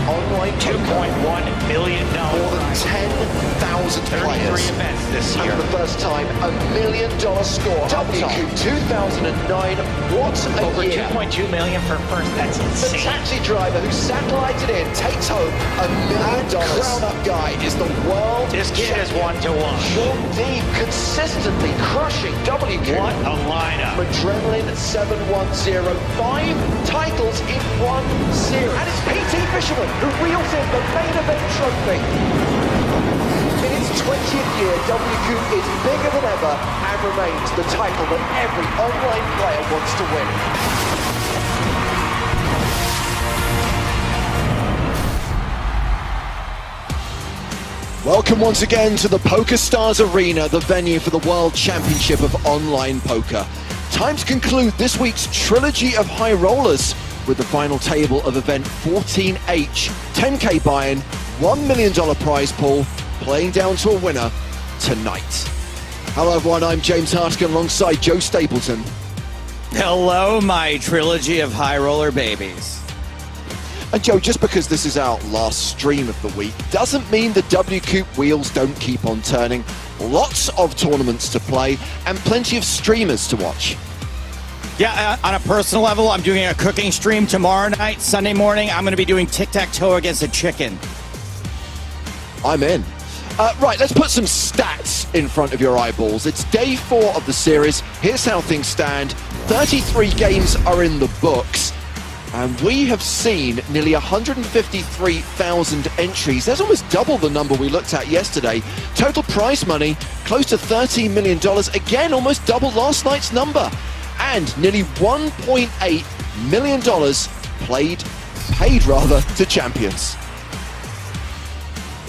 online $2.1 million. More than 10,000 players. 33 events this year. And for the first time, $1 million score. WCOOP 2009. What a Over year. $2.2 million for first. That's The insane. taxi driver who satellited in takes home $1 million. Crown-up guy is the world This kid is champion. 1-to-1. Sean Deeb consistently crushing WCOOP. What a lineup. Adrenaline 710, 5 titles in one series. And it's PT Fisherman who reels in the main event trophy. In its 20th year, WCOOP is bigger than ever and remains the title that every online player wants to win. Welcome once again to the PokerStars Arena, the venue for the World Championship of Online Poker. Time to conclude this week's trilogy of high rollers with the final table of event 14H. 10K buy-in, $1 million prize pool, playing down to a winner tonight. Hello everyone, I'm James Hartigan alongside Joe Stapleton. Hello, my trilogy of high roller babies. And Joe, just because this is our last stream of the week doesn't mean the WCOOP wheels don't keep on turning. Lots of tournaments to play and plenty of streamers to watch. Yeah, on a personal level, I'm doing a cooking stream tomorrow night. Sunday morning, I'm going to be doing tic-tac-toe against a chicken. I'm in. Right, let's put some stats in front of your eyeballs. It's day 4 of the series. Here's how things stand. 33 games are in the books. And we have seen nearly 153,000 entries. That's almost double the number we looked at yesterday. Total prize money, close to $13 million. Again, almost double last night's number. And nearly $1.8 million paid to champions.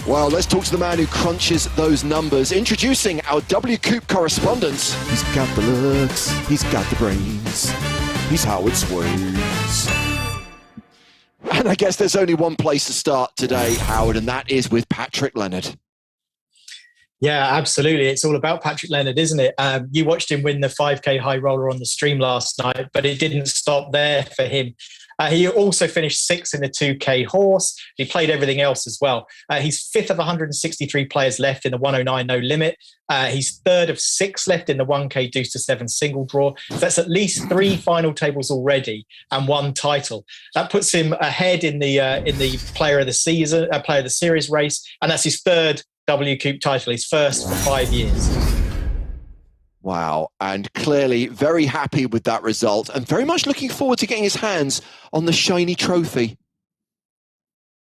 Well, let's talk to the man who crunches those numbers. Introducing our WCOOP correspondent. He's got the looks, he's got the brains, he's Howard Sways. And I guess there's only one place to start today, Howard, and that is with Patrick Leonard. Yeah, absolutely. It's all about Patrick Leonard, isn't it? You watched him win the 5K high roller on the stream last night, but it didn't stop there for him. He also finished 6th in the 2K horse. He played everything else as well. He's 5th of 163 players left in the 109 no limit. He's 3rd of 6 left in the 1K deuce to 7 single draw. So that's at least 3 final tables already and 1 title. That puts him ahead in the player of the season, player of the series race, and that's his 3rd WCOOP title, his first for 5 years. Wow, and clearly very happy with that result and very much looking forward to getting his hands on the shiny trophy.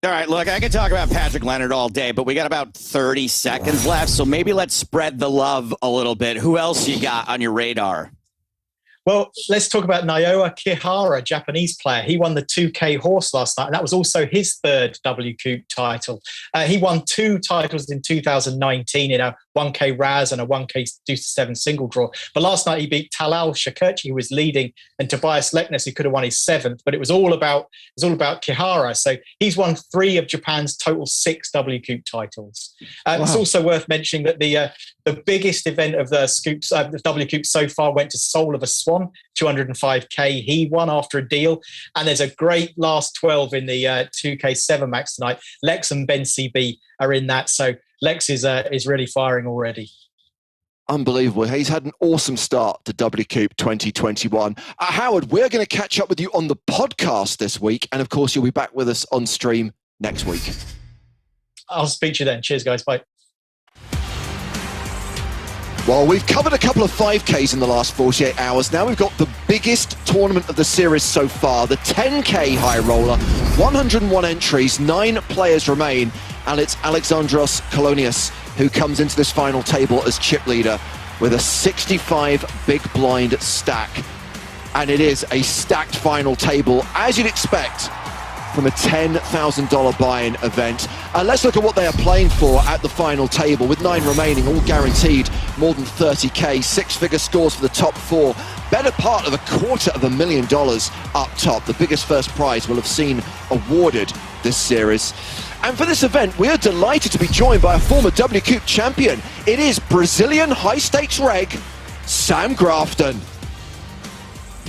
All right, look, I could talk about Patrick Leonard all day, but we got about 30 seconds left, so maybe let's spread the love a little bit. Who else you got on your radar? Well, let's talk about Nioha Kihara, Japanese player. He won the 2K horse last night, and that was also his 3rd WCOOP title. He won 2 titles in 2019 in a 1K Raz and a 1K deuce to 7 single draw. But last night he beat Talal Shakurchi, who was leading, and Tobias Leknes, who could have won his 7th. But it was all about Kihara. So he's won 3 of Japan's total 6 WCOOP titles. Wow. It's also worth mentioning that the biggest event of the WCOOP so far went to Soul of a Swan, 205K. He won after a deal. And there's a great last 12 in the 2K 7 max tonight. Lex and Ben CB are in that. So Lex is really firing already. Unbelievable. He's had an awesome start to WCOOP 2021. Howard, we're going to catch up with you on the podcast this week. And of course, you'll be back with us on stream next week. I'll speak to you then. Cheers, guys. Bye. Well, we've covered a couple of 5Ks in the last 48 hours. Now we've got the biggest tournament of the series so far, the 10K high roller. 101 entries, 9 players remain, and it's Alexandros Kolonias who comes into this final table as chip leader with a 65 big blind stack. And it is a stacked final table, as you'd expect from a $10,000 buy-in event. Let's look at what they are playing for at the final table, with 9 remaining, all guaranteed more than 30K, 6-figure scores for the top 4, better part of $250,000 up top, the biggest first prize we'll have seen awarded this series. And for this event, we are delighted to be joined by a former WCOOP champion. It is Brazilian high-stakes reg, Sam Grafton.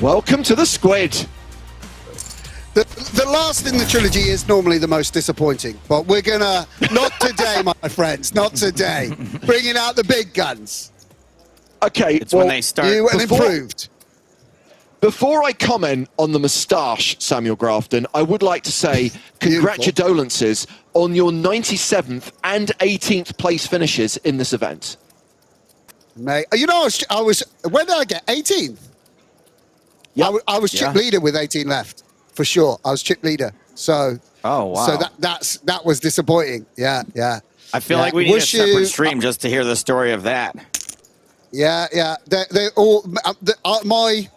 Welcome to the Squid. The last in the trilogy is normally the most disappointing, but we're gonna not today, my friends, not today. Bringing out the big guns. Okay, It's when they start. You and improved. Before I comment on the moustache, Samuel Grafton, I would like to say congratulations on your 97th and 18th place finishes in this event. Mate, you know, I was where did I get 18th? Yeah, I was chip leader with 18 left for sure. I was chip leader, so So that was disappointing. Yeah. I feel like we need a separate stream just to hear the story of that. Yeah. They all my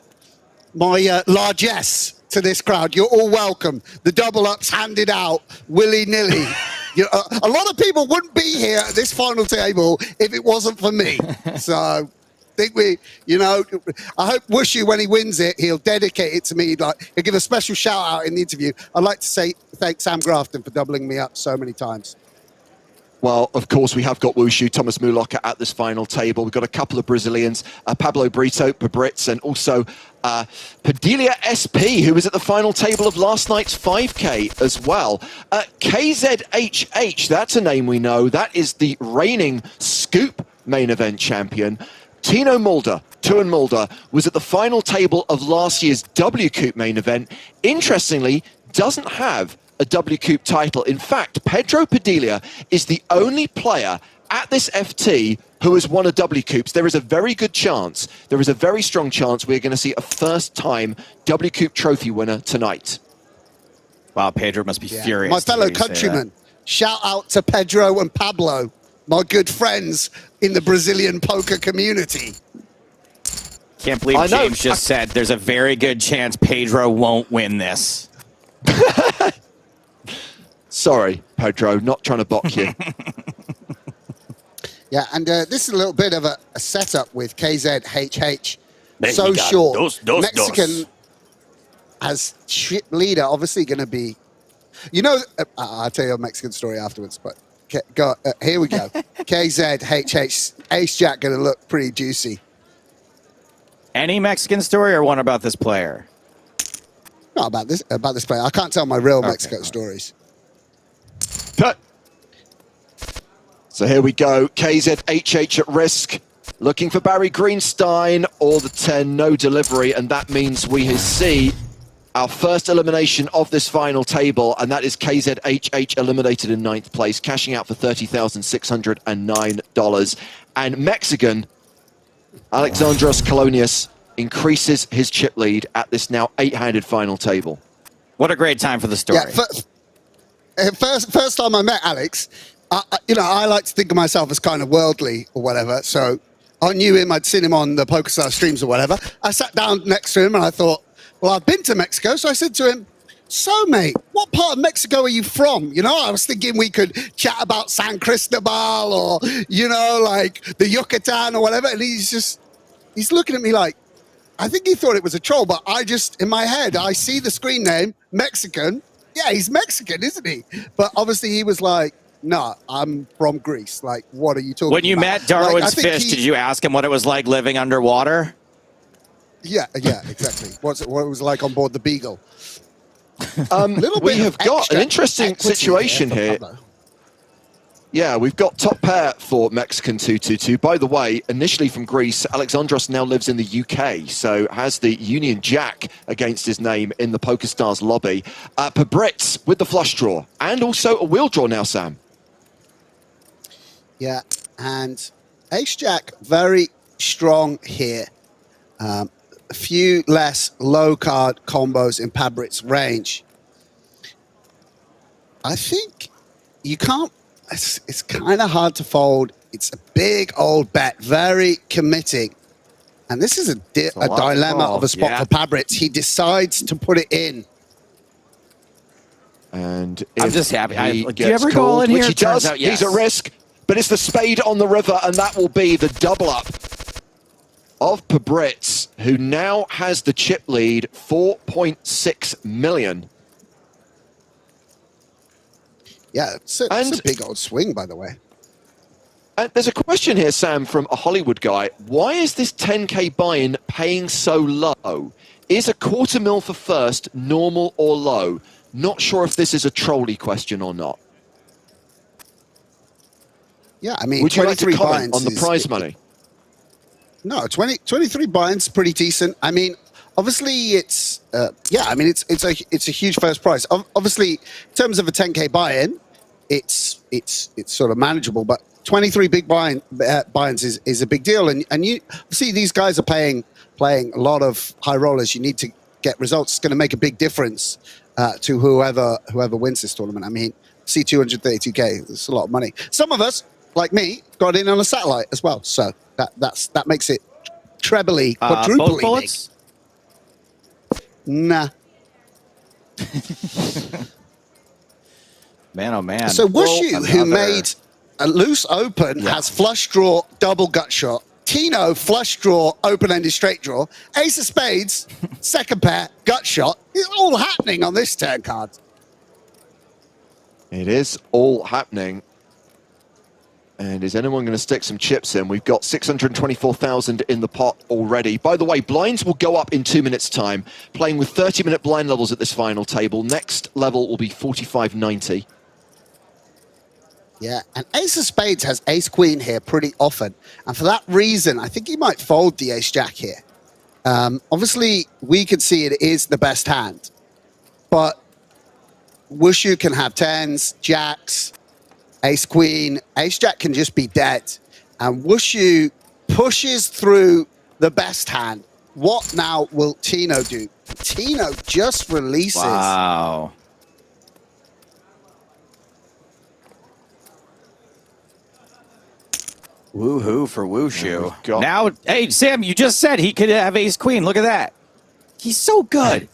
largesse to this crowd. You're all welcome. The double ups handed out willy-nilly. A lot of people wouldn't be here at this final table if it wasn't for me. So I think I hope Wushu, when he wins it, he'll dedicate it to me. Like, he'll give a special shout out in the interview. I'd like to say thank Sam Grafton for doubling me up so many times. Well, of course, we have got Wushu, Thomas Mulaka at this final table. We've got a couple of Brazilians, Pablo Brito, Pabritz, and also Padilha SP, who was at the final table of last night's 5K as well. KZHH, that's a name we know. That is the reigning Scoop main event champion. Tino Mulder, Tuan Mulder, was at the final table of last year's WCOOP main event. Interestingly, doesn't have a WCOOP title. In fact, Pedro Padilha is the only player at this FT who has won a WCOOP. There is a very good chance, there is a very strong chance we're going to see a first-time WCOOP trophy winner tonight. Wow, Pedro must be furious. My fellow countrymen, shout out to Pedro and Pablo, my good friends in the Brazilian poker community. Can't believe James just said there's a very good chance Pedro won't win this. Sorry, Pedro, not trying to balk you. Yeah, and this is a little bit of a setup with KZHH. So short. Mexican as chip leader, obviously going to be... I'll tell you a Mexican story afterwards, but here we go. KZHH, Ace-Jack going to look pretty juicy. Any Mexican story or one about this player? No, about this player. I can't tell my real Mexico stories. So here we go. KZHH at risk. Looking for Barry Greenstein or the 10. No delivery. And that means we see our first elimination of this final table. And that is KZHH eliminated in 9th place, cashing out for $30,609. And Mexican Alexandros Colonius increases his chip lead at this now 8-handed final table. What a great time for the story. Yeah, first time I met Alex, I like to think of myself as kind of worldly or whatever. So I knew him. I'd seen him on the PokerStars streams or whatever. I sat down next to him and I thought, well, I've been to Mexico. So I said to him, so, mate, what part of Mexico are you from? I was thinking we could chat about San Cristobal or, like the Yucatan or whatever. And he's looking at me like, I think he thought it was a troll, but in my head, I see the screen name, Mexican. Yeah, he's Mexican, isn't he? But obviously he was like, no, I'm from Greece. Like, what are you talking about? When you met Darwin's Fish, did you ask him what it was like living underwater? Yeah, exactly. What it was like on board the Beagle. We have got an interesting situation here. Yeah, we've got top pair for Mexican 222. By the way, initially from Greece, Alexandros now lives in the UK, so has the Union Jack against his name in the PokerStars lobby. Pabritz with the flush draw, and also a wheel draw now, Sam. Yeah, and Ace-Jack very strong here. A few less low-card combos in Pabritz's range. I think you can't... It's kind of hard to fold. It's a big old bet, very committing. And this is a dilemma of a spot for Pabritz. He decides to put it in. And I'm just happy. Do you ever call in here? Which he does. Out, yes. He's at risk, but it's the spade on the river, and that will be the double up of Pabritz, who now has the chip lead, 4.6 million. Yeah, it's a big old swing, by the way. There's a question here, Sam, from a Hollywood guy. Why is this 10K buy-in paying so low? Is a $250,000 for first normal or low? Not sure if this is a trolley question or not. Yeah, I mean, would you like to comment on the is, prize money? No, 23 buy-ins pretty decent. I mean, obviously it's yeah. I mean, it's a huge first prize. Obviously, in terms of a 10K buy-in, it's sort of manageable. But 23 big buy-ins is a big deal. And you see these guys are playing a lot of high rollers. You need to get results. It's going to make a big difference to whoever wins this tournament. I mean, see 232K. It's a lot of money. Some of us, like me, got in on a satellite as well. So that makes it trebly, quadruply big. Nah. Man, oh man. So Wushu, who made a loose open, has flush draw, double gut shot. Tino, flush draw, open-ended straight draw. Ace of spades, second pair, gut shot. It's all happening on this turn card. It is all happening. And is anyone going to stick some chips in? We've got 624,000 in the pot already. By the way, blinds will go up in 2 minutes' time. Playing with 30-minute blind levels at this final table. Next level will be 45.90. Yeah, and Ace of Spades has Ace Queen here pretty often. And for that reason, I think he might fold the Ace Jack here. Obviously, we can see it is the best hand. But Wushu can have tens, jacks, Ace Queen. Ace Jack can just be dead. And Wushu pushes through the best hand. What now will Tino do? Tino just releases. Wow. Woohoo for Wushu. Now, hey, Sam, you just said he could have Ace Queen. Look at that. He's so good.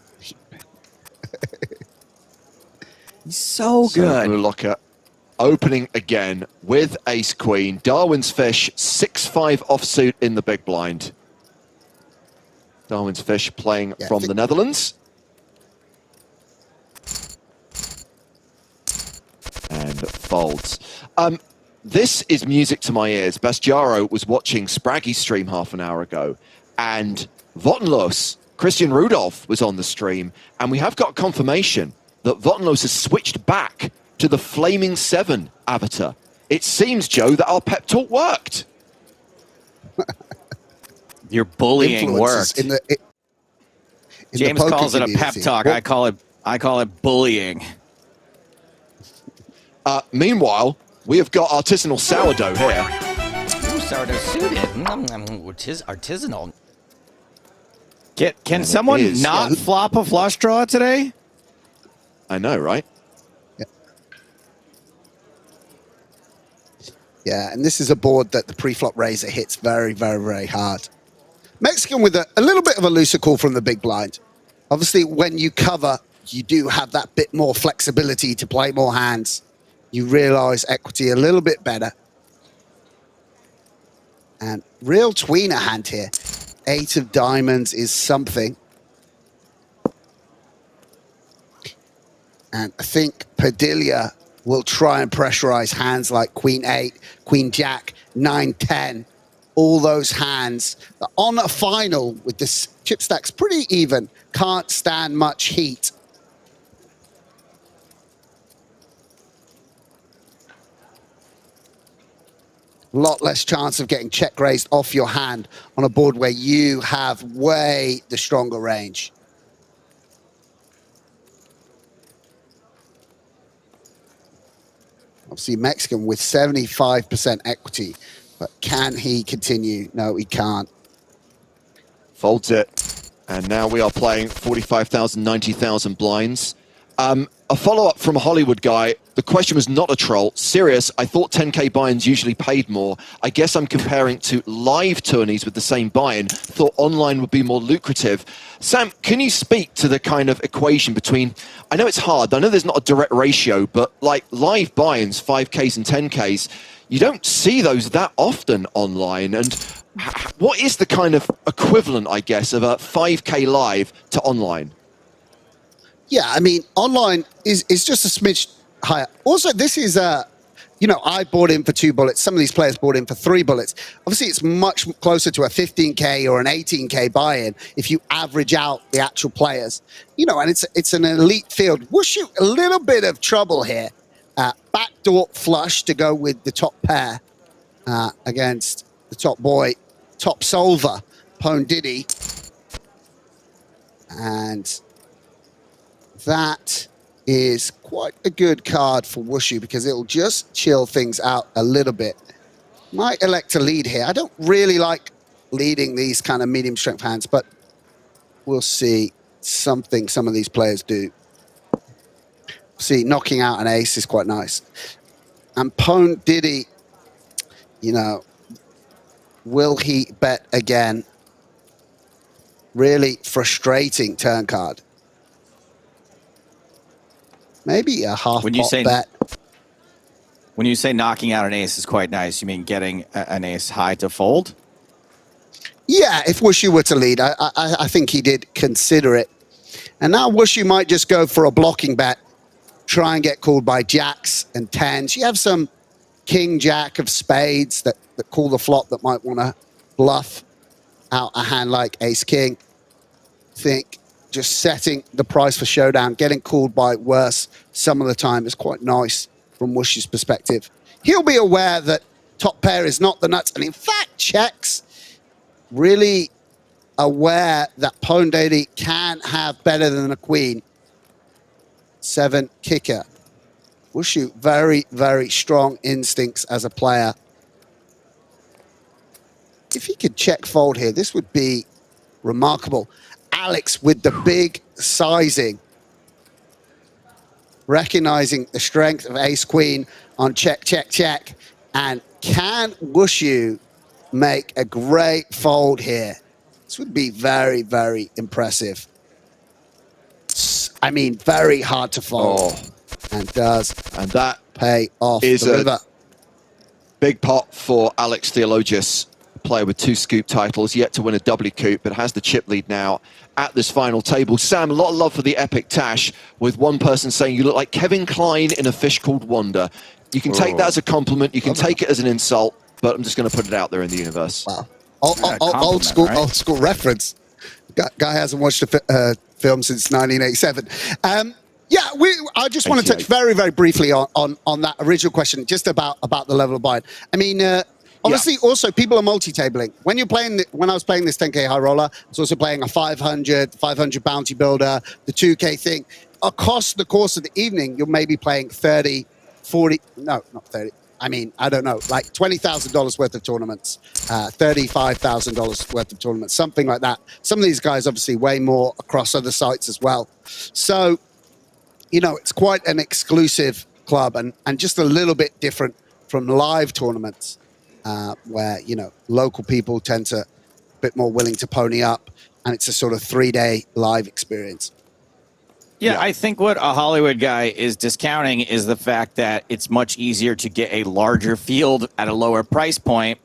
He's so good. Locker opening again with Ace Queen. Darwin's Fish, 6-5 offsuit in the big blind. Darwin's Fish playing from the Netherlands. And folds. This is music to my ears. Bastiaro was watching Spraggy's stream half an hour ago, and Votenlos, Christian Rudolph, was on the stream, and we have got confirmation that Votenlos has switched back to the Flaming 7 avatar. It seems, Joe, that our pep talk worked. Your bullying worked. James calls it a pep talk. I call it bullying. Meanwhile, we have got artisanal sourdough here. Ooh, sourdough suited. Artisanal. Can someone not flop a flush draw today? I know, right? Yeah, and this is a board that the pre-flop raiser hits very, very, very hard. Mexican with a little bit of a looser call from the big blind. Obviously, when you cover, you do have that bit more flexibility to play more hands. You realize equity a little bit better. And real tweener hand here. 8 of diamonds is something. And I think Padilla will try and pressurize hands like Queen 8, Queen Jack, 9, 10. All those hands that on a final with this chip stacks pretty even, can't stand much heat. A lot less chance of getting check raised off your hand on a board where you have way the stronger range. Obviously, Mexican with 75% equity, but can he continue? No, he can't. Folds it. And now we are playing 45,000, 90,000 blinds. A follow-up from a Hollywood guy. The question was not a troll. Serious, I thought 10K buy-ins usually paid more. I guess I'm comparing to live tourneys with the same buy-in. Thought online would be more lucrative. Sam, can you speak to the kind of equation between... I know it's hard. I know there's not a direct ratio, but like live buy-ins, 5Ks and 10Ks, you don't see those that often online. And what is the kind of equivalent, I guess, of a 5K live to online? Yeah, I mean, online is just a smidge higher. Also, this is you know, I bought in for 2 bullets. Some of these players bought in for 3 bullets. Obviously, it's much closer to a 15K or an 18K buy-in if you average out the actual players. You know, and it's an elite field. Wushu, a little bit of trouble here. Backdoor flush to go with the top pair against the top boy, top solver, Pone Diddy. And that is quite a good card for Wushu because it'll just chill things out a little bit. Might elect to lead here. I don't really like leading these kind of medium strength hands, but we'll see something some of these players do. See, knocking out an ace is quite nice. And Pone Diddy, you know, will he bet again? Really frustrating turn card. Maybe a half pot bet. When you say knocking out an ace is quite nice, you mean getting an ace high to fold? Yeah, if Wushu were to lead, I think he did consider it. And now Wushu might just go for a blocking bet, try and get called by jacks and tens. You have some king, jack of spades that call the flop that might want to bluff out a hand like ace king. Think just setting the price for showdown, getting called by worse some of the time is quite nice from Wushu's perspective. He'll be aware that top pair is not the nuts, and in fact checks. Really aware that Pone Diddy can have better than a queen. 7 kicker. Wushu, very, very strong instincts as a player. If he could check fold here, this would be remarkable. Alex with the big sizing, recognizing the strength of ace queen on check, check, check. And can Wushu make a great fold here? This would be very, very impressive. I mean, very hard to fold. And does. And that pay off is the river. Big pot for Alex Theologius, a player with 2 scoop titles, yet to win a WCOOP, but has the chip lead now at this final table. Sam, a lot of love for the epic Tash, with one person saying you look like Kevin Kline in A Fish Called Wonder. You can take that as a compliment, you can take it as an insult, but I'm just going to put it out there in the universe. Wow. Old school reference. Guy hasn't watched a film since 1987. Yeah, I just want to touch very, very briefly on that original question, just about the level of buy-in. I mean, obviously, also people are multi-tabling. When you're playing, when I was playing this 10K high roller, I was also playing a 500 bounty builder, the 2K thing. Across the course of the evening, you're maybe playing 30, 40, no, not 30. I mean, I don't know, like $20,000 worth of tournaments, $35,000 worth of tournaments, something like that. Some of these guys obviously way more across other sites as well. So, you know, it's quite an exclusive club and just a little bit different from live tournaments where, you know, local people tend to a bit more willing to pony up, and it's a sort of 3-day live experience. Yeah, I think what a Hollywood guy is discounting is the fact that it's much easier to get a larger field at a lower price point.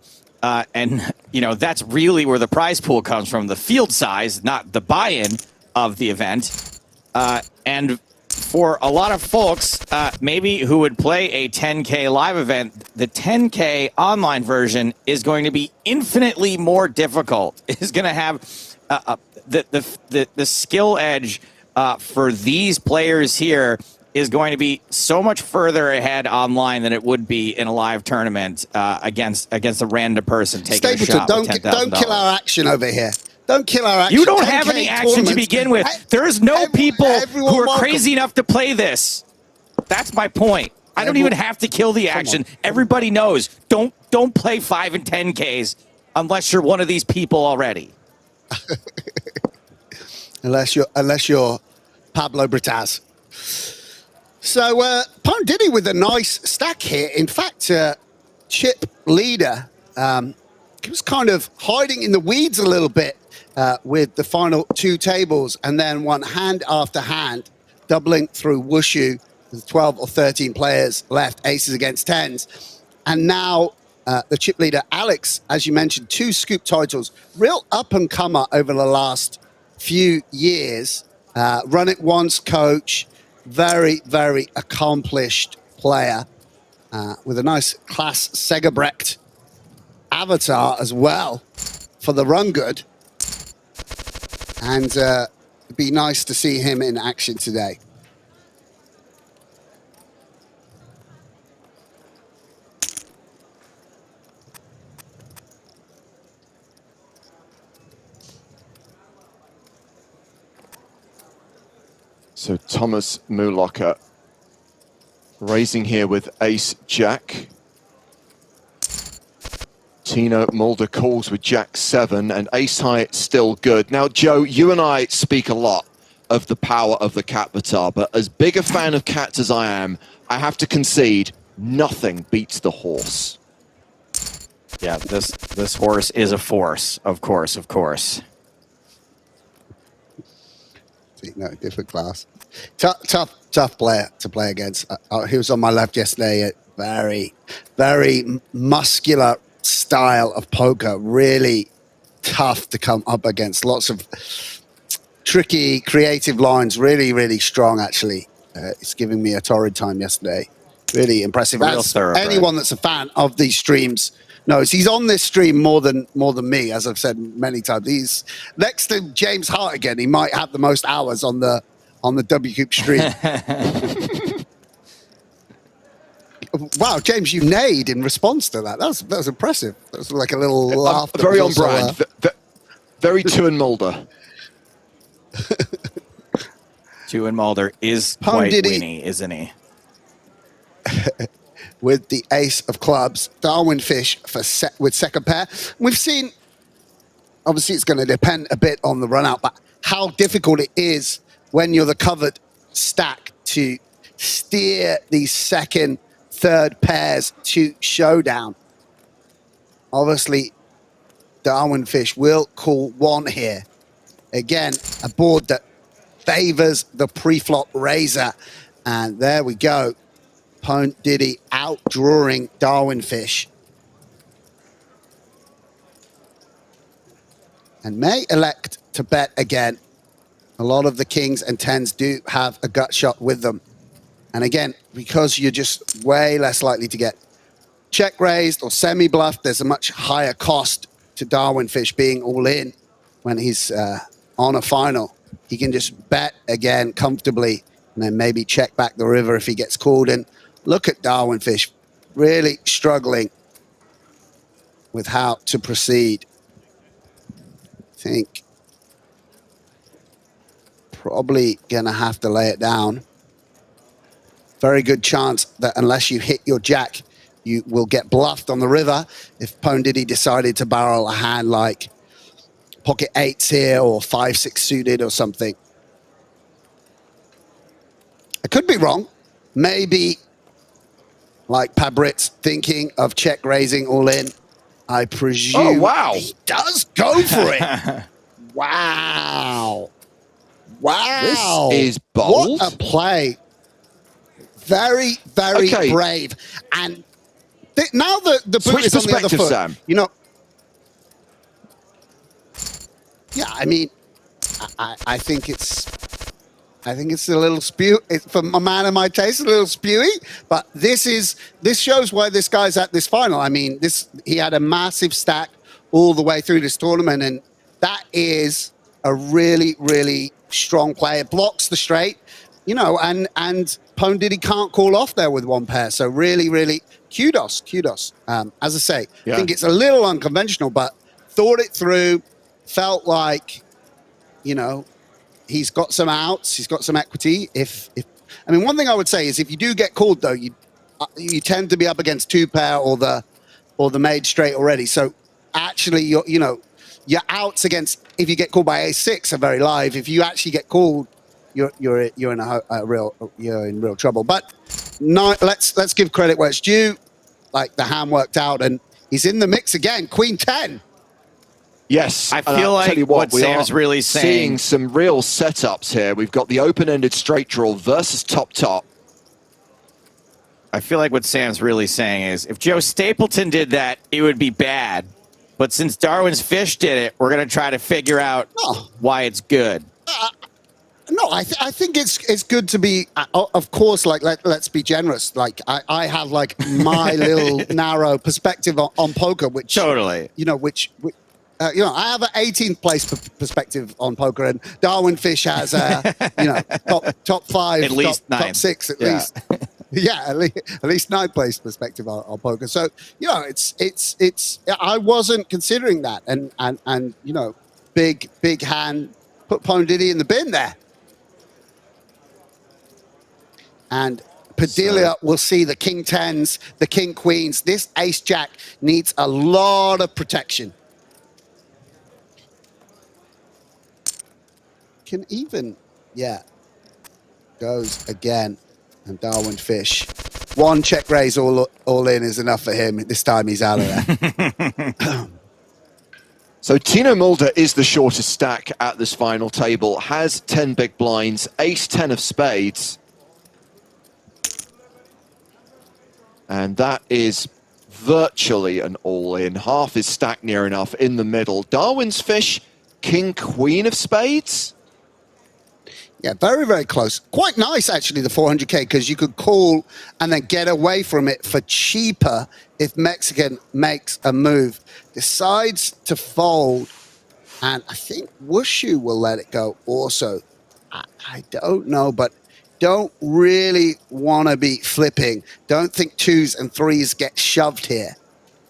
And, you know, that's really where the prize pool comes from, the field size, not the buy-in of the event. And for a lot of folks, maybe who would play a 10K live event, the 10K online version is going to be infinitely more difficult. It's going to have the skill edge for these players here is going to be so much further ahead online than it would be in a live tournament against a random person taking a shot with $10,000. Don't kill our action over here. Don't kill our action. You don't have any action to begin with. There's no people who are crazy enough to play this. That's my point. I don't even have to kill the action. Everybody knows. Don't play 5 and 10Ks unless you're one of these people already. unless you're Pablo Brataz. So Pone Diddy with a nice stack here. In fact, chip leader, he was kind of hiding in the weeds a little bit with the final 2 tables, and then one hand after hand, doubling through Wushu with 12 or 13 players left, aces against tens. And now the chip leader, Alex, as you mentioned, 2 scoop titles, real up-and-comer over the last few years. Run it once coach, very, very accomplished player. with a nice class Segerbrecht avatar as well for the run good. And it'd be nice to see him in action today. So Thomas Mulocker raising here with ace-jack. Tino Mulder calls with jack-7 and ace-high still good. Now, Joe, you and I speak a lot of the power of the cat batar, but as big a fan of cats as I am, I have to concede nothing beats the horse. Yeah, this horse is a force, of course, of course. No, different class. Tough player to play against. He was on my left yesterday. Very, very muscular style of poker. Really tough to come up against. Lots of tricky, creative lines. Really, really strong, actually. It's giving me a torrid time yesterday. Really impressive. As anyone that's a fan of these streams knows, he's on this stream more than me, as I've said many times. He's next to James Hart again. He might have the most hours on the WCOOP stream. Wow, James, you neighed in response to that. That was impressive. That was like a little laugh. Very on brand. Very Tuan Mulder. Tuan Mulder is quite weenie, isn't he? With the ace of clubs, Darwin Fish with second pair. We've seen, obviously it's going to depend a bit on the run out, but how difficult it is when you're the covered stack to steer these second, third pairs to showdown. Obviously, Darwin Fish will call one here. Again, a board that favors the pre-flop raiser. And there we go. Pone Diddy outdrawing Darwin Fish. And may elect to bet again. A lot of the kings and tens do have a gut shot with them. And again, because you're just way less likely to get check raised or semi-bluffed, there's a much higher cost to Darwin Fish being all in when he's on a final. He can just bet again comfortably and then maybe check back the river if he gets called in. Look at Darwin Fish really struggling with how to proceed. I think probably going to have to lay it down. Very good chance that unless you hit your jack, you will get bluffed on the river. If Pone Diddy decided to barrel a hand like pocket eights here or 5-6 suited or something. I could be wrong. Maybe like Pabritz thinking of check raising all in. I presume he does go for it. Wow. Wow. This is bold. What a play. Very, very brave. And now the boot is on the other foot. Sam. You know, yeah, I mean, I think it's a little spew. For a man of my taste, a little spewy. But this shows why this guy's at this final. I mean, he had a massive stack all the way through this tournament, and that is a really, really strong play. It blocks the straight, you know, and Pone Diddy can't call off there with one pair. So really, really kudos. As I say, I think it's a little unconventional, but thought it through. Felt like, you know, he's got some outs, he's got some equity. I mean, one thing I would say is if you do get called, though, you tend to be up against two pair or the made straight already. So actually, your outs against, if you get called by a6 are very live. If you actually get called, you're in real trouble. But no, let's give credit where it's due. Like the hand worked out, and he's in the mix again. Queen 10. Yes, I feel like what Sam's really saying. Seeing some real setups here. We've got the open-ended straight draw versus top. I feel like what Sam's really saying is if Joe Stapleton did that, it would be bad. But since Darwin's Fish did it, we're going to try to figure out why it's good. No, I think it's good to be, of course, like, let's be generous. Like, I have, like, my little narrow perspective on poker, which... Totally. You know, I have an 18th place perspective on poker, and Darwin Fish has a, top 5, at least top 6 at least. Yeah, at least 9th place perspective on poker. So, it's. I wasn't considering that, and big hand put Pone Diddy in the bin there, and Padilla will see the king tens, the king queens. This ace jack needs a lot of protection. Can even, goes again, and Darwin Fish. One check raise all in is enough for him. This time he's out of there. So Tino Mulder is the shortest stack at this final table, has 10 big blinds, ace 10 of spades. And that is virtually an all-in. Half is stacked near enough in the middle. Darwin's Fish, king, queen of spades. Yeah, very, very close. Quite nice, actually, the 400K, because you could call and then get away from it for cheaper if Mexican makes a move. Decides to fold, and I think Wushu will let it go also. I don't know, but don't really want to be flipping. Don't think 2s and 3s get shoved here.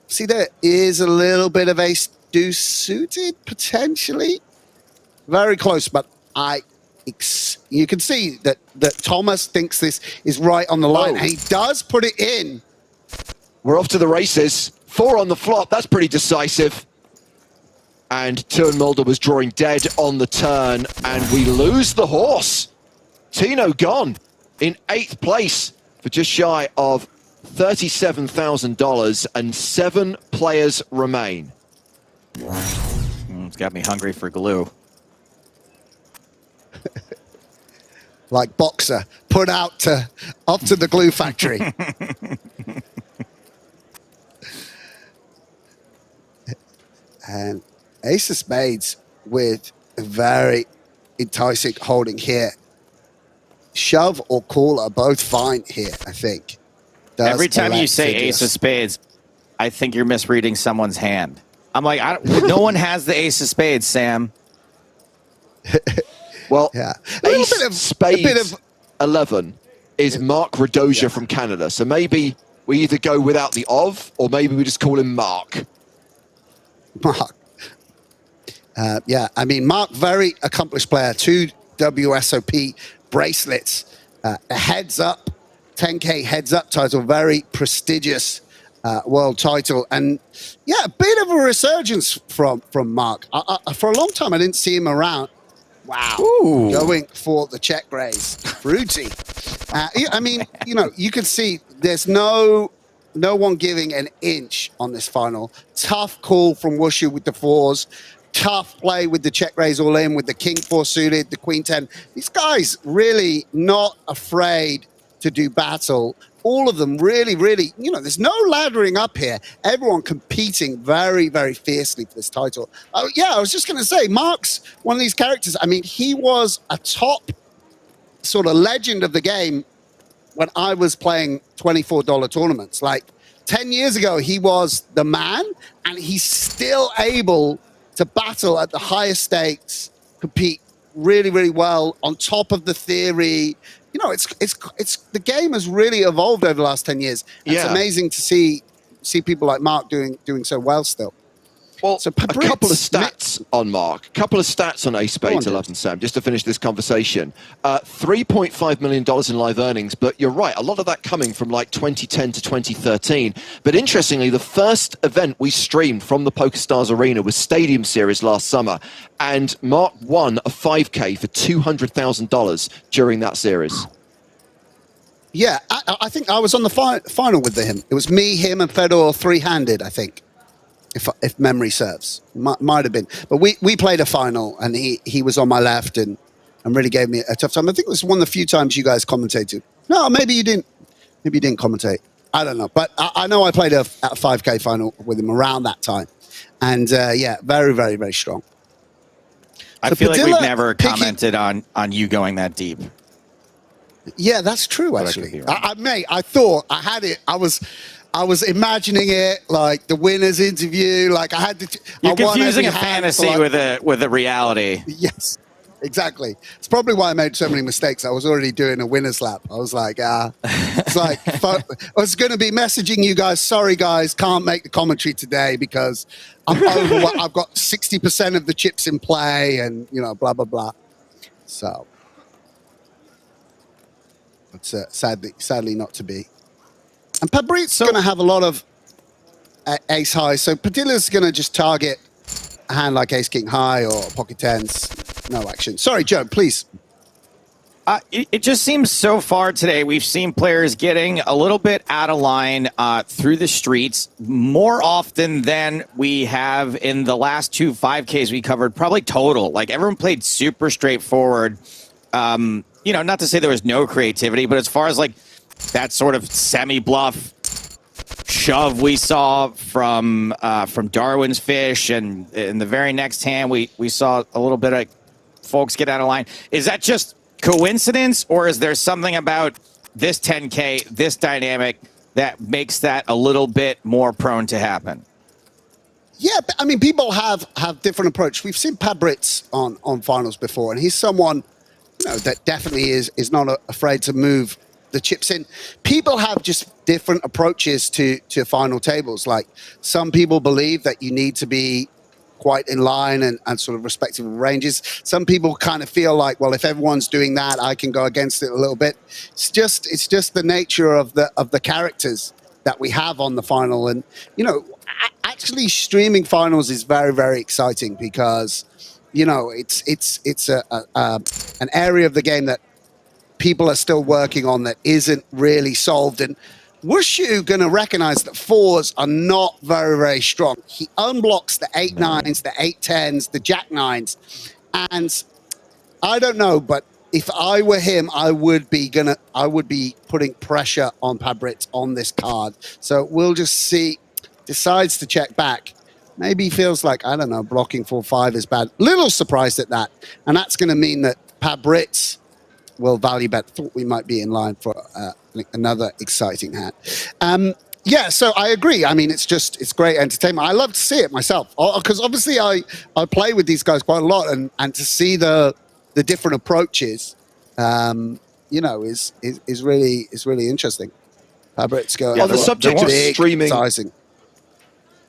See, there is a little bit of ace deuce suited, potentially. Very close, but you can see that Thomas thinks this is right on the line, and he does put it in. We're off to the races. 4 on the flop. That's pretty decisive. And Tino Mulder was drawing dead on the turn, and we lose the horse. Tino gone in 8th place for just shy of $37,000, and 7 players remain. It's got me hungry for glue. Like Boxer, put out off to the glue factory. And ace of spades with a very enticing holding here. Shove or call are both fine here, I think. Every time you say ace of spades, I think you're misreading someone's hand. I'm like, no one has the ace of spades, Sam. Well, yeah. Ace Spades 11 is Mark Radoja from Canada. So maybe we either go without the of, or maybe we just call him Mark. Mark. I mean, Mark, very accomplished player. 2 WSOP bracelets. A heads up, 10K heads up title. Very prestigious world title. And yeah, a bit of a resurgence from Mark. For a long time, I didn't see him around. Wow. Ooh. Going for the check raise. Fruity. I mean, you can see there's no one giving an inch on this final. Tough call from Wushu with the 4s. Tough play with the check raise all in with the king 4 suited, the queen 10. These guys really not afraid to do battle. All of them really, really, there's no laddering up here. Everyone competing very, very fiercely for this title. Oh, yeah, I was just going to say, Mark's one of these characters. I mean, he was a top sort of legend of the game when I was playing $24 tournaments. Like 10 years ago, he was the man, and he's still able to battle at the highest stakes, compete really, really well on top of the theory. It's the game has really evolved over the last 10 years. It's amazing to see people like Mark doing so well still. Well, so a couple of stats on Mark, a couple of stats on Ace Spades 11, Sam, just to finish this conversation. $3.5 million in live earnings, but you're right, a lot of that coming from like 2010 to 2013. But interestingly, the first event we streamed from the PokerStars Arena was Stadium Series last summer, and Mark won a 5K for $200,000 during that series. Yeah, I think I was on the final with him. It was me, him, and Fedor three-handed, I think. If memory serves, might have been, but we played a final, and he was on my left and really gave me a tough time. I think it was one of the few times you guys commentated. No, maybe you didn't. Maybe you didn't commentate. I don't know, but I know I played a 5K final with him around that time, and yeah, very, very, very strong. I feel like we've never commented on you going that deep. Yeah, that's true, actually. Mate, I thought I had it. I was imagining it like the winner's interview. Like I had to. You're confusing a fantasy with a reality. Yes, exactly. It's probably why I made so many mistakes. I was already doing a winner's lap. I was like, it's like I was going to be messaging you guys. Sorry, guys, can't make the commentary today because I'm over. I've got 60% of the chips in play, and blah blah blah. So it's sadly not to be. And Pabrit's going to have a lot of ace high, so Padilla's going to just target a hand like ace king high or pocket tens. No action. Sorry, Joe, please. It just seems so far today we've seen players getting a little bit out of line through the streets more often than we have in the last 2 5Ks we covered, probably total. Like everyone played super straightforward. Not to say there was no creativity, but as far as like that sort of semi-bluff shove we saw from Darwin's fish, and in the very next hand we saw a little bit of folks get out of line. Is that just coincidence, or is there something about this 10K, this dynamic, that makes that a little bit more prone to happen? Yeah, I mean, people have different approach. We've seen Pabritz on finals before, and he's someone that definitely is not afraid to move the chips in. People have just different approaches to final tables. Like some people believe that you need to be quite in line and sort of respective of ranges. Some people kind of feel like, well, if everyone's doing that, I can go against it a little bit. It's just the nature of the characters that we have on the final. And actually streaming finals is very, very exciting because it's an area of the game that people are still working on that isn't really solved. And Wushu going to recognize that fours are not very, very strong. He unblocks the 8-9s, the 8-10s, the jack-9s. And I don't know, but if I were him, I would be putting pressure on Pabritz on this card. So we'll just see. Decides to check back. Maybe he feels like, I don't know, blocking 4-5 is bad. Little surprised at that. And that's going to mean that Pabritz will value bet. Thought we might be in line for another exciting hand. So I agree. I mean, it's great entertainment. I love to see it myself because obviously I play with these guys quite a lot, and to see the different approaches, is really interesting. Pabritz going on the subject of streaming. Sizing.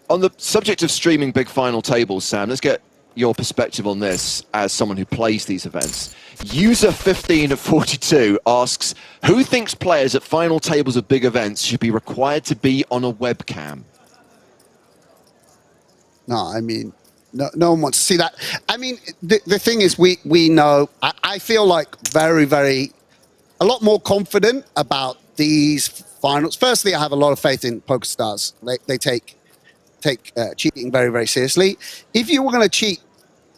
On the subject of streaming big final tables, Sam, let's get your perspective on this as someone who plays these events. User 15 of 42 asks, who thinks players at final tables of big events should be required to be on a webcam? No, I mean, no one wants to see that. I mean, the thing is, we know, I feel like a lot more confident about these finals. Firstly, I have a lot of faith in PokerStars. They take cheating very, very seriously. If you were going to cheat,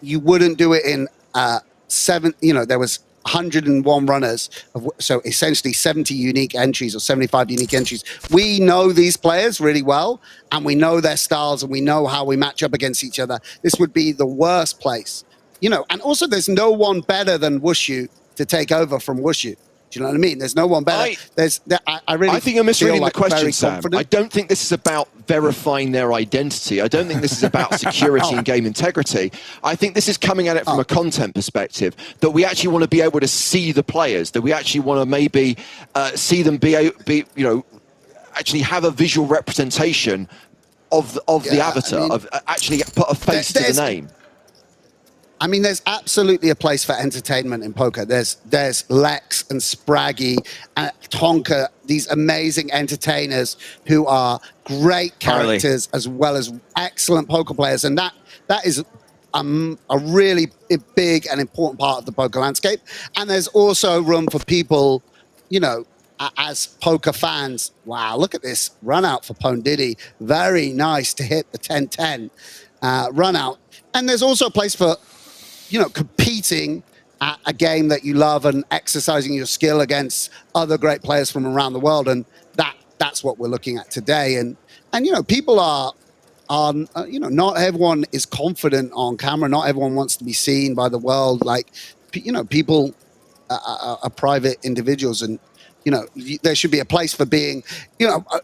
you wouldn't do it in there was 101 runners, so essentially 70 unique entries or 75 unique entries. We know these players really well, and we know their styles, and we know how we match up against each other. This would be the worst place, and also there's no one better than Wushu to take over from Wushu. Do you know what I mean? There's no one better. I think you're misreading the question, Sam. I don't think this is about verifying their identity. I don't think this is about security and game integrity. I think this is coming at it from a content perspective, that we actually want to be able to see the players, that we actually want to maybe see them actually have a visual representation of the avatar, of actually put a face to the name. I mean, there's absolutely a place for entertainment in poker. There's Lex and Spraggy and Tonka, these amazing entertainers who are great characters as well as excellent poker players. And that is a really big and important part of the poker landscape. And there's also room for people, as poker fans. Wow, look at this run out for Pondiddy. Very nice to hit the 10-10 run out. And there's also a place for competing at a game that you love and exercising your skill against other great players from around the world. And that's what we're looking at today. And people are are, not everyone is confident on camera. Not everyone wants to be seen by the world. Like, people are private individuals, and there should be a place for being.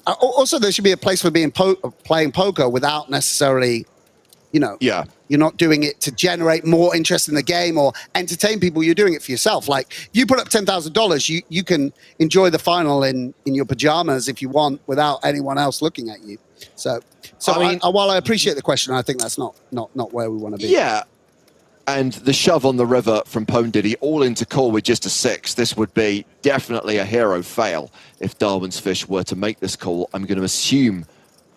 Also there should be a place for being playing poker without necessarily, Yeah. You're not doing it to generate more interest in the game or entertain people. You're doing it for yourself. Like, you put up $10,000, you can enjoy the final in your pajamas if you want, without anyone else looking at you. So while I appreciate the question, I think that's not where we want to be. Yeah. And the shove on the river from Pone Diddy, all into call with just a 6. This would be definitely a hero fail if Darwin's Fish were to make this call. I'm going to assume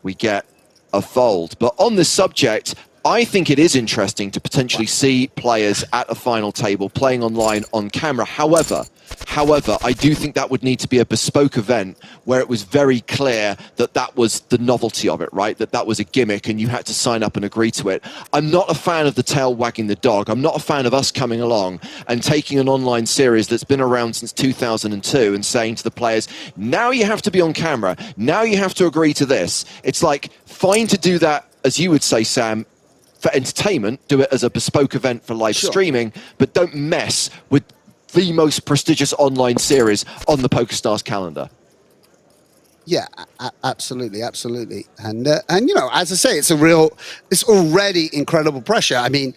we get a fold. But on this subject, I think it is interesting to potentially see players at a final table playing online on camera. However, I do think that would need to be a bespoke event where it was very clear that that was the novelty of it, right? That was a gimmick and you had to sign up and agree to it. I'm not a fan of the tail wagging the dog. I'm not a fan of us coming along and taking an online series that's been around since 2002 and saying to the players, now you have to be on camera. Now you have to agree to this. It's like, fine to do that, as you would say, Sam, for entertainment, do it as a bespoke event for live streaming, but don't mess with the most prestigious online series on the PokerStars calendar. Yeah, absolutely. And as I say, it's already incredible pressure. I mean,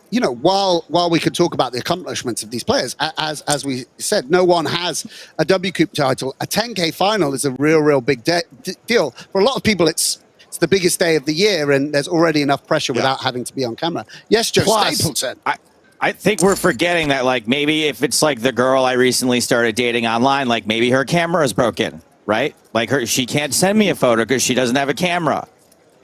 while we could talk about the accomplishments of these players, as we said, no one has a WCOOP title. A 10K final is a real big deal. For a lot of people, it's the biggest day of the year, and there's already enough pressure without having to be on camera. Yes, Joe Stapleton. I think we're forgetting that, like, maybe if it's like the girl I recently started dating online, like maybe her camera is broken, right? Like she can't send me a photo because she doesn't have a camera.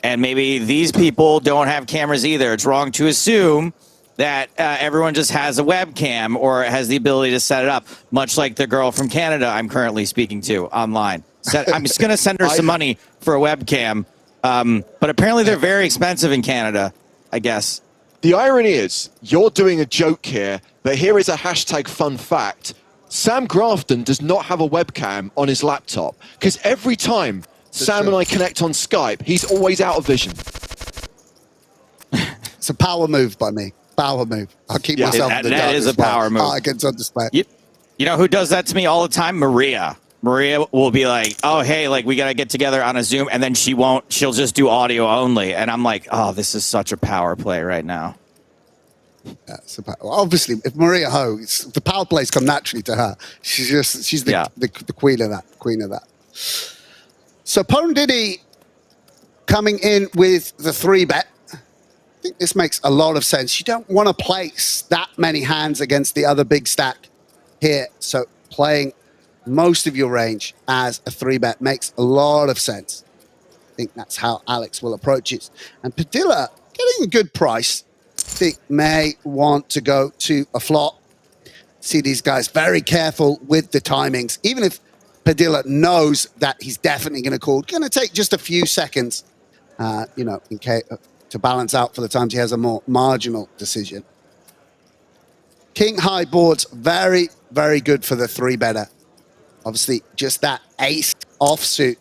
And maybe these people don't have cameras either. It's wrong to assume that everyone just has a webcam or has the ability to set it up, much like the girl from Canada I'm currently speaking to online. I'm just going to send her some money for a webcam. But apparently they're very expensive in Canada, I guess. The irony is, you're doing a joke here, but here is a hashtag fun fact. Sam Grafton does not have a webcam on his laptop, because every time Sam and I connect on Skype, he's always out of vision. It's a power move by me. Power move. I'll keep myself in the dark. That is a power move. I get on display. You know who does that to me all the time? Maria. Maria will be like, oh, hey, like, we got to get together on a Zoom. And then she'll just do audio only. And I'm like, oh, this is such a power play right now. Yeah, obviously, if Maria Ho, the power plays come naturally to her. She's the queen of that. So Pone Diddy coming in with the 3-bet. I think this makes a lot of sense. You don't want to place that many hands against the other big stack here. So playing most of your range as a 3-bet makes a lot of sense. I think that's how Alex will approach it. And Padilla getting a good price. I think may want to go to a flop. See these guys very careful with the timings. Even if Padilla knows that he's definitely going to call, going to take just a few seconds, in case to balance out for the times he has a more marginal decision. King high boards, very, very good for the 3-better. Obviously, just that ace offsuit,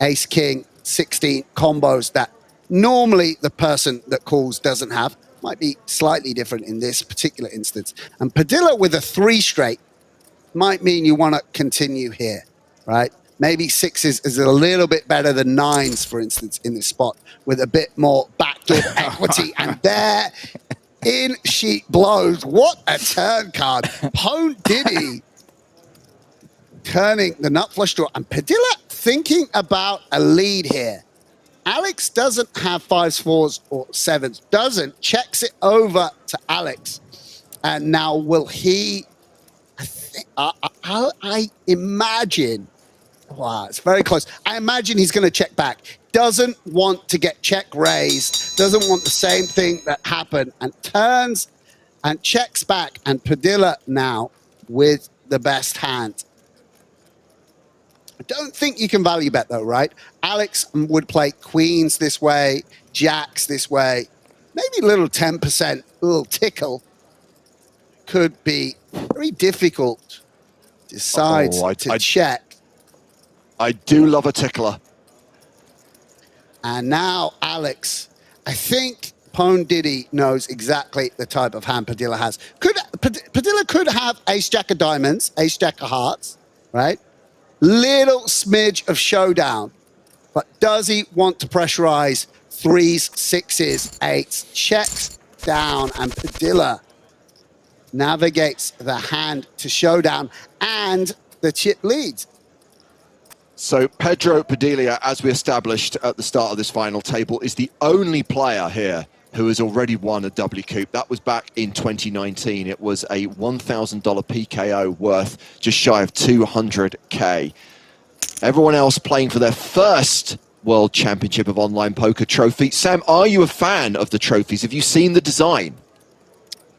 ace king, 16 combos that normally the person that calls doesn't have. Might be slightly different in this particular instance. And Padilla with a 3 straight might mean you want to continue here, right? Maybe 6s is a little bit better than 9s, for instance, in this spot with a bit more backdoor equity. And there in she blows. What a turn card. Pone Diddy turning the nut flush draw. And Padilla thinking about a lead here. Alex doesn't have 5s, 4s, or 7s. Checks it over to Alex. And now will he... I imagine... Wow, it's very close. I imagine he's going to check back. Doesn't want to get check raised. Doesn't want the same thing that happened. And turns and checks back. And Padilla now with the best hand. I don't think you can value bet though, right? Alex would play queens this way, jacks this way. Maybe a little 10%, a little tickle. Could be very difficult. Decides to check. I do love a tickler. And now Alex, I think Pone Diddy knows exactly the type of hand Padilla has. Padilla could have ace jack of diamonds, ace jack of hearts, right? Little smidge of showdown. But does he want to pressurize 3s, 6s, 8s, checks down, and Padilla navigates the hand to showdown, and the chip leads. So Pedro Padilla, as we established at the start of this final table, is the only player here who has already won a WCOOP. That was back in 2019. It was a $1,000 PKO worth just shy of 200K. Everyone else playing for their first World Championship of Online Poker trophy. Sam, are you a fan of the trophies? Have you seen the design?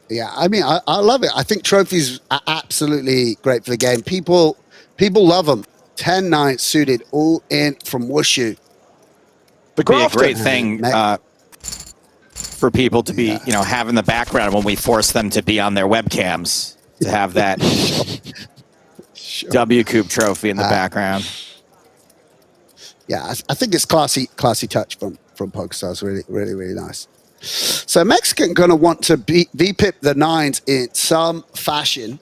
Yeah, I mean, I love it. I think trophies are absolutely great for the game. People love them. 10-9 suited, all in from Wushu. The be a great thing for people to be, have in the background when we force them to be on their webcams, to have that Sure. WCOOP trophy in the background. Yeah, I think it's classy touch from PokerStars. Really, really, really nice. So Mexican going to want to VPIP the 9s in some fashion.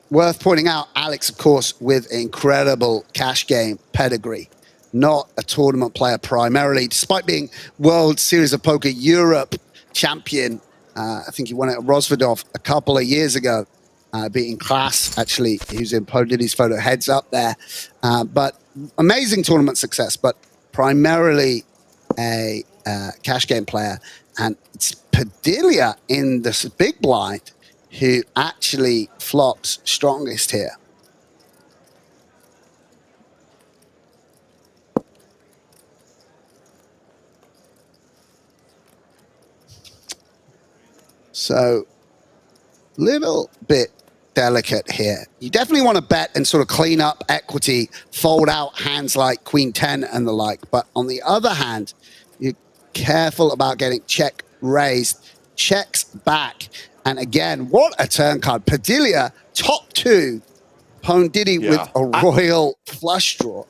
Worth pointing out, Alex, of course, with incredible cash game pedigree. Not a tournament player primarily, despite being World Series of Poker Europe champion. I think he won it at Rosvedov a couple of years ago, beating Klaas, actually, who's in Podiddy's photo, heads up there. But amazing tournament success, but primarily a cash game player. And it's Padilla in this big blind who actually flops strongest here. So, little bit delicate here. You definitely want to bet and sort of clean up equity, fold out hands like Queen 10 and the like. But on the other hand, you're careful about getting check raised, checks back. And again, what a turn card. Padilla, top 2. Pone Diddy with a royal flush draw.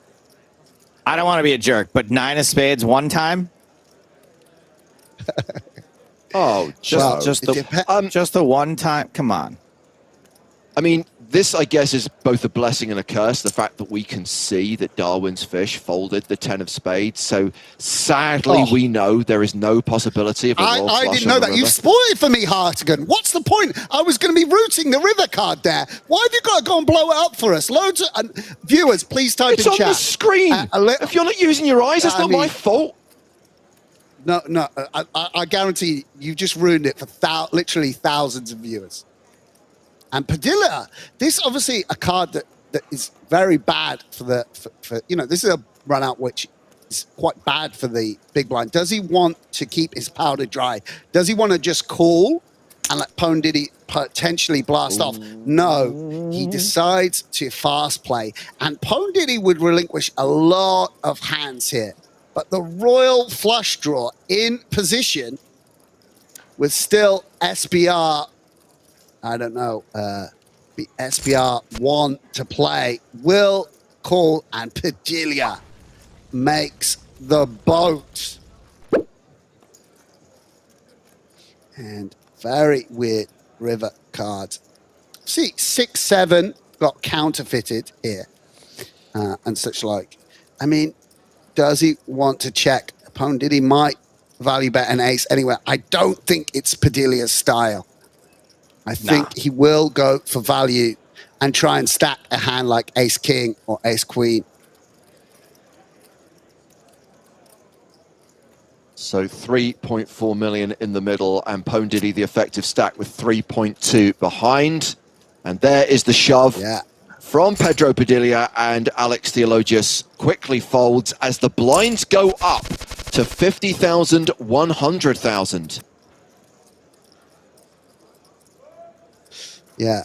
I don't want to be a jerk, but 9 of spades one time? Oh, just the one time. Come on. I mean, this, I guess, is both a blessing and a curse. The fact that we can see that Darwin's fish folded the 10 of spades. So sadly, we know there is no possibility of a roll I flush didn't know on the that. You river. spoiled it for me, Hartigan. What's the point? I was going to be rooting the river card there. Why have you got to go and blow it up for us? Loads of viewers, please type It's in on chat. the screen. If you're not using your eyes, it's not my fault. No, I guarantee you just ruined it for literally thousands of viewers. And Padilla, this obviously a card that is very bad for this is a run out which is quite bad for the big blind. Does he want to keep his powder dry? Does he want to just call and let Pone Diddy potentially blast off? No, he decides to fast play. And Pone Diddy would relinquish a lot of hands here. But the royal flush draw in position with still SPR, I don't know, the SPR 1 to play, will call, and Padilla makes the boat. And very weird river cards. See, 6-7 got counterfeited here and such like. I mean, does he want to check? Pone Diddy might value bet an ace anywhere. I don't think it's Padilla's style. I think he will go for value and try and stack a hand like ace king or ace queen. So 3.4 million in the middle, and Pone Diddy the effective stack with 3.2 behind. And there is the shove from Pedro Padilla, and Alex Theologius quickly folds as the blinds go up to 50,000, 100,000. Yeah,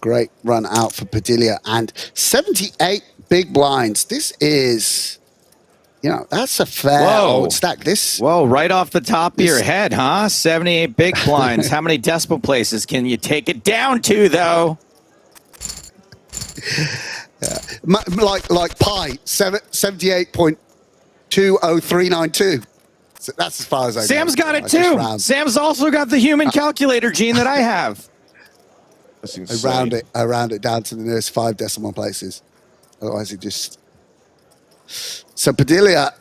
great run out for Padilla, and 78 big blinds. This is, that's a fair old stack. Whoa, right off the top of your head, huh? 78 big blinds. How many decimal places can you take it down to, though? Yeah. Like pi, 78.20392. So that's as far as I Sam's go. got it too. Sam's also got the human calculator gene that I have. That's I insane. round it down to the nearest 5 decimal places. Otherwise, it just. So Padilla,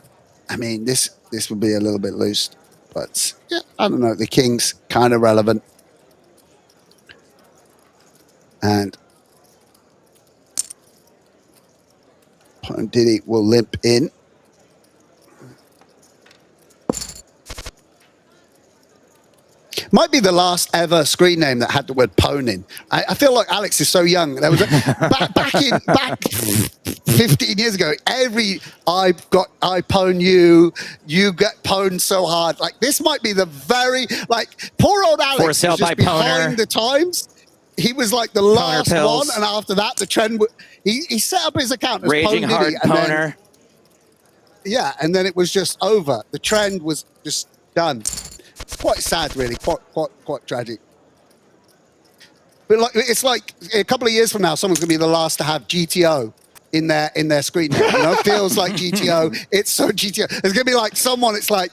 I mean, this would be a little bit loose, but yeah, I don't know. The king's kind of relevant, and Diddy will limp in. Might be the last ever screen name that had the word pwn in. I feel like Alex is so young. There was back 15 years ago. I pwn you, you get pwned so hard. Like this might be the very poor old Alex was sale by just behind pwner. the times. He was like the last pills. one, and after that, the trend. He set up his account as Raging Pwn hard Diddy, and then, pwner. yeah, and then it was just over. The trend was just done. It's quite sad, really. Quite tragic. But it's like a couple of years from now, someone's gonna be the last to have GTO in their screen name. You know, it feels like GTO. It's so GTO. It's gonna be like someone. It's like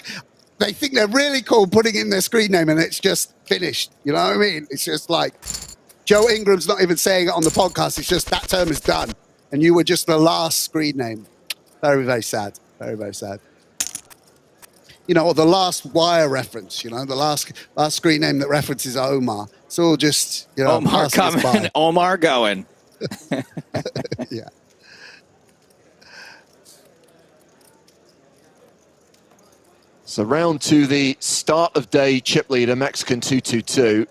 they think they're really cool putting in their screen name, and it's just finished. You know what I mean? It's just like Joe Ingram's not even saying it on the podcast. It's just that term is done, and you were just the last screen name. Very, very sad. Very, very sad. You know, or the last wire reference, you know, the last screen name that references Omar. It's all just, you know, Omar coming, Omar going. Yeah. So round to the start of day chip leader, Mexican 222.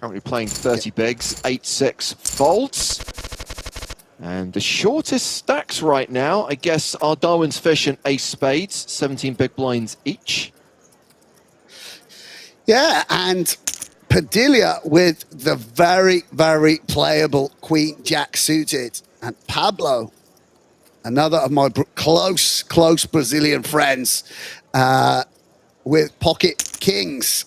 Currently playing 30 bigs, 8-6 folds. And the shortest stacks right now, I guess, are Darwin's Fish and Ace Spades, 17 big blinds each. Yeah, and Padilla with the very, very playable Queen Jack suited. And Pablo, another of my close Brazilian friends, with pocket kings.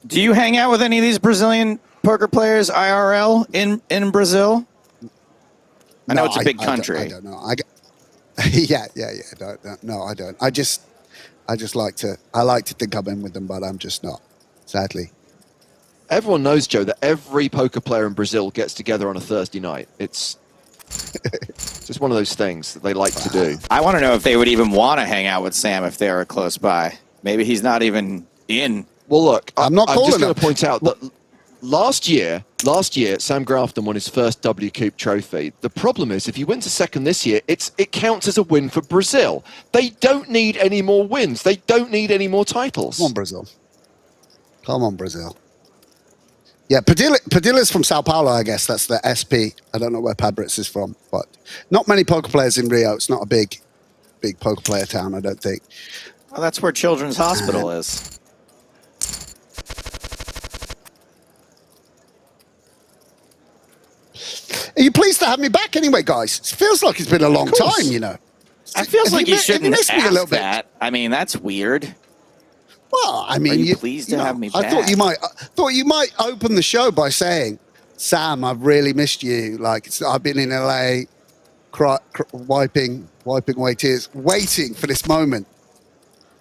Do you hang out with any of these Brazilian poker players IRL in Brazil? I know it's a big country. I don't know. Yeah. No, I don't. I like to think I'm in with them, but I'm just not, sadly. Everyone knows, Joe, that every poker player in Brazil gets together on a Thursday night. It's just one of those things that they like to do. I want to know if they would even want to hang out with Sam if they were close by. Maybe he's not even in. Well, look, I'm just going to point out that last year, Sam Grafton won his first WCOOP trophy. The problem is, if he wins a second this year, it counts as a win for Brazil. They don't need any more wins. They don't need any more titles. Come on, Brazil. Come on, Brazil. Yeah, Padilla's from Sao Paulo, I guess. That's the SP. I don't know where Pabritz is from, but not many poker players in Rio. It's not a big poker player town, I don't think. Well, that's where Children's Hospital is. Are you pleased to have me back anyway, guys? It feels like it's been a long time, you know. I feel like you shouldn't missed me a ask little bit. that. I mean, that's weird. Well, I mean, Are you pleased to have me I back? thought you might open the show by saying, "Sam, I've really missed you. Like, I've been in LA, wiping away tears, waiting for this moment."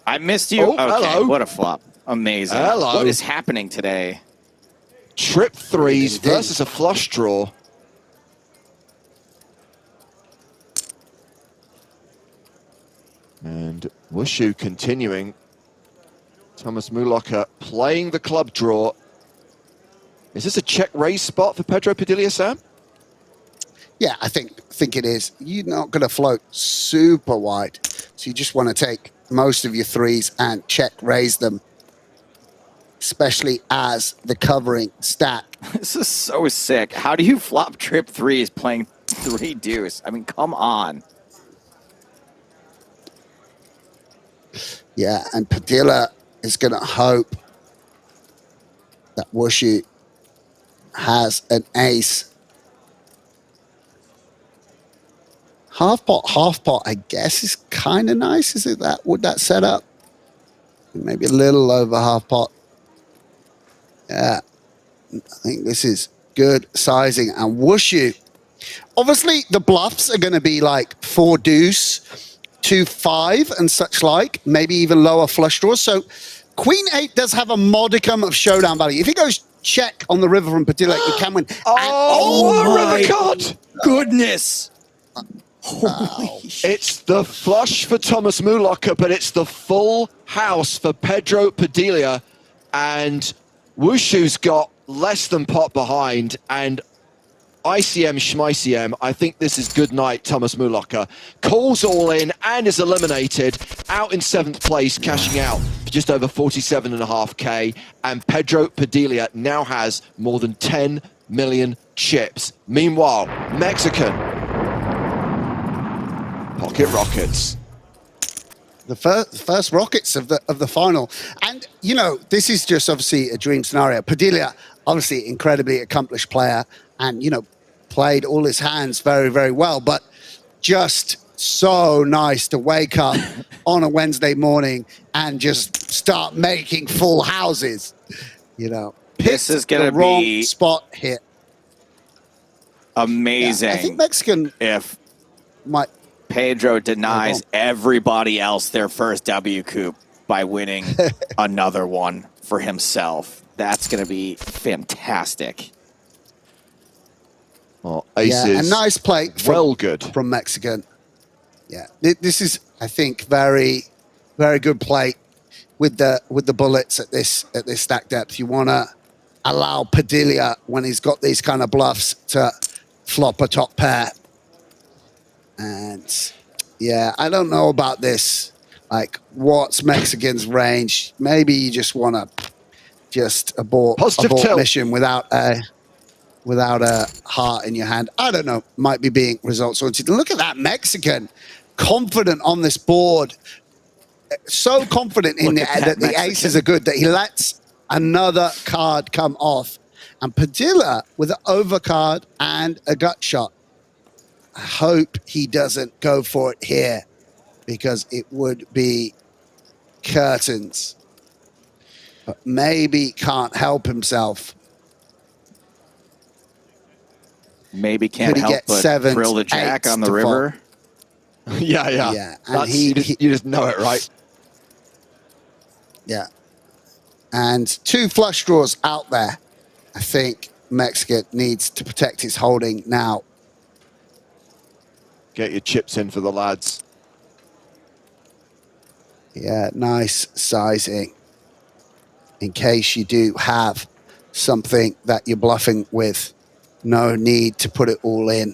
I missed you. Oh, okay, hello. what a flop! Amazing. Hello. What is happening today? Trip threes versus a flush draw. And Wushu continuing. Thomas Mulaka playing the club draw. Is this a check raise spot for Pedro Padilla, Sam? Yeah, I think it is. You're not going to float super wide, so you just want to take most of your threes and check raise them, especially as the covering stack. This is so sick. How do you flop trip threes playing 3 deuce? I mean, come on. Yeah, and Padilla is going to hope that Wushu has an ace. Half pot, I guess, is kind of nice. Is it that? Would that set up? Maybe a little over half pot. Yeah, I think this is good sizing. And Wushu, Obviously, the bluffs are going to be like 4 deuce, 2-5 and such like, maybe even lower flush draws. So Queen 8 does have a modicum of showdown value. If he goes check on the river from Padilla, you can win. Oh, river card! Goodness. It's the flush for Thomas Mulaka, but it's the full house for Pedro Padilla. And Wushu's got less than pot behind. And ICM Schmeicm, I think this is good night, Thomas Mulaka. Calls all in and is eliminated. Out in 7th place, cashing out for just over 47.5K. And Pedro Padilla now has more than 10 million chips. Meanwhile, Mexican Pocket Rockets. The first Rockets of the final. And, you know, this is just obviously a dream scenario. Padilla, obviously incredibly accomplished player and, you know, played all his hands very, very well. But just so nice to wake up on a Wednesday morning and just start making full houses, you know. This is going to be wrong spot hit. Amazing. Yeah, I think Mexican if might... Pedro denies everybody else their first WCOOP by winning another one for himself. That's going to be fantastic. Well, aces. A nice play. Good from Mexican. Yeah, this is, I think, very, very good play with the bullets at this stack depth. You want to allow Padilla, when he's got these kind of bluffs, to flop a top pair. And yeah, I don't know about this. Like, what's Mexican's range? Maybe you just want to just abort mission without a heart in your hand. I don't know. Might be being results oriented. Look at that Mexican, confident on this board. So confident in that the aces are good that he lets another card come off. And Padilla with an overcard and a gut shot. I hope he doesn't go for it here because it would be curtains. But maybe can't help himself. Maybe can't help but thrill the jack on the river. Yeah. And you just know it, right? Yeah. And 2 flush draws out there. I think Mexican needs to protect his holding now. Get your chips in for the lads. Yeah, nice sizing. In case you do have something that you're bluffing with, no need to put it all in.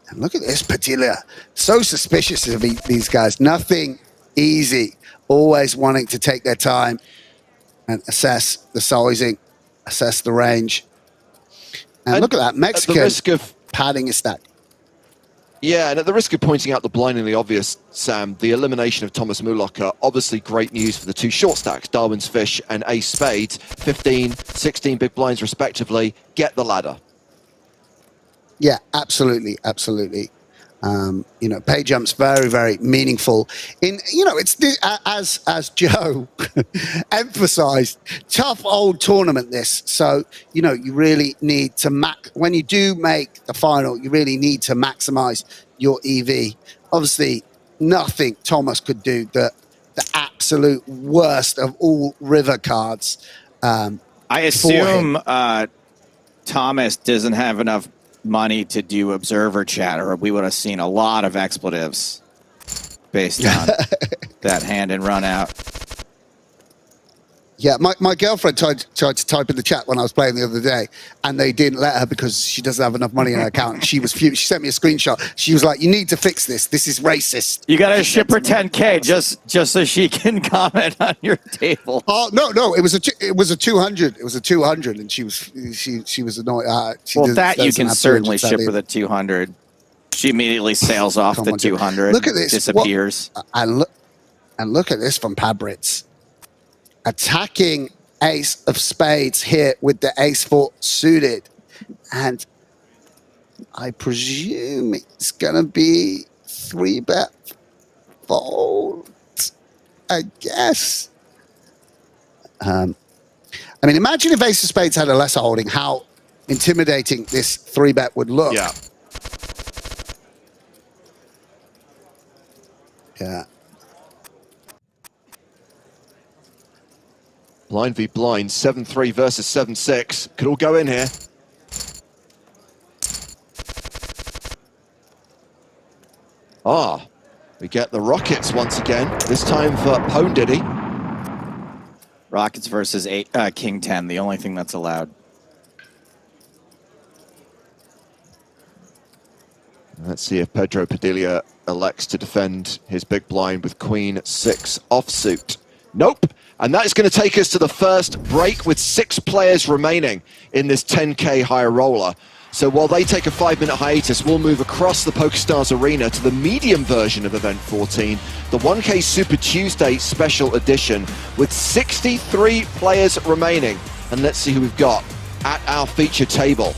And look at this Padilla. So suspicious of these guys. Nothing easy. Always wanting to take their time and assess the sizing, assess the range. And look at that Mexican at the risk of padding his stack. Yeah, and at the risk of pointing out the blindingly obvious, Sam, the elimination of Thomas Mulaka, obviously great news for the 2 short stacks, Darwin's Fish and Ace Spades, 15, 16 big blinds respectively. Get the ladder. Yeah, absolutely, absolutely. You know, pay jumps very, very meaningful. It's as Joe emphasized, tough old tournament this. So, you know, you really need to when you do make the final, you really need to maximize your EV. Obviously, nothing Thomas could do. The absolute worst of all river cards. I assume Thomas doesn't have enough money to do observer chat, or we would have seen a lot of expletives based on that hand and run out. Yeah, my girlfriend tried to type in the chat when I was playing the other day, and they didn't let her because she doesn't have enough money in her account. She was fuming. She sent me a screenshot. She was like, "You need to fix this. This is racist." You got to ship her 10K just so she can comment on your table. Oh no, it was a 200. It was a 200, and she was annoyed. You can certainly ship her the 200. She immediately sails off the 200. Look at this. Disappears. And look at this from Pabritz. Attacking ace of spades here with the ace 4 suited. And I presume it's going to be 3-bet fold, I guess. I mean, imagine if ace of spades had a lesser holding, how intimidating this 3-bet would look. Yeah. Yeah. Blind v blind, 7-3 versus 7-6. Could all go in here. We get the Rockets once again. This time for Pone Diddy. Rockets versus King 10, the only thing that's allowed. Let's see if Pedro Padilla elects to defend his big blind with Queen 6 offsuit. Nope. And that is going to take us to the first break with 6 players remaining in this 10K high roller. So while they take a 5-minute hiatus, we'll move across the PokerStars arena to the medium version of Event 14, the 1K Super Tuesday Special Edition, with 63 players remaining. And let's see who we've got at our feature table.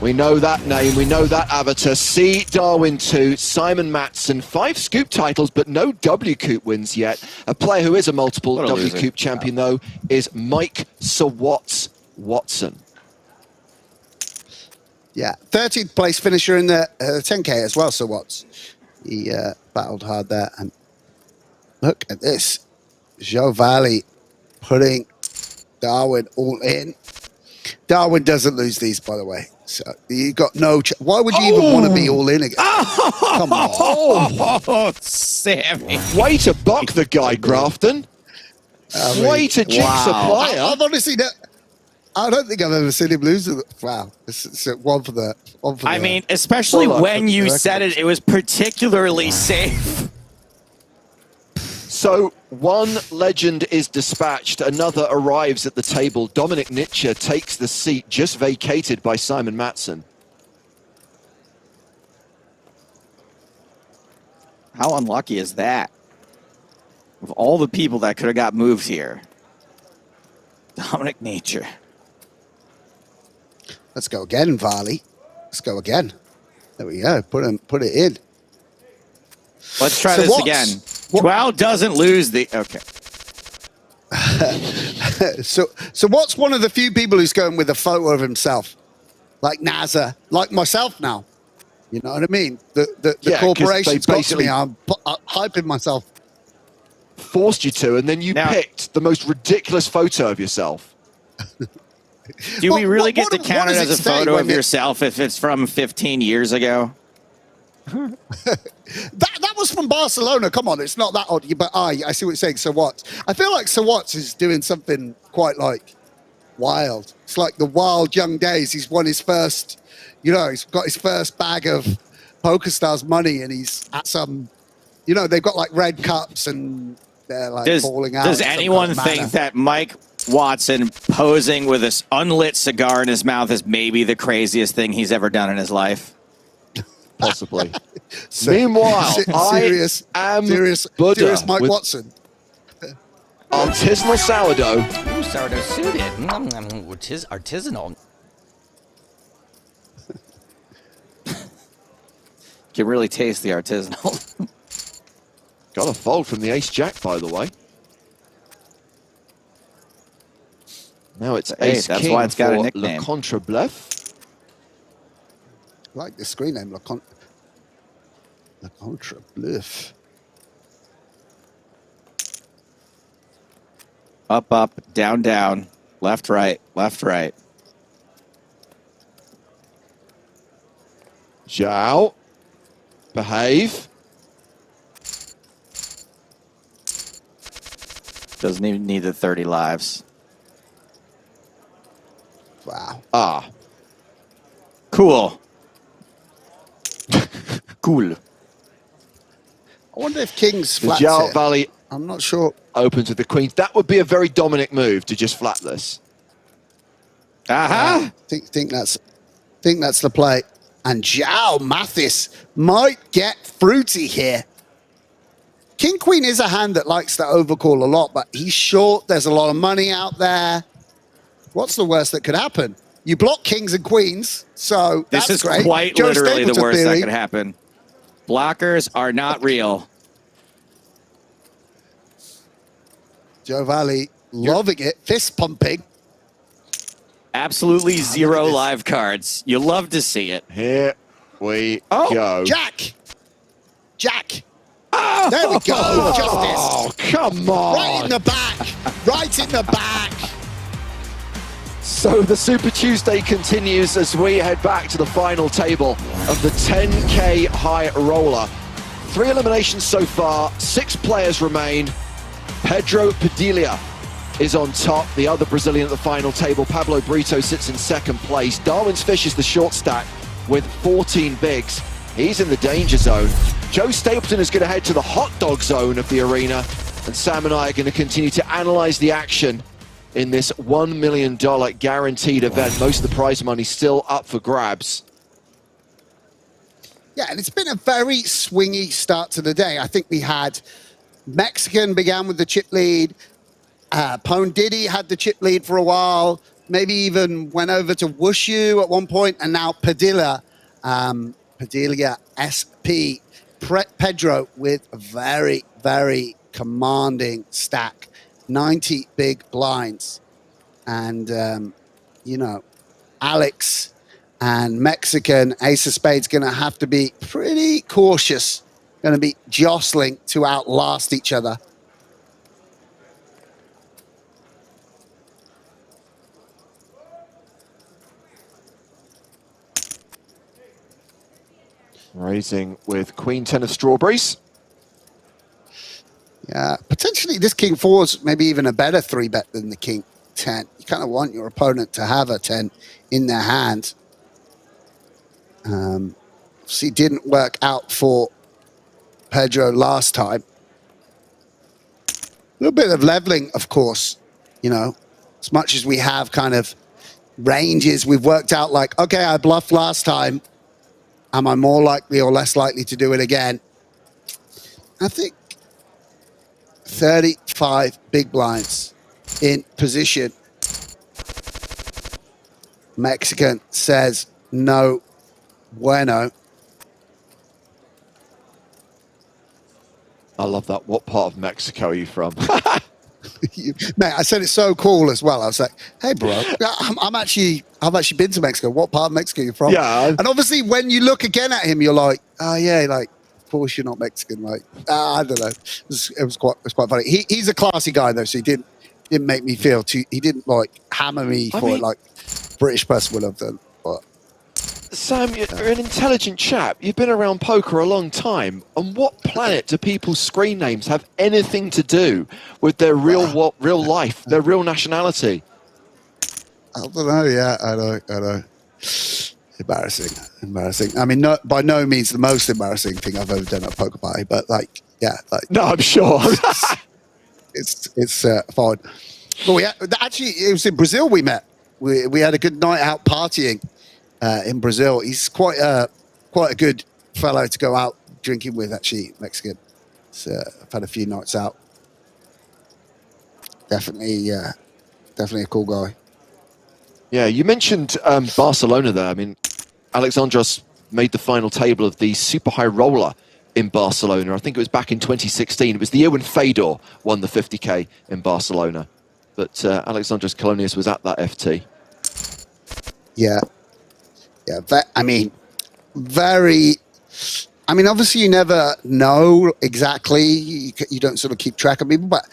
We know that name, we know that avatar. C. Darwin 2, Simon Matson, 5 Scoop titles, but no WCOOP wins yet. A player who is a multiple WCOOP champion, though, is Mike Sawatts Watson. Yeah, 13th place finisher in the 10K as well, Sawatts. He battled hard there. And look at this. Joe Valley putting Darwin all in. Darwin doesn't lose these, by the way. So you got no. Why would you even want to be all in again? Come on. Oh, Sammy. Way to buck the guy, Grafton. Way to jinx a player. I've honestly I don't think I've ever seen him lose. Wow. It's one for the. I mean, especially when you said it, it was particularly safe. So one legend is dispatched, another arrives at the table. Dominic Nietzsche takes the seat just vacated by Simon Matson. How unlucky is that? Of all the people that could have got moved here, Dominic Nietzsche. Let's go again, Varley. Let's go again. There we go. Put it in. Let's try this again. Wow doesn't lose the... Okay. So what's one of the few people who's going with a photo of himself? Like NASA, like myself now. You know what I mean? The corporation's got to me. I'm hyping myself. Forced you to, and then you picked the most ridiculous photo of yourself. Do we really get to count it as a photo of yourself if it's from 15 years ago? That was from Barcelona. Come on, it's not that odd. But I see what you're saying. So what? I feel like Sawatts is doing something quite like wild. It's like the wild young days. He's won his first, he's got his first bag of PokerStars money, and he's at some, they've got like red cups and they're like falling out. Does anyone think that Mike Watson posing with this unlit cigar in his mouth is maybe the craziest thing he's ever done in his life? Possibly. Meanwhile, serious Mike Watson. Artisanal sourdough. Ooh, sourdough suited. Which is artisanal. Can really taste the artisanal. Got a fold from the ace-jack, by the way. Now it's ace-king. That's why it's got a nickname. Le Contre Bluff. I like the screen name, Le Contre Bluff. Up, up, down, down, left, right, left, right. Zhao. Behave. Doesn't even need the 30 lives. Wow. Cool. Cool. I wonder if King's flats Zhao it. Valley I'm not sure. opens with the queens. That would be a very Dominic move to just flat this. Aha! Think that's the play. And Zhao Mathis might get fruity here. King Queen is a hand that likes to overcall a lot, but he's short. There's a lot of money out there. What's the worst that could happen? You block kings and queens, so this that's is great. quite Joe literally the Stapleton worst theory. that could happen. Blockers are not real. Joe Valley loving it, fist pumping. Absolutely zero live cards. You love to see it. Here we go. Jack. Oh, there we go. Justice. Oh, come on. Right in the back. Right in the back. So the Super Tuesday continues as we head back to the final table of the 10K high roller. 3 eliminations so far, 6 players remain. Pedro Padilha is on top, the other Brazilian at the final table. Pablo Brito sits in second place. Darwin's Fish is the short stack with 14 bigs. He's in the danger zone. Joe Stapleton is going to head to the hot dog zone of the arena, and Sam and I are going to continue to analyze the action in this $1 million guaranteed event. Most of the prize money still up for grabs. Yeah, and it's been a very swingy start to the day. I think we had Mexican began with the chip lead. Pone Diddy had the chip lead for a while. Maybe even went over to Wushu at one point, and now Padilha SP, Pedro with a very, very commanding stack. 90 big blinds. And, you know, Alex and Mexican, Ace of Spades, going to have to be pretty cautious. Going to be jostling to outlast each other. Raising with Queen 10 of strawberries. Yeah, potentially this King 4 is maybe even a better 3-bet than the King 10. You kind of want your opponent to have a 10 in their hand. See, didn't work out for Pedro last time. A little bit of leveling, of course. You know, as much as we have kind of ranges, we've worked out like, okay, I bluffed last time. Am I more likely or less likely to do it again? I think 35 big blinds in position. Mexican says no bueno. I love that. What part of Mexico are you from? Mate, I said it's so cool as well. I was like, hey, bro, I've actually been to Mexico. What part of Mexico are you from? Yeah. And obviously, when you look again at him, you're like, oh, yeah, like, of course you're not Mexican. Like, I don't know. It was quite funny. He's a classy guy, though, so he didn't make me feel too, he didn't, like, hammer me for it like British person would have done. But Sam, you're an intelligent chap. You've been around poker a long time. On what planet do people's screen names have anything to do with their real life, their real nationality? I don't know. Yeah, I know. Embarrassing. I mean, by no means the most embarrassing thing I've ever done at a poker party, but like, yeah, like. No, I'm sure. it's fine. But actually, it was in Brazil we met. We had a good night out partying. In Brazil, he's quite a good fellow to go out drinking with. Actually, Mexican. So I've had a few nights out. Definitely a cool guy. Yeah, you mentioned Barcelona there. I mean, Alexandros made the final table of the Super High Roller in Barcelona. I think it was back in 2016. It was the year when Fedor won the 50K in Barcelona. But Alexandros Colonius was at that FT. Yeah. Yeah, I mean, obviously you never know exactly. You don't sort of keep track of people, but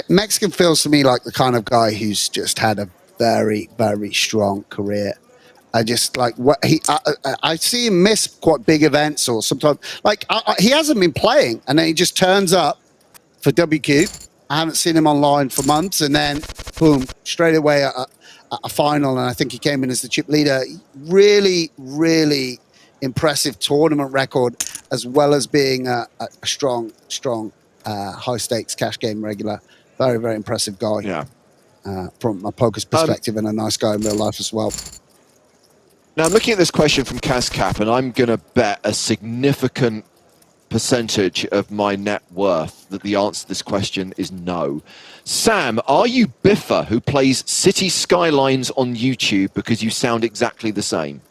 Mexican feels to me like the kind of guy who's just had a very, very strong career. I just like what I see him miss quite big events, or sometimes like he hasn't been playing, and then he just turns up for WCOOP. I haven't seen him online for months, and then boom, straight away a final, and I think he came in as the chip leader. Really, really impressive tournament record, as well as being a strong high stakes cash game regular. Very, very impressive guy. Yeah. From a poker's perspective, and a nice guy in real life as well. Now I'm looking at this question from Cascap, and I'm going to bet a significant percentage of my net worth that the answer to this question is no. Sam, are you Biffa who plays City Skylines on YouTube because you sound exactly the same?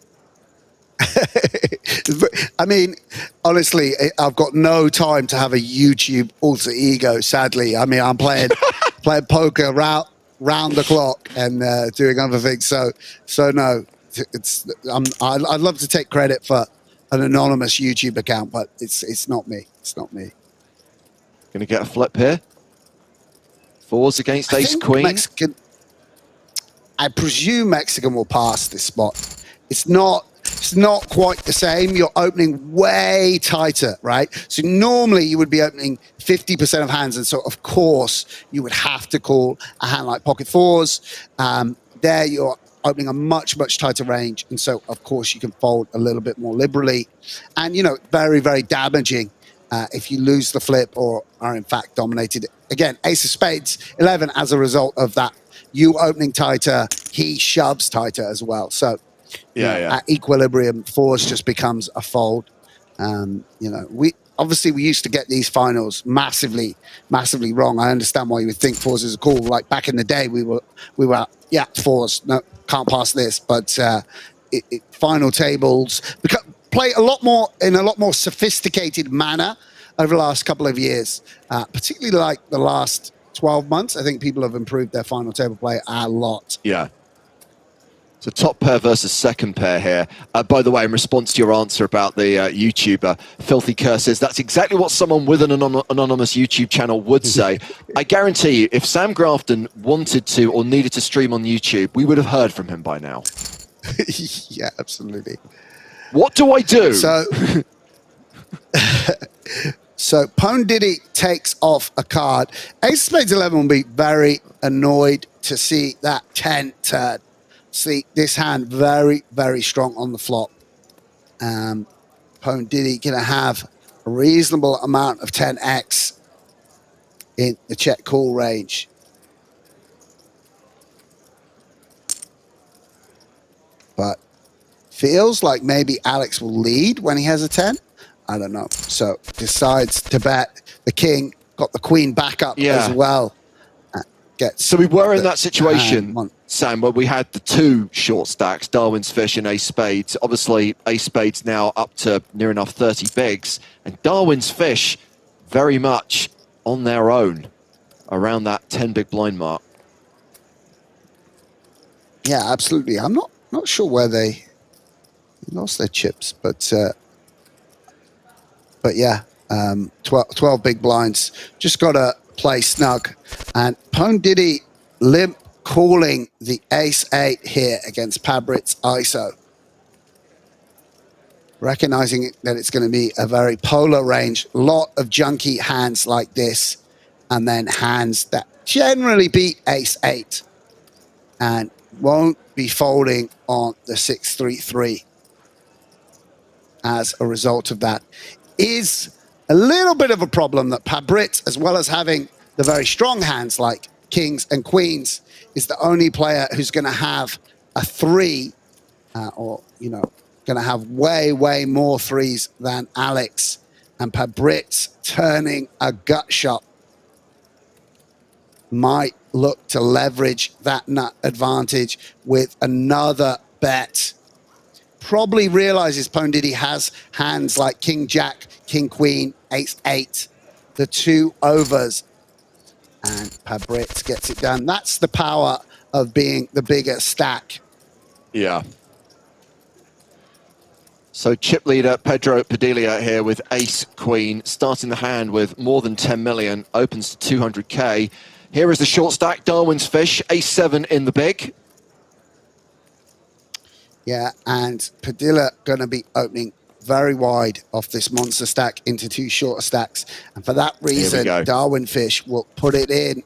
I mean, honestly, I've got no time to have a YouTube alter ego, sadly. I mean, I'm playing poker round the clock and doing other things. So no, I'd love to take credit for an anonymous YouTube account, but it's not me. It's not me. Going to get a flip here. Fours against I ace think queen. I presume Mexican will pass this spot. It's not quite the same. You're opening way tighter, right? So normally you would be opening 50% of hands, and so of course you would have to call a hand like pocket fours. There you're opening a much tighter range, and so of course you can fold a little bit more liberally, and very, very damaging if you lose the flip or are in fact dominated. Again, ace of spades 11 as a result of that. You opening tighter, he shoves tighter as well. So at equilibrium, fours just becomes a fold. We used to get these finals massively wrong. I understand why you would think fours is a call. Like back in the day, we were fours, no, can't pass this. But final tables play a lot more sophisticated manner over the last couple of years, particularly like the last 12 months. I think people have improved their final table play a lot. Yeah. So top pair versus second pair here. By the way, in response to your answer about the YouTuber, Filthy Curse says, that's exactly what someone with an anonymous YouTube channel would say. I guarantee you, if Sam Grafton wanted to or needed to stream on YouTube, we would have heard from him by now. Yeah, absolutely. What do I do? So Pone Diddy takes off a card. Ace of Spades 11 will be very annoyed to see that 10 turn. See this hand very, very strong on the flop. Pone Diddy going to have a reasonable amount of 10x in the check call range. But feels like maybe Alex will lead when he has a 10. I don't know. So decides to bet. The king got the queen back up as well. So we were in that situation, Sam, where we had the two short stacks, Darwin's Fish and Ace Spades. Obviously, Ace Spades now up to near enough 30 bigs, and Darwin's Fish very much on their own around that 10 big blind mark. Yeah, absolutely. I'm not sure where they lost their chips, but yeah, 12 big blinds. Just got to play snug. And Pone Diddy limp calling the ace-8 here against Pabrit's ISO. Recognizing that it's going to be a very polar range. Lot of junky hands like this. And then hands that generally beat ace-8. And won't be folding on the 6-3-3 as a result of that. Is a little bit of a problem that Pabrit, as well as having the very strong hands like kings and queens, is the only player who's going to have a 3 or, going to have way more threes than Alex. And Pabrit turning a gut shot might look to leverage that nut advantage with another bet. Probably realizes Pone Diddy has hands like king jack, king queen, ace-8, the 2 overs, and Pabrit gets it done. That's the power of being the bigger stack. Yeah. So chip leader Pedro Padilla here with ace queen, starting the hand with more than 10 million, opens to 200k. Here is the short stack, Darwin's Fish, ace-7 in the big. Yeah, and Padilla going to be opening very wide off this monster stack into 2 shorter stacks. And for that reason, Darwin Fish will put it in.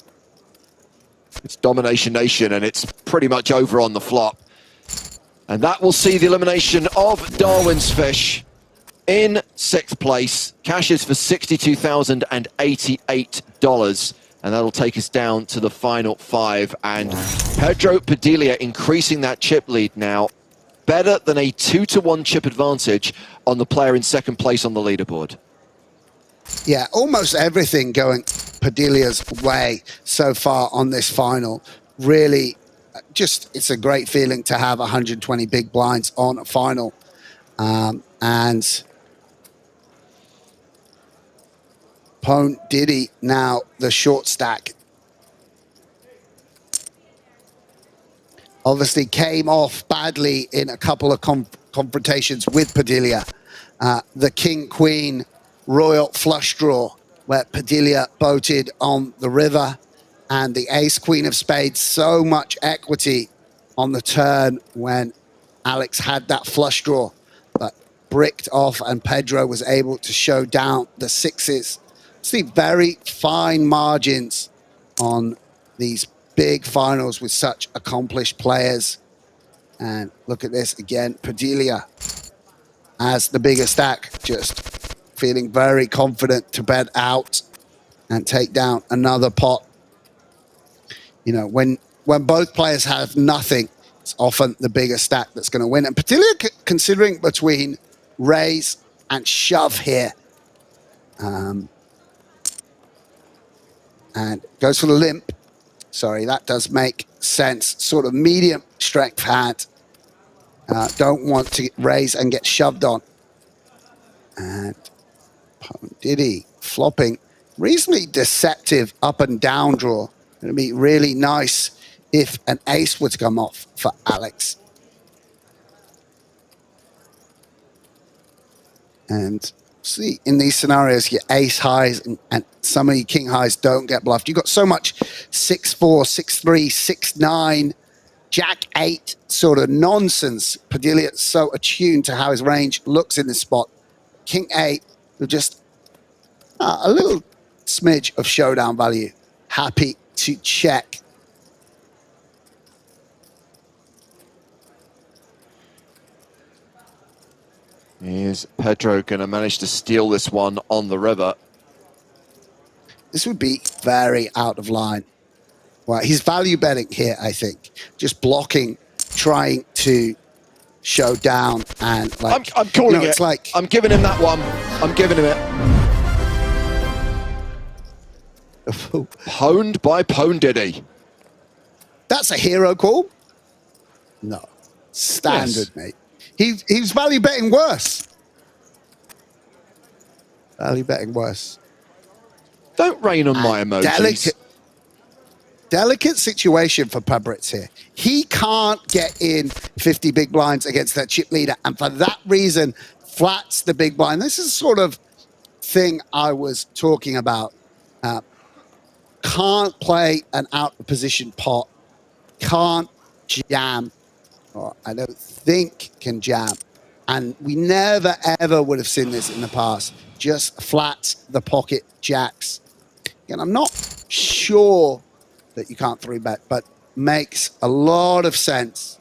It's Domination Nation, and it's pretty much over on the flop. And that will see the elimination of Darwin's Fish in 6th place. Cashes for $62,088. And that'll take us down to the final 5. And Pedro Padilla increasing that chip lead now. Better than a 2-to-1 chip advantage on the player in 2nd place on the leaderboard. Yeah, almost everything going Padilla's way so far on this final. Really, it's a great feeling to have 120 big blinds on a final. And Pone Diddy now the short stack. obviously came off badly in a couple of confrontations with Padilla. The King-Queen Royal flush draw, where Padilla boated on the river, and the Ace-Queen of Spades, so much equity on the turn when Alex had that flush draw, but bricked off, and Pedro was able to show down the sixes. See very fine margins on these big finals with such accomplished players. And look at this again, Padilla as the bigger stack, just feeling very confident to bet out and take down another pot. You know, when both players have nothing, it's often the bigger stack that's going to win. And Padilla considering between raise and shove here. And goes for the limp. Sorry, that does make sense. Sort of medium strength hand. Don't want to raise and get shoved on. And Diddy flopping. Reasonably deceptive up and down draw. Going to be really nice if an ace were to come off for Alex. And see, in these scenarios, your ace highs and some of your king highs don't get bluffed. You've got so much 6-4, 6-3, 6-9, Jack 8 sort of nonsense. Padilla so attuned to how his range looks in this spot. King 8 with just a little smidge of showdown value. Happy to check. Is Pedro going to manage to steal this one on the river? This would be very out of line. Well, he's value betting here, I think. Just blocking, trying to show down, and like I'm calling it. It's like I'm giving him that one. I'm giving him it. Pwned by Pwn Diddy. That's a hero call? No. Standard, yes. Mate. He's value betting worse. Value betting worse. Don't rain on my emojis. Delicate situation for Pabritz here. He can't get in 50 big blinds against that chip leader, and for that reason, flats the big blind. This is the sort of thing I was talking about. Can't play an out of position pot. Can't jam. Or I don't think can jam. And we never, ever would have seen this in the past. Just flats the pocket jacks. And I'm not sure that you can't 3-bet, but makes a lot of sense.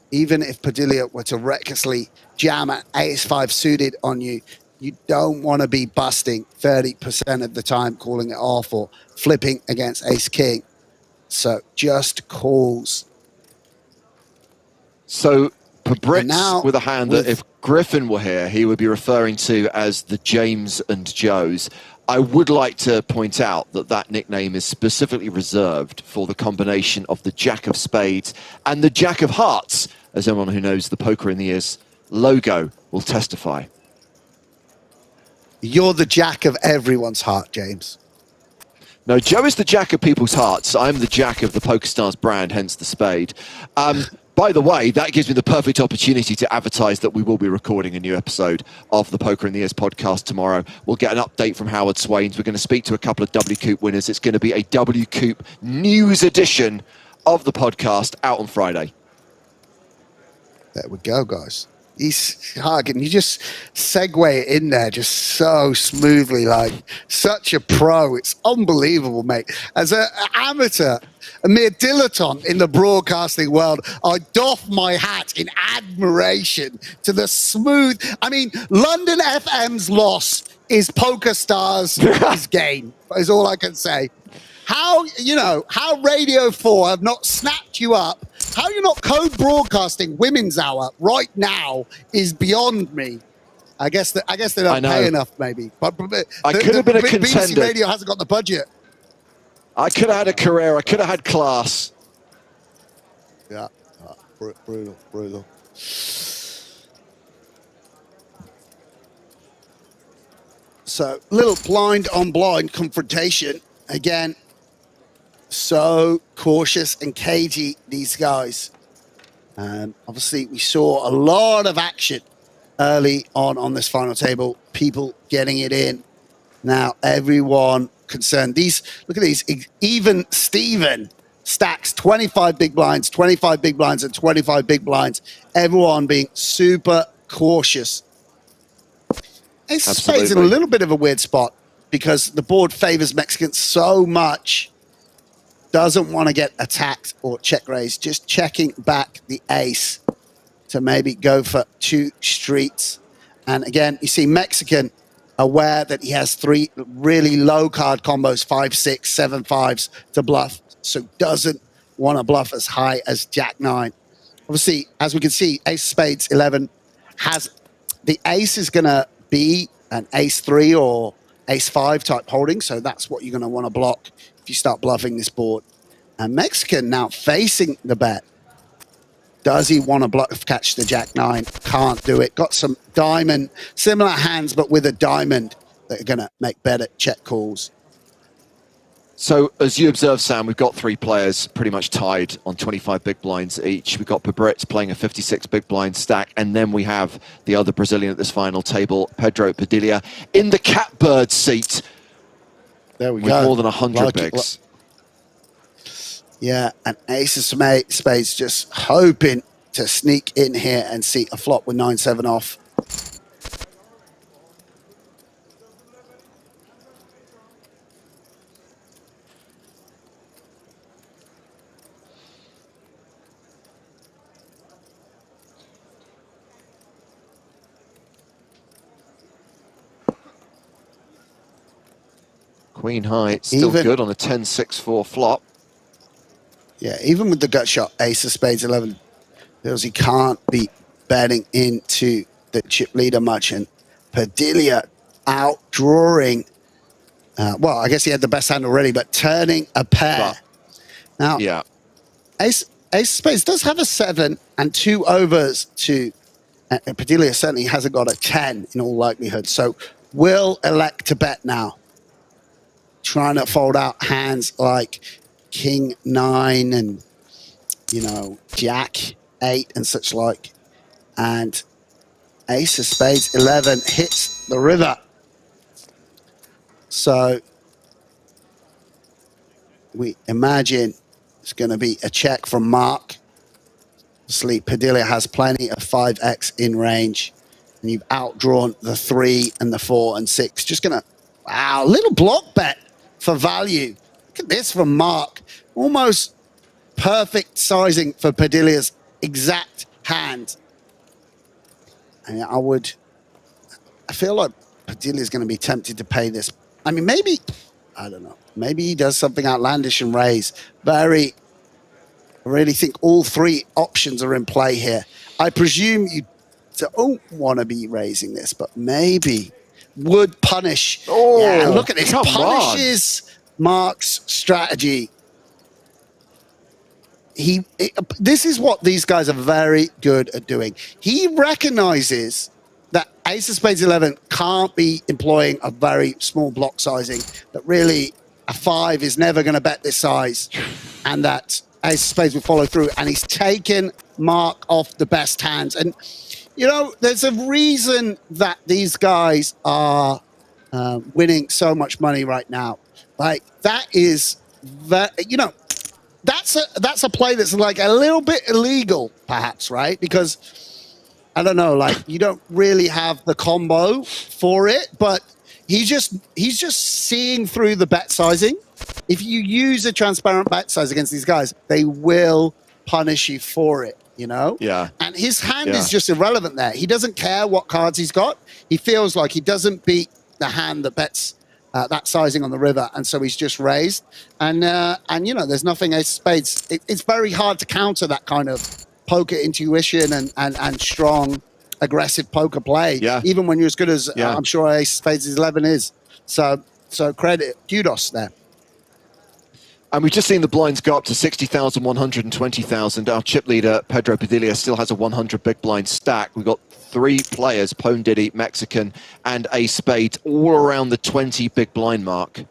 Even if Padilla were to recklessly jam an ace-5 suited on you, you don't want to be busting 30% of the time, calling it off or flipping against ace-king. So just calls. So Pabritz with a hand that if Griffin were here, he would be referring to as the James and Joes. I would like to point out that that nickname is specifically reserved for the combination of the Jack of Spades and the Jack of Hearts, as anyone who knows the Poker in the Ears logo will testify. You're the Jack of everyone's heart, James. No, Joe is the Jack of people's hearts. I'm the Jack of the PokerStars brand, hence the spade. By the way, that gives me the perfect opportunity to advertise that we will be recording a new episode of the Poker in the Ears podcast tomorrow. We'll get an update from Howard Swains. We're going to speak to a couple of WCOOP winners. It's going to be a WCOOP news edition of the podcast out on Friday. There we go, guys. He's hugging. You just segue in there just so smoothly, like such a pro. It's unbelievable, mate. As an amateur, a mere dilettante in the broadcasting world, I doff my hat in admiration to the smooth. I mean, London FM's loss is PokerStars' gain, is all I can say. How Radio 4 have not snapped you up, how you're not co-broadcasting Women's Hour right now is beyond me. I guess they don't pay enough, maybe. But I could have been a contender. BBC Radio hasn't got the budget. I could have had a career. I could have had class. Yeah, brutal. So, little blind on blind confrontation again. so cautious and cagey, these guys. Obviously, we saw a lot of action early on this final table, people getting it in. Now, everyone concerned. Look at these. Even Steven stacks 25 big blinds, 25 big blinds, and 25 big blinds. Everyone being super cautious. Ace of Spades in a little bit of a weird spot because the board favors Mexicans so much. Doesn't want to get attacked or check raised. Just checking back the ace to maybe go for 2 streets. And again, you see Mexican aware that he has 3 really low card combos, 5, 6, 7 5s to bluff. So doesn't want to bluff as high as Jack 9. Obviously, as we can see, Ace of Spades 11 has the ace is going to be an Ace 3 or Ace 5 type holding. So that's what you're going to want to block if you start bluffing this board. And Mexican now facing the bet. Does he want to bluff catch the Jack 9? Can't do it. Got some diamond, similar hands, but with a diamond that are going to make better check calls. So, as you observe, Sam, we've got 3 players pretty much tied on 25 big blinds each. We've got Pabritz playing a 56 big blind stack, and then we have the other Brazilian at this final table, Pedro Padilla, in the catbird seat. There we with go. More than 100 bigs. Yeah, and Ace of Spades just hoping to sneak in here and see a flop with 9-7 off. Queen high, still good on a 10-6-4 flop. Yeah, even with the gut shot, Ace of Spades 11, feels he can't be betting into the chip leader much. And Padilla outdrawing, well, I guess he had the best hand already, but turning a pair. Now, yeah, Ace of Spades does have a 7 and 2 overs to, and Padilla certainly hasn't got a 10 in all likelihood. So will elect to bet now. Trying to fold out hands like King 9 and, you know, Jack 8 and such like. And Ace of Spades 11 hits the river. So we imagine it's going to be a check from Mark. Obviously, Padilla has plenty of 5x in range. And you've outdrawn the 3 and the 4 and 6. Just going to, wow, little block bet for value. Look at this from Mark. Almost perfect sizing for Padilla's exact hand. And I feel like Padilla's going to be tempted to pay this. I mean, maybe, I don't know. Maybe he does something outlandish and raise. I really think all 3 options are in play here. I presume you don't want to be raising this, but maybe would punish. Oh, yeah, look at this. Punishes on. Mark's strategy. This is what these guys are very good at doing. He recognizes that Ace of Spades 11 can't be employing a very small block sizing, that really a 5 is never going to bet this size, and that Ace of Spades will follow through. And he's taken Mark off the best hands. And you know, there's a reason that these guys are winning so much money right now. Like, that is, you know, that's a play that's like a little bit illegal, perhaps, right? Because, I don't know, like, you don't really have the combo for it, but he's just seeing through the bet sizing. If you use a transparent bet size against these guys, they will punish you for it. You know? Yeah. And his hand is just irrelevant there. He doesn't care what cards he's got. He feels like he doesn't beat the hand that bets that sizing on the river, and so he's just raised. And you know, there's nothing Ace of Spades. It's very hard to counter that kind of poker intuition and strong, aggressive poker play. Yeah. Even when you're as good as I'm sure Ace of Spades 11 is. So credit, kudos there. And we've just seen the blinds go up to 60,000, 120,000. Our chip leader, Pedro Padilla, still has a 100 big blind stack. We've got 3 players, Pone Diddy, Mexican, and Ace Spade, all around the 20 big blind mark.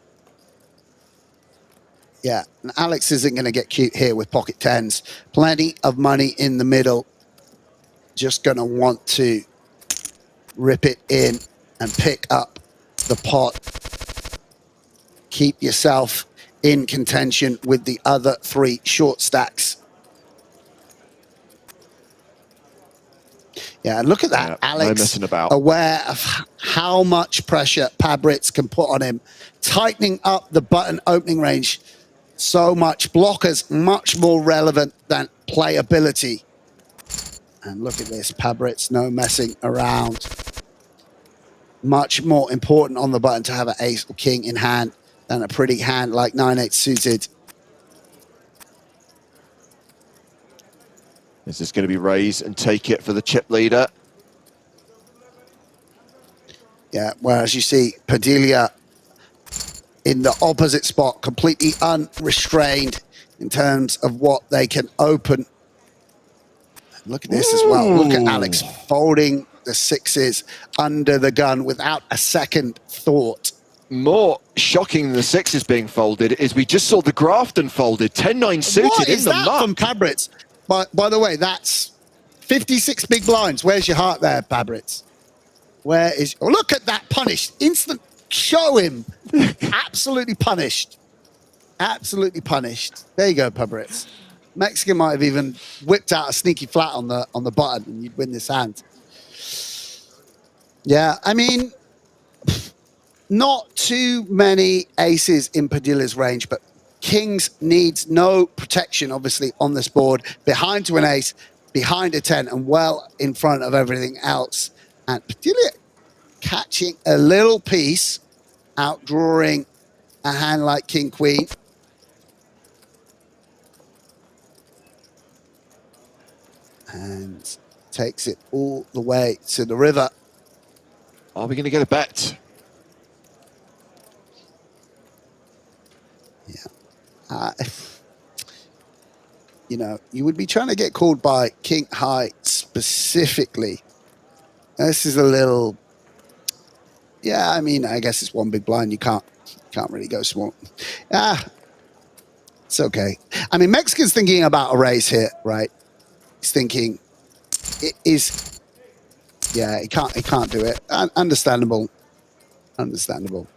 Yeah, and Alex isn't going to get cute here with pocket tens. Plenty of money in the middle. Just going to want to rip it in and pick up the pot. Keep yourself in contention with the other three short stacks. Yeah, and look at that. Yeah, Alex, no messing about. Aware of how much pressure Pabritz can put on him, tightening up the button opening range so much. Blockers much more relevant than playability. And look at this, Pabritz, no messing around. Much more important on the button to have an ace or king in hand than a pretty hand like 9-8 suited. Is this going to be raise and take it for the chip leader? Yeah, whereas you see Padilla in the opposite spot, completely unrestrained in terms of what they can open. Look at this as well. Look at Alex folding the sixes under the gun without a second thought. More shocking than the sixes being folded is we just saw the Grafton folded, 10-9 suited What in is the that muck. from Pabritz? By the way, that's 56 big blinds. Where's your heart there, Pabritz? Where is... Oh, look at that punish. Instant show him. Absolutely punished. Absolutely punished. There you go, Pabritz. Mexican might have even whipped out a sneaky flat on the button and you'd win this hand. Yeah, I mean, not too many aces in Padilla's range, but Kings needs no protection, obviously, on this board. Behind to an ace, behind a 10, and well in front of everything else. And Padilla catching a little piece, outdrawing a hand like King Queen. And takes it all the way to the river. Are we going to get a bet? Yeah. You know, you would be trying to get called by King High specifically. This is a little... Yeah, I mean, I guess it's one big blind. You can't really go small. It's okay. I mean, Mexican's thinking about a raise here, right? He's thinking, it is... Yeah, he can't do it. Understandable. Understandable.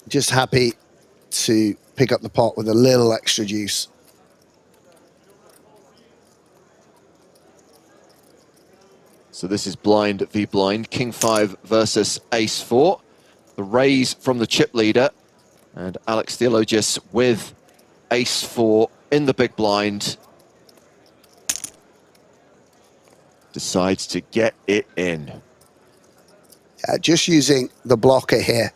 Just happy to pick up the pot with a little extra juice. So this is blind v blind, King 5 versus Ace 4. The raise from the chip leader, and Alex Theologis with Ace 4 in the big blind. Decides to get it in. Just using the blocker here.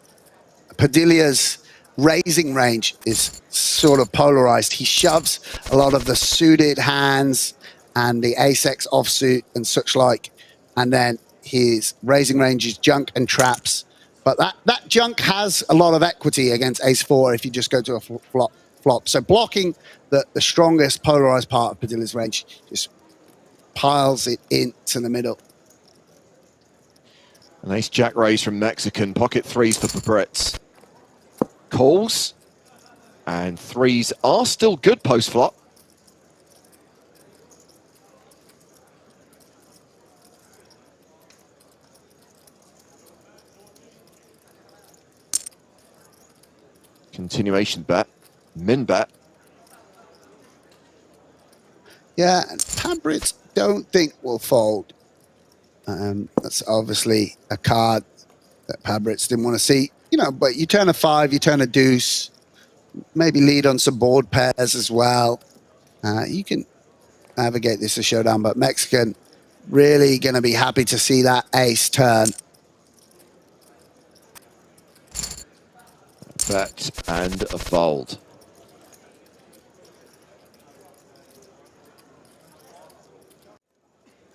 Padilla's raising range is sort of polarized. He shoves a lot of the suited hands and the ace-x offsuit and such like. And then his raising range is junk and traps. But that junk has a lot of equity against ace-4 if you just go to a flop. So blocking the strongest polarized part of Padilla's range just piles it into the middle. An ace-jack raise from Mexican. Pocket threes for Brits. Calls. And threes are still good post-flop. Continuation bet. Min bet. Yeah, and Pabritz don't think will fold. That's obviously a card that Pabritz didn't want to see. You know, but you turn a 5, you turn a deuce, maybe lead on some board pairs as well. You can navigate this a showdown, but Mexican really going to be happy to see that ace turn. Bet and a fold.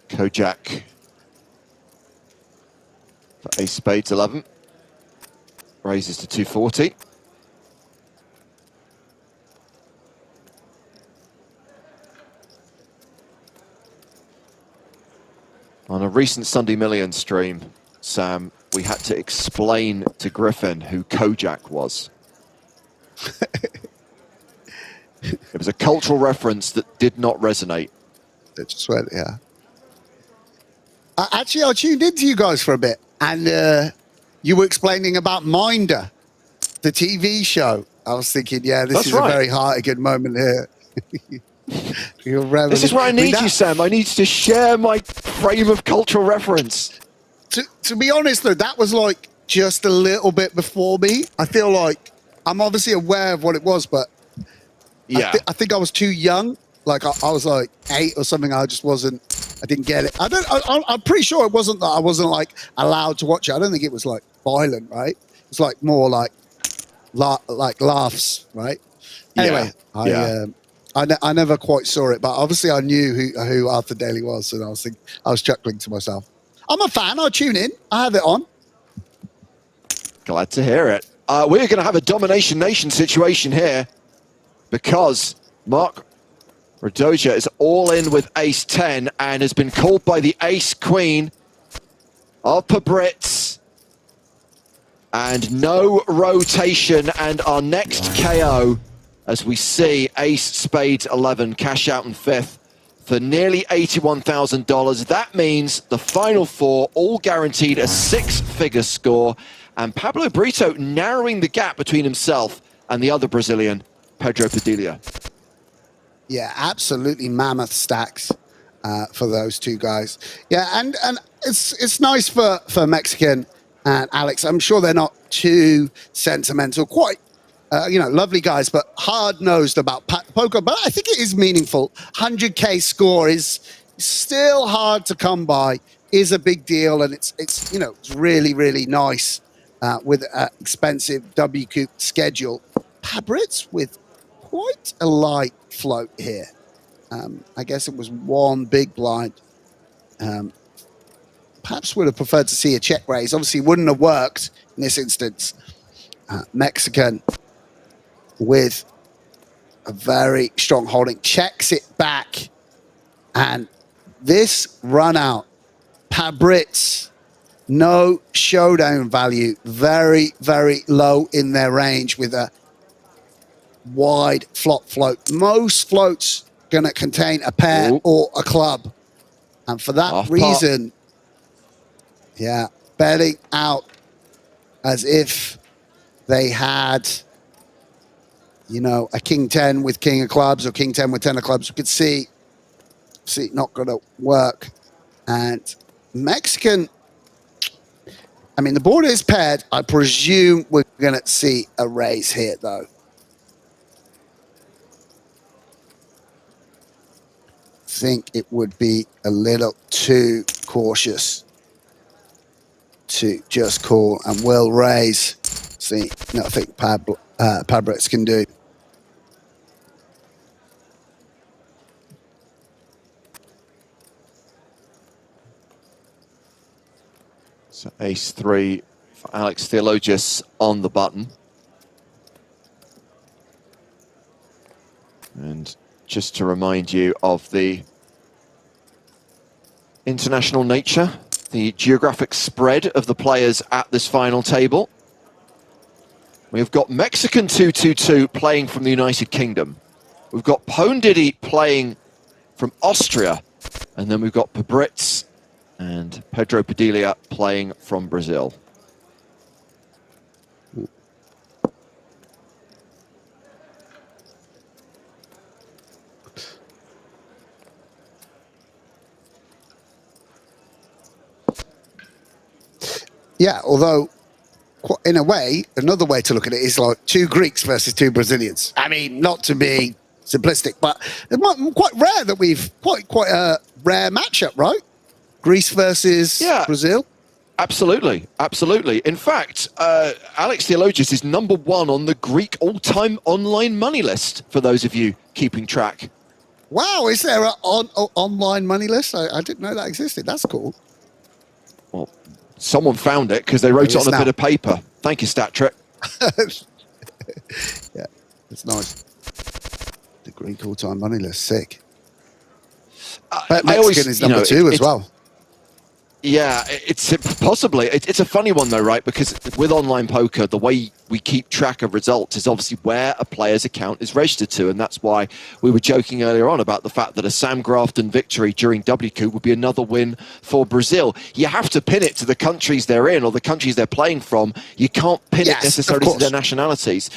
Kojak for ace spades 11. Raises to 240. On a recent Sunday Million stream, Sam, we had to explain to Griffin who Kojak was. It was a cultural reference that did not resonate. It just went, yeah. Actually, I tuned into you guys for a bit, and you were explaining about Minder, the TV show. I was thinking, yeah, this is a very hearty good moment here. This is where I need you, Sam. I need to share my frame of cultural reference. To be honest, though, that was like just a little bit before me. I feel like I'm obviously aware of what it was, but yeah, I think I was too young. Like I was like 8 or something. I didn't get it. I'm pretty sure it wasn't that I wasn't like allowed to watch it. I don't think it was like violent, right? It's like more like laughs, right? Anyway, I never quite saw it, but obviously I knew who Arthur Daly was, and I was chuckling to myself. I'm a fan. I tune in. I have it on. Glad to hear it. We're going to have a Domination Nation situation here because Mark Radoja is all in with ace-10 and has been called by the ace-queen of Pabritz. And no rotation, and our next KO, as we see ace-spades 11 cash out in 5th for nearly $81,000. That means the final 4 all guaranteed a 6-figure score, and Pablo Brito narrowing the gap between himself and the other Brazilian, Pedro Padilha. Yeah, absolutely mammoth stacks for those two guys. Yeah, and it's nice for Mexican and Alex. I'm sure they're not too sentimental, quite, lovely guys, but hard-nosed about poker. But I think it is meaningful. 100K score is still hard to come by, is a big deal, and it's really, really nice with an expensive WCOOP schedule. Pabritz with quite a light float here. I guess it was one big blind. Perhaps would have preferred to see a check raise. Obviously wouldn't have worked in this instance. Mexican with a very strong holding, checks it back. And this run out, Pabritz, no showdown value, very, very low in their range with a wide flop float. Most floats going to contain a pair or a club. And for that reason, yeah, betting out as if they had, a king 10 with king of clubs or king 10 with 10 of clubs. You could see not going to work. And Mexican, I mean, the board is paired. I presume we're going to see a raise here, though. Think it would be a little too cautious to just call, and will raise. See, nothing Pabritz can do. So ace-3 for Alex Theologius on the button. And just to remind you of the international nature, the geographic spread of the players at this final table. We've got Mexican 222 playing from the United Kingdom. We've got Pondidi playing from Austria. And then we've got Pabritz and Pedro Padilha playing from Brazil. Yeah, although in a way, another way to look at it is like 2 Greeks versus 2 Brazilians. I mean, not to be simplistic, but it's quite rare that we've quite a rare matchup, right? Greece versus Brazil. Absolutely, absolutely. In fact, Alex Theologius is #1 on the Greek all-time online money list, for those of you keeping track. Wow, is there an online money list? I didn't know that existed. That's cool. Well, someone found it because they wrote it on a bit of paper. Thank you, StatTrick. Yeah, it's nice. The Greek all-time money list, sick. But Mexican is #2 as well. Yeah, it's possibly. It's a funny one though, right? Because with online poker, the way we keep track of results is obviously where a player's account is registered to, and that's why we were joking earlier on about the fact that a Sam Grafton victory during WCOOP would be another win for Brazil. You have to pin it to the countries they're in or the countries they're playing from. You can't pin it necessarily to their nationalities.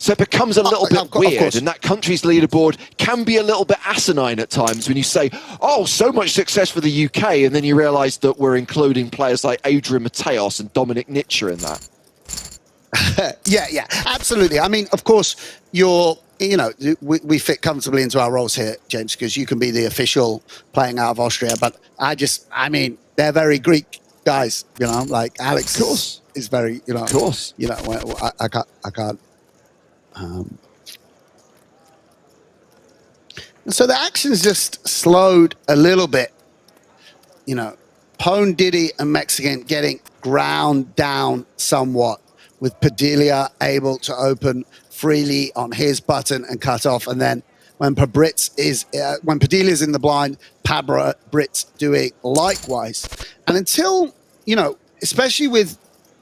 So it becomes a little bit weird, and that country's leaderboard can be a little bit asinine at times when you say, oh, so much success for the UK, and then you realise that we're including players like Adrian Mateos and Dominic Nitscher in that. Yeah, absolutely. I mean, of course, we fit comfortably into our roles here, James, because you can be the official playing out of Austria, but I mean, they're very Greek guys, like Alex is very, Of course. I can't. So the action's just slowed a little bit. Pone, Diddy, and Mexican getting ground down somewhat, with Padilla able to open freely on his button and cut off. And then when Padilla is in the blind, Brits doing likewise. And until, especially with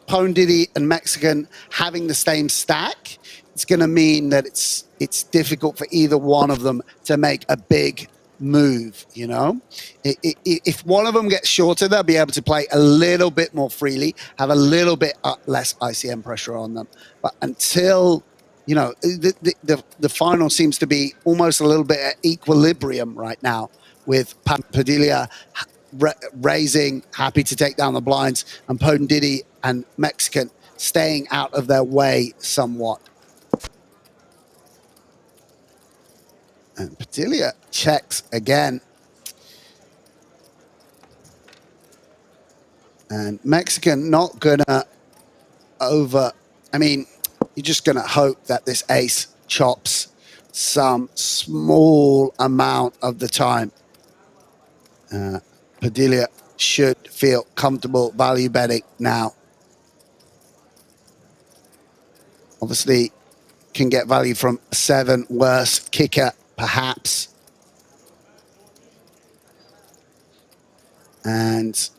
Pone, Diddy, and Mexican having the same stack, it's going to mean that it's difficult for either one of them to make a big move, If one of them gets shorter, they'll be able to play a little bit more freely, have a little bit less ICM pressure on them. But until, the final seems to be almost a little bit at equilibrium right now, with Padilla raising, happy to take down the blinds, and Pone, Diddy, and Mexican staying out of their way somewhat. And Padilla checks again. And Mexican not gonna you're just gonna hope that this ace chops some small amount of the time. Padilla should feel comfortable value betting now. Obviously, can get value from 7 worse kicker, perhaps. And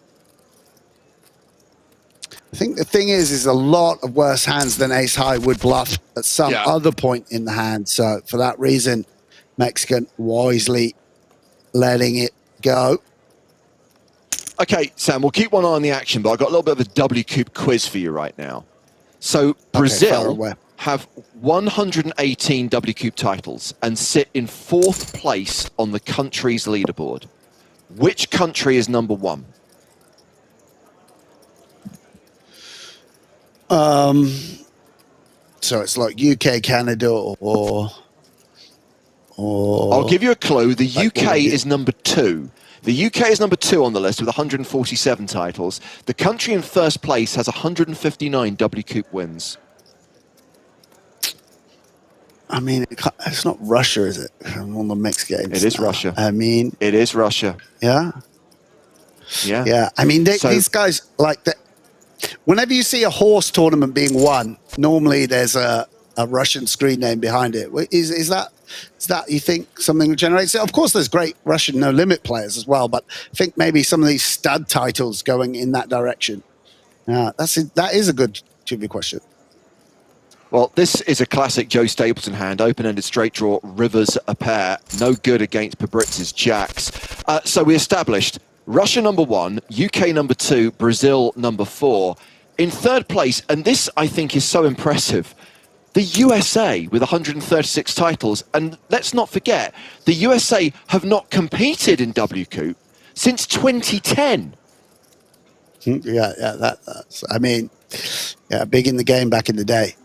I think the thing is a lot of worse hands than ace high would bluff at some other point in the hand. So for that reason, Mexican wisely letting it go. Okay, Sam, we'll keep one eye on the action, but I've got a little bit of a WCOOP quiz for you right now. So Brazil have 118 WCOOP titles and sit in 4th place on the country's leaderboard. Which country is number 1? So it's like UK, Canada, or I'll give you a clue. The UK is number 2. The UK is number 2 on the list with 147 titles. The country in 1st place has 159 WCOOP wins. I mean, it's not Russia, is it? On the mixed games. It is Russia. I mean, it is Russia. Yeah. Yeah. Yeah. I mean, these guys, like, whenever you see a horse tournament being won, normally there's a Russian screen name behind it. Is that you think something generates it? Of course, there's great Russian no limit players as well, but I think maybe some of these stud titles going in that direction. Yeah, that is a good trivia question. Well, this is a classic Joe Stapleton hand. Open-ended straight draw, rivers a pair. No good against Pabritz's jacks. So we established Russia number 1, UK number 2, Brazil number 4. In 3rd place, and this I think is so impressive, the USA with 136 titles. And let's not forget, the USA have not competed in WCOOP since 2010. That's, I mean, big in the game back in the day.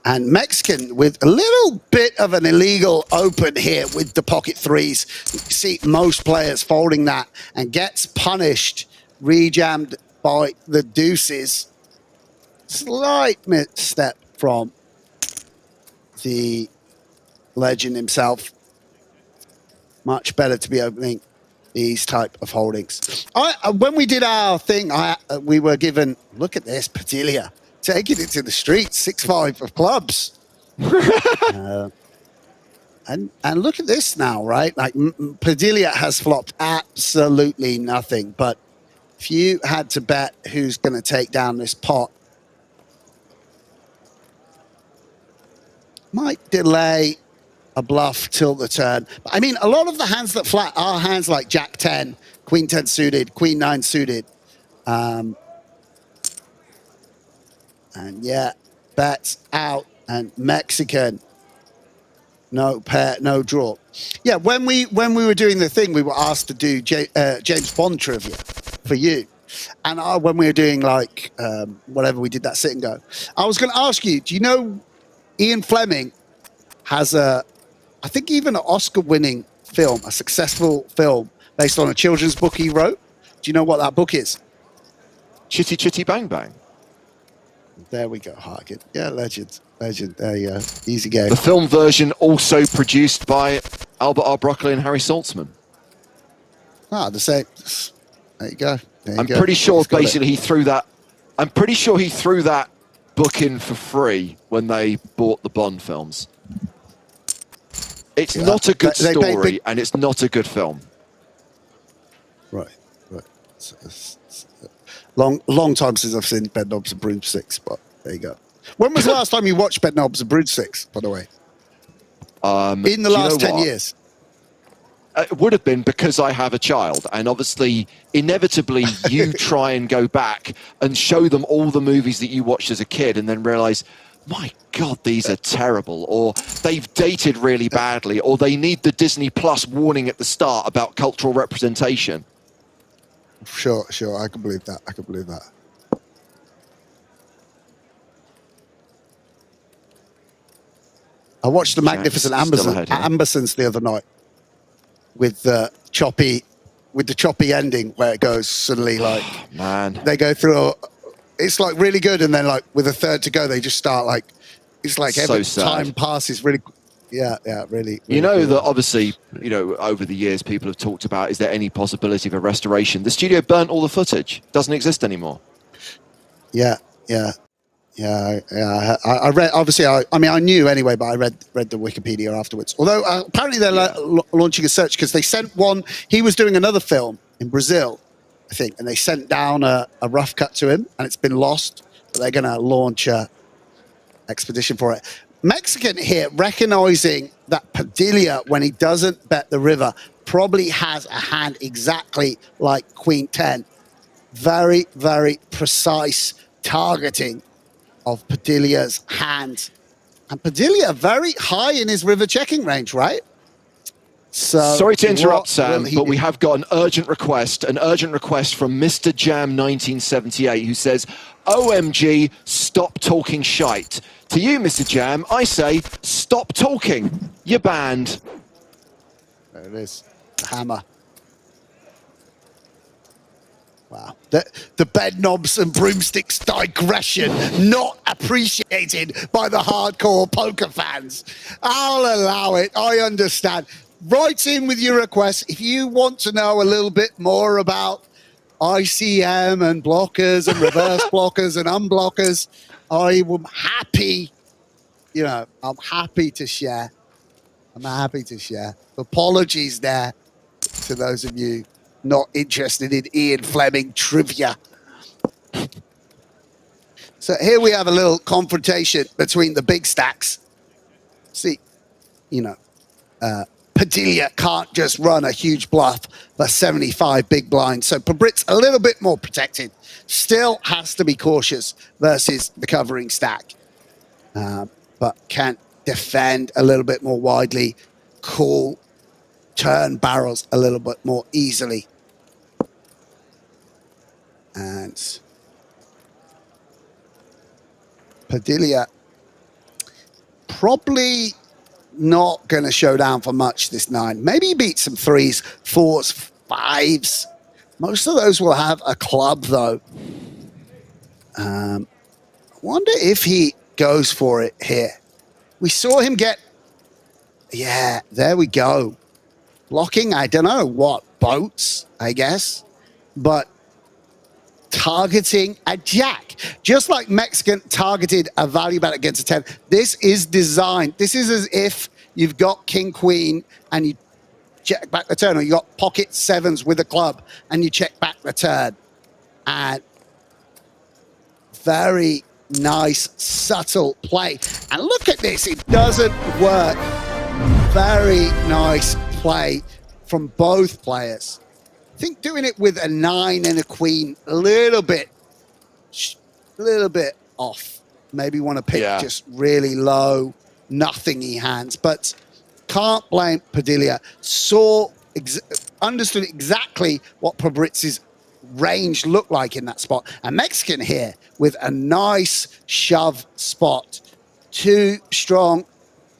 And Mexican with a little bit of an illegal open here with the pocket 3s. You see most players folding that and gets punished, rejammed by the deuces. Slight misstep from the legend himself. Much better to be opening these type of holdings. When we did our thing, we were given, look at this, Padilla. Taking it to the streets, 6-5 of clubs. And look at this now, right? Like Padilla has flopped absolutely nothing, but If you had to bet who's going to take down this pot, might delay a bluff till the turn. But I mean, a lot of the hands that flat are hands like Jack 10, Queen 10 suited, Queen 9 suited. And yeah, bets out and Mexican. No pair, no draw. Yeah, when we were doing the thing, we were asked to do James Bond trivia for you. And when we were doing like whatever, we did that sit and go. I was going to ask you, do you know Ian Fleming has I think even an Oscar-winning film, a successful film based on a children's book he wrote? Do you know what that book is? Chitty Chitty Bang Bang. There we go, Harkin. Yeah, legend. There you go. Easy game. The film version also produced by Albert R. Broccoli and Harry Saltzman. Ah, the same. There you go. I'm pretty sure basically he threw that. I'm pretty sure he threw that book in for free when they bought the Bond films. It's not a good story and it's not a good film. Right. Long time since I've seen Bedknobs and Broomsticks, but there you go. When was the last time you watched Bedknobs and Broomsticks, by the way? In the last 10 years. It would have been because I have a child, and obviously, inevitably, you try and go back and show them all the movies that you watched as a kid and then realize, my God, these are terrible, or they've dated really badly, or they need the Disney Plus warning at the start about cultural representation. Sure. I can believe that. I watched The Magnificent Ambersons the other night with the choppy ending where it goes suddenly like, man, they go through it's like really good, and then like with a third to go, they just start like, it's like every time passes really. Yeah, really. You know that obviously, over the years, people have talked about, is there any possibility of a restoration? The studio burnt all the footage. Doesn't exist anymore. Yeah. I read, obviously, I knew anyway, but I read the Wikipedia afterwards. Although apparently they're launching a search because they sent one, he was doing another film in Brazil, I think, and they sent down a rough cut to him, and it's been lost, but they're going to launch a expedition for it. Mexican here, recognizing that Padilla, when he doesn't bet the river, probably has a hand exactly like Queen 10. Very, very precise targeting of Padilla's hand. And Padilla very high in his river checking range, right? So sorry to interrupt, Sam, but we have got an urgent request from Mr. Jam 1978, who says, OMG, stop talking shite. To you, Mr. Jam, I say, stop talking. You're banned. There it is. The hammer. Wow. The Bedknobs and Broomsticks digression not appreciated by the hardcore poker fans. I'll allow it. I understand. Write in with your requests if you want to know a little bit more about ICM and blockers and reverse blockers and unblockers. I am happy, I'm happy to share. Apologies there to those of you not interested in Ian Fleming trivia. So here we have a little confrontation between the big stacks. See, Padilla can't just run a huge bluff for 75 big blinds. So Pabrit's a little bit more protected. Still has to be cautious versus the covering stack. But can defend a little bit more widely. Call turn barrels a little bit more easily. And Padilla probably not going to show down for much this 9. Maybe he beats some 3s, 4s, 5s. Most of those will have a club, though. I wonder if he goes for it here. We saw him get... Yeah, there we go. Blocking, I don't know what, boats, I guess. But targeting a jack. Just like Mexican targeted a value bet against a 10. This is designed. This is as if you've got king, queen, and you check back the turn, or you got pocket 7s with a club, and you check back the turn. And very nice, subtle play. And look at this, it doesn't work. Very nice play from both players. I think doing it with a 9 and a queen, a little bit off. Maybe want to pick just really low, nothingy hands, but can't blame Padilla. Understood exactly what Pabritz's range looked like in that spot. And Mexican here with a nice shove spot. 2 strong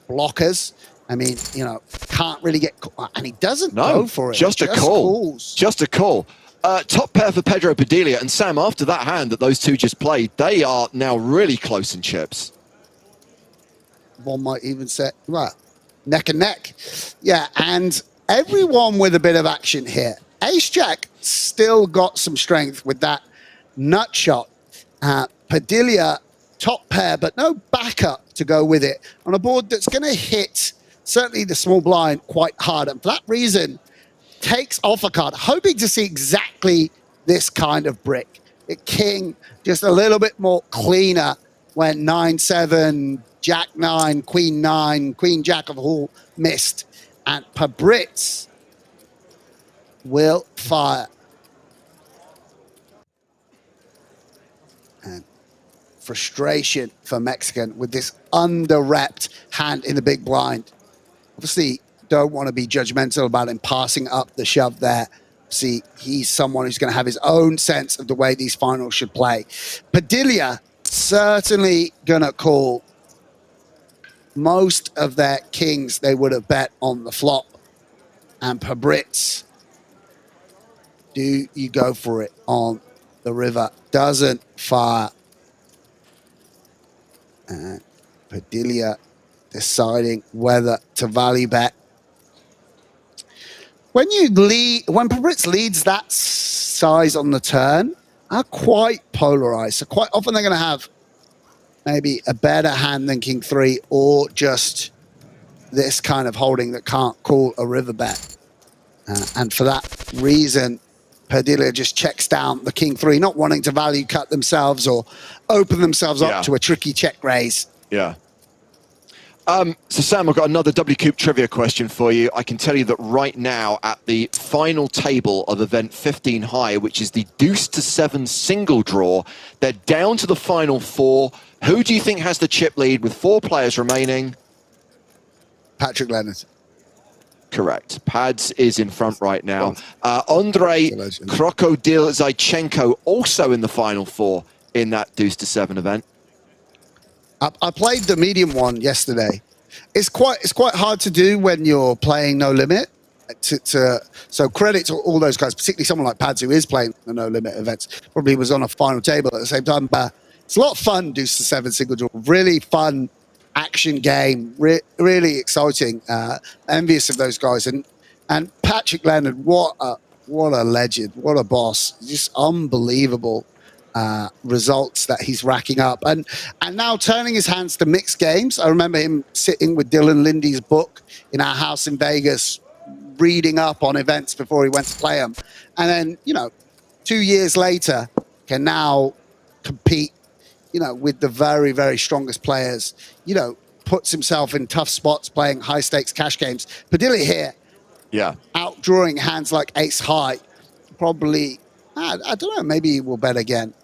blockers. I mean, you know, can't really get, and he doesn't go for it. Just a call. Calls. Just a call. Top pair for Pedro Padilla. And Sam, after that hand that those two just played, they are now really close in chips. One might even say, well, neck and neck. Yeah, and everyone with a bit of action here. Ace-Jack still got some strength with that nut shot. Padilla, top pair, but no backup to go with it on a board that's going to hit certainly the small blind quite hard. And for that reason, takes off a card, hoping to see exactly this kind of brick. The king just a little bit more cleaner when 9-7, Jack 9, Queen 9, Queen Jack of all missed. And Pabritz will fire. And frustration for Mexican with this under-repped hand in the big blind. Obviously, don't want to be judgmental about him passing up the shove there. See, he's someone who's going to have his own sense of the way these finals should play. Padilla certainly going to call. Most of their kings they would have bet on the flop. And Pabritz, do you go for it on the river? Doesn't fire. And Padilla deciding whether to value bet. When Pabritz leads that size on the turn, are quite polarized. So quite often they're going to have maybe a better hand than King 3 or just this kind of holding that can't call a river bet. And for that reason, Padilla just checks down the King 3, not wanting to value cut themselves or open themselves up to a tricky check raise. Yeah. So Sam, I've got another WCOOP trivia question for you. I can tell you that right now at the final table of event 15 high, which is the deuce to 7 single draw, they're down to the final 4. Who do you think has the chip lead with 4 players remaining? Patrick Leonard. Correct. Pads is in front right now. Andrei Krokodil Zaichenko also in the final 4 in that deuce to 7 event. I played the medium one yesterday. It's quite hard to do when you're playing No Limit. So credit to all those guys, particularly someone like Pads who is playing the No Limit events. Probably was on a final table at the same time. It's a lot of fun, deuce to 7 single draw. Really fun action game. Really exciting. Envious of those guys. And Patrick Leonard, what a legend. What a boss. Just unbelievable results that he's racking up, and now turning his hands to mixed games. I remember him sitting with Dylan Lindy's book in our house in Vegas, reading up on events before he went to play them, and then 2 years later can now compete with the very, very strongest players. Puts himself in tough spots playing high stakes cash games. Padilla here, outdrawing hands like ace high. Probably I don't know, maybe he will bet again.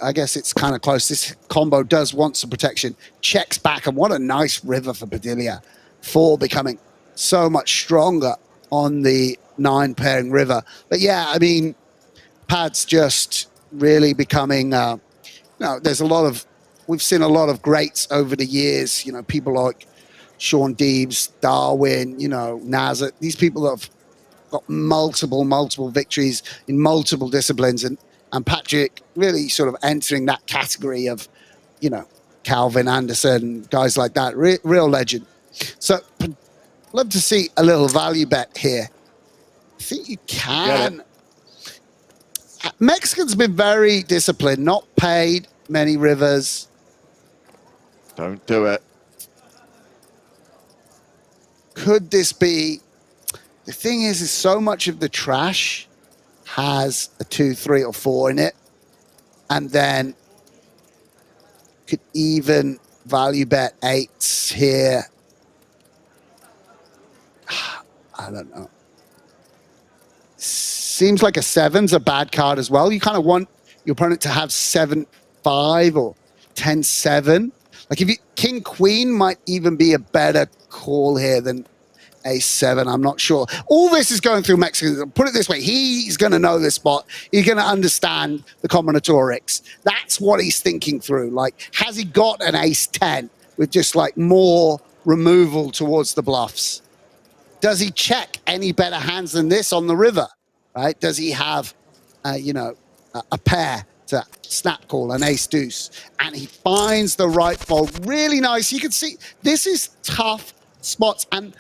I guess it's kind of close. This combo does want some protection. Checks back, and what a nice river for Padilla for becoming so much stronger on the 9 pairing river. But yeah, I mean, Pad's just really becoming, there's a lot of, we've seen a lot of greats over the years, people like Sean Deebs, Darwin, Nazar, these people that have got multiple victories in multiple disciplines, and Patrick really sort of entering that category of, Calvin Anderson, guys like that, real legend. So love to see a little value bet here. I think you can. Mexican's been very disciplined, not paid many rivers. Don't do it. Could this be? The thing is so much of the trash has a 2, 3, or 4 in it. And then could even value bet eights here. I don't know. Seems like a seven's a bad card as well. You kind of want your opponent to have 7-5 or 10-7. Like if you king queen might even be a better call here than ace-7. I'm not sure. All this is going through Mexican. Put it this way, he's going to know this spot. He's going to understand the combinatorics. That's what he's thinking through. Like, has he got an ace-10 with just like more removal towards the bluffs? Does he check any better hands than this on the river? Right? Does he have, you know, a pair to snap call, an ace deuce? And he finds the right fold. Really nice. You can see this is tough spots. And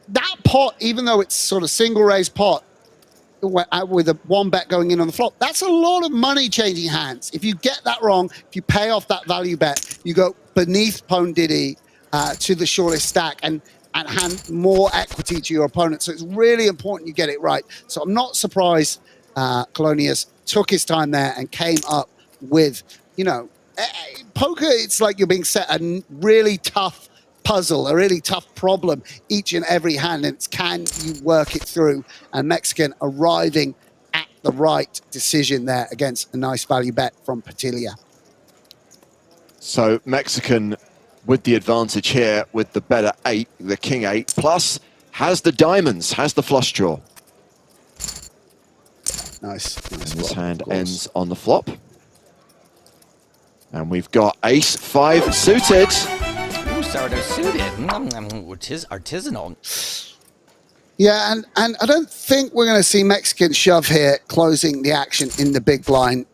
that pot, even though it's sort of single raise pot with a one bet going in on the flop, that's a lot of money changing hands. If you get that wrong, if you pay off that value bet, you go beneath Pone Diddy to the shortest stack and hand more equity to your opponent. So it's really important you get it right. So I'm not surprised Colonius took his time there and came up with, you know, poker, it's like you're being set a really tough puzzle, a really tough problem each and every hand, and it's can you work it through? And Mexican arriving at the right decision there against a nice value bet from Padilla. So Mexican with the advantage here with the better 8, the king 8, plus has the diamonds, has the flush draw. Nice. This hand ends on the flop. And we've got ace-5 suited. Ooh, sourdough suited. Which is artisanal. Yeah, and I don't think we're going to see Mexican shove here, closing the action in the big blind.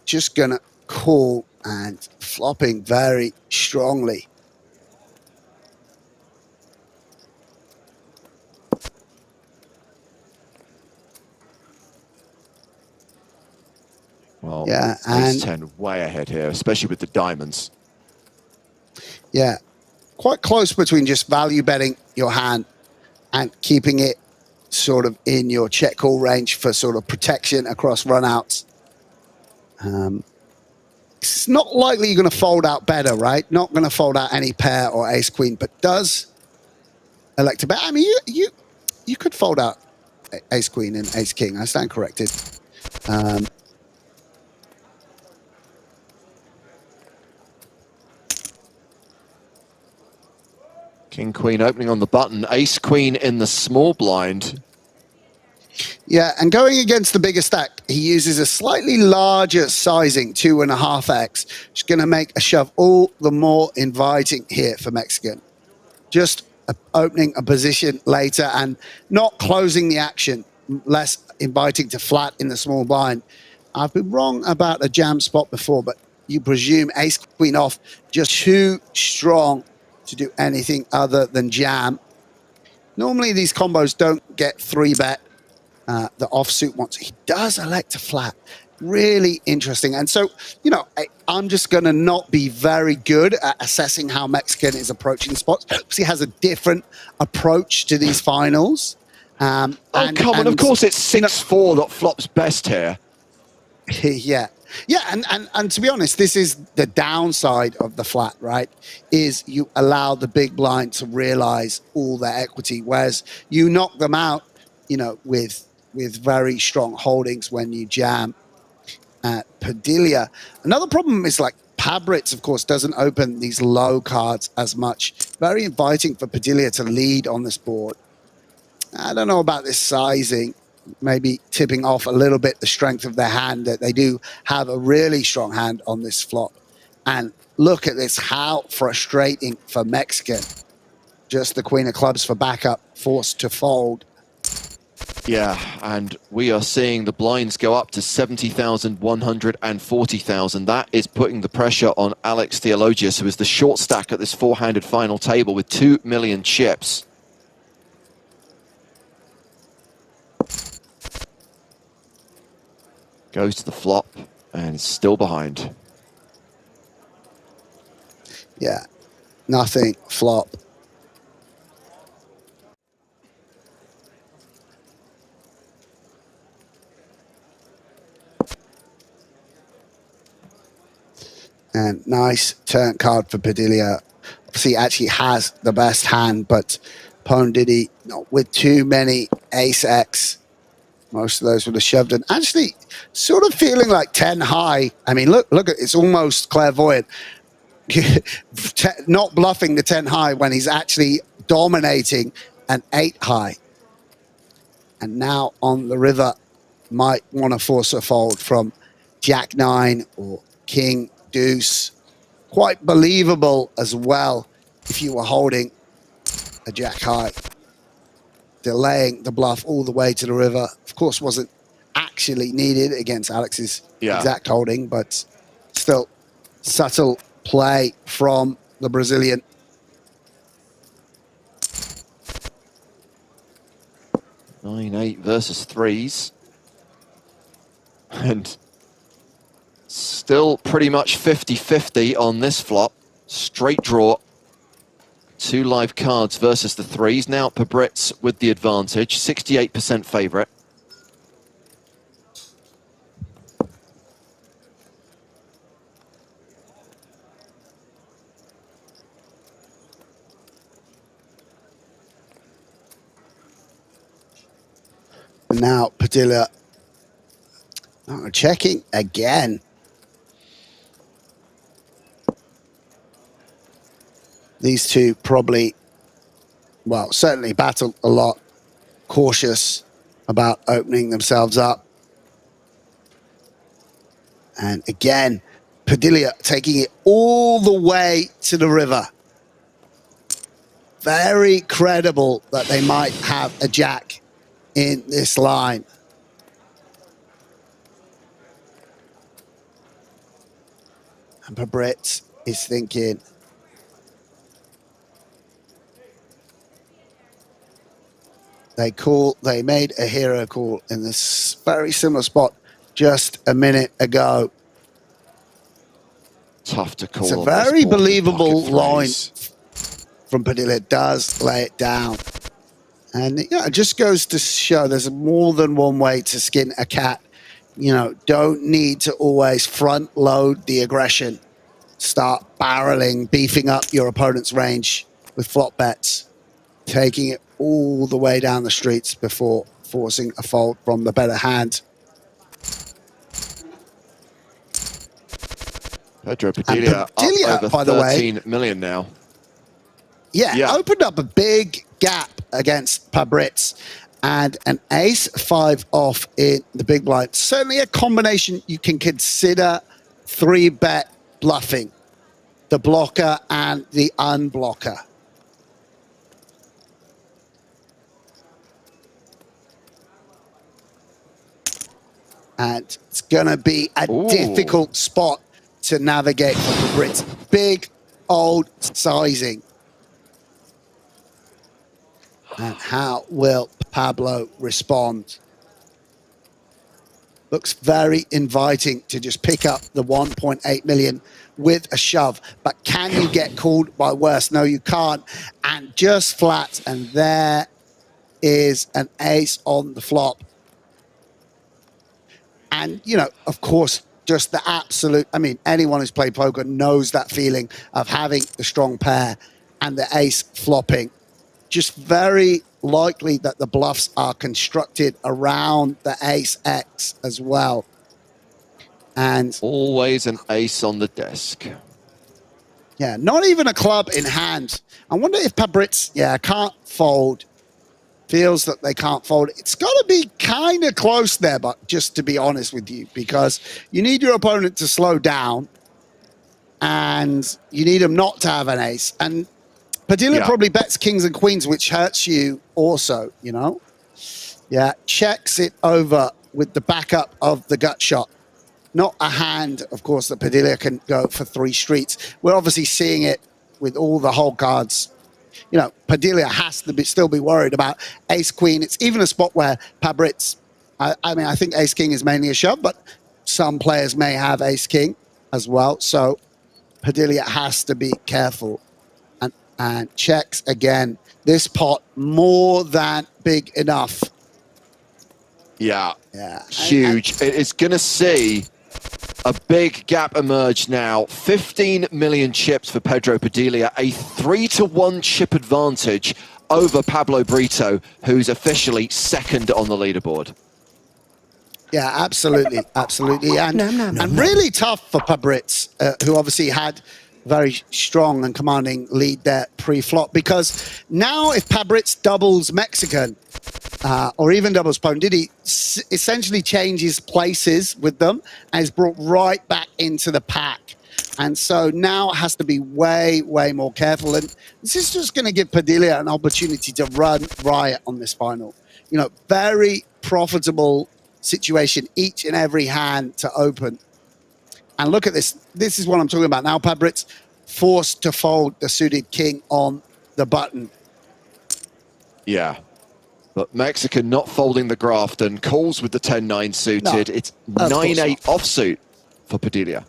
Just going to call and flopping very strongly. Well, yeah, ace 10 way ahead here, especially with the diamonds. Yeah, quite close between just value betting your hand and keeping it sort of in your check call range for sort of protection across runouts. It's not likely you're going to fold out better, right? Not going to fold out any pair or ace queen, but does elect to bet. I mean, you could fold out ace queen and ace king. I stand corrected. King queen opening on the button, ace queen in the small blind. Yeah, and going against the bigger stack, he uses a slightly larger sizing, 2.5x, which is going to make a shove all the more inviting here for Mexican. Just opening a position later and not closing the action, less inviting to flat in the small blind. I've been wrong about a jam spot before, but you presume ace queen off just too strong to do anything other than jam. Normally these combos don't get 3-bet. The offsuit ones. He does elect to flat. Really interesting. And so, you know, I'm just going to not be very good at assessing how Mexican is approaching spots because he has a different approach to these finals. Come on, of course it's 6-4 that flops best here. Yeah. Yeah, and to be honest, this is the downside of the flat, right? Is you allow the big blind to realize all their equity, whereas you knock them out, you know, with very strong holdings when you jam at Padilla. Another problem is like Pabritz, of course, doesn't open these low cards as much. Very inviting for Padilla to lead on this board. I don't know about this sizing. Maybe tipping off a little bit the strength of their hand, that they do have a really strong hand on this flop. And look at this, how frustrating for Mexican. Just the queen of clubs for backup, forced to fold. Yeah, and we are seeing the blinds go up to 70,000, 140,000. That is putting the pressure on Alex Theologius, who is the short stack at this four-handed final table with 2 million chips. Goes to the flop and is still behind. Yeah, nothing, flop. And nice turn card for Padilla. Obviously, actually has the best hand, but Pondidi not with too many ace-x. Most of those would have shoved in. Actually, sort of feeling like 10 high. I mean, look at it's almost clairvoyant. Not bluffing the 10 high when he's actually dominating an 8 high. And now on the river, might want to force a fold from Jack 9 or King Deuce. Quite believable as well if you were holding a Jack high. Delaying the bluff all the way to the river. Of course, wasn't actually needed against Alex's exact holding, but still subtle play from the Brazilian. Nine, 8 versus 3s. And still pretty much 50-50 on this flop. Straight draw. 2 live cards versus the 3s. Now Pabritz with the advantage. 68% favorite. Now Padilla checking again. These two probably, well, certainly battled a lot. Cautious about opening themselves up. And again, Padilla taking it all the way to the river. Very credible that they might have a jack in this line. And Pabritz is thinking, they made a hero call in this very similar spot just a minute ago. Tough to call. It's a very believable line from Padilla. It does lay it down. And yeah, it just goes to show there's more than one way to skin a cat. You know, don't need to always front load the aggression. Start barreling, beefing up your opponent's range with flop bets. Taking it all the way down the streets before forcing a fold from the better hand. Pedro Padilla up over by the 13 million now. Yeah, opened up a big gap against Pabritz, and an ace-5 off in the big blind. Certainly a combination you can consider 3-bet bluffing. The blocker and the unblocker. And it's going to be a difficult spot to navigate for Pabritz. Big, old sizing. And how will Pablo respond? Looks very inviting to just pick up the 1.8 million with a shove. But can you get called by worse? No, you can't. And just flat. And there is an ace on the flop. And, you know, of course, just the absolute, I mean, anyone who's played poker knows that feeling of having the strong pair and the ace flopping. Just very likely that the bluffs are constructed around the ace-x as well. And always an ace on the desk. Yeah, not even a club in hand. I wonder if Pabritz, can't fold. Feels that they can't fold. It's got to be kind of close there, but just to be honest with you, because you need your opponent to slow down and you need him not to have an ace. And Padilla probably bets kings and queens, which hurts you also, you know? Yeah, checks it over with the backup of the gut shot. Not a hand, of course, that Padilla can go for 3 streets. We're obviously seeing it with all the whole cards. You know, Padilla has to still be worried about ace-queen. It's even a spot where Pabritz, I mean, I think ace-king is mainly a shove, but some players may have ace-king as well. So Padilla has to be careful. And checks again. This pot more than big enough. Yeah. Huge. It's going to see A big gap emerged now. 15 million chips for Pedro Padilla, a 3-1 chip advantage over Pablo Brito, who's officially second on the leaderboard. Yeah, absolutely, absolutely. And really tough for Pabritz, who obviously had very strong and commanding lead there pre-flop, because now if Pabritz doubles Mexican, or even doubles Pondidi, essentially changes places with them and is brought right back into the pack. And so now it has to be way, way more careful. And this is just going to give Padilla an opportunity to run riot on this final. You know, very profitable situation, each and every hand to open. And look at this. This is what I'm talking about. Now Pabritz forced to fold the suited king on the button. Yeah. But Mexican not folding the Grafton, calls with the 10-9 suited. No, it's 9-8 offsuit for Padilla.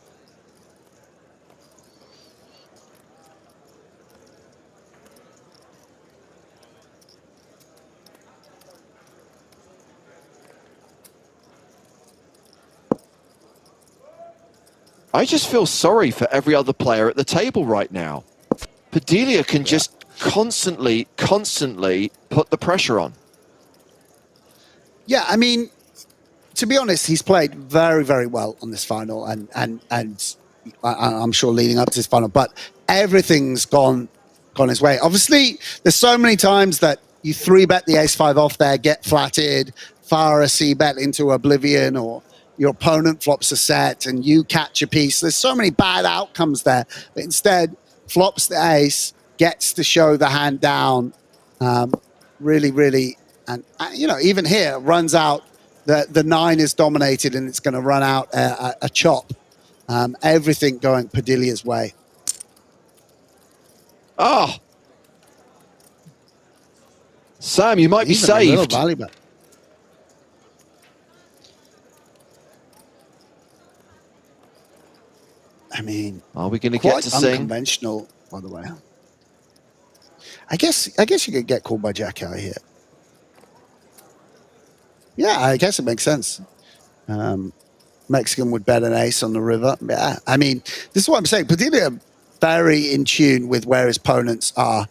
I just feel sorry for every other player at the table right now. Padilla can just constantly put the pressure on. Yeah, I mean, to be honest, he's played very, very well on this final, and I'm sure leading up to this final, but everything's gone his way. Obviously, there's so many times that you 3-bet the ace-5 off there, get flatted, fire a c-bet into oblivion, or your opponent flops a set and you catch a piece. There's so many bad outcomes there, but instead flops the ace, gets to show the hand down, really, and you know, even here runs out. The 9 is dominated and it's going to run out a chop. Everything going Padilla's way. Oh, Sam, you might be saved. I mean, are we going to get to sing? Unconventional, by the way. I guess you could get called by Jack out here. Yeah, I guess it makes sense. Mexican would bet an ace on the river. Yeah, I mean, this is what I'm saying. Padilla very in tune with where his opponents are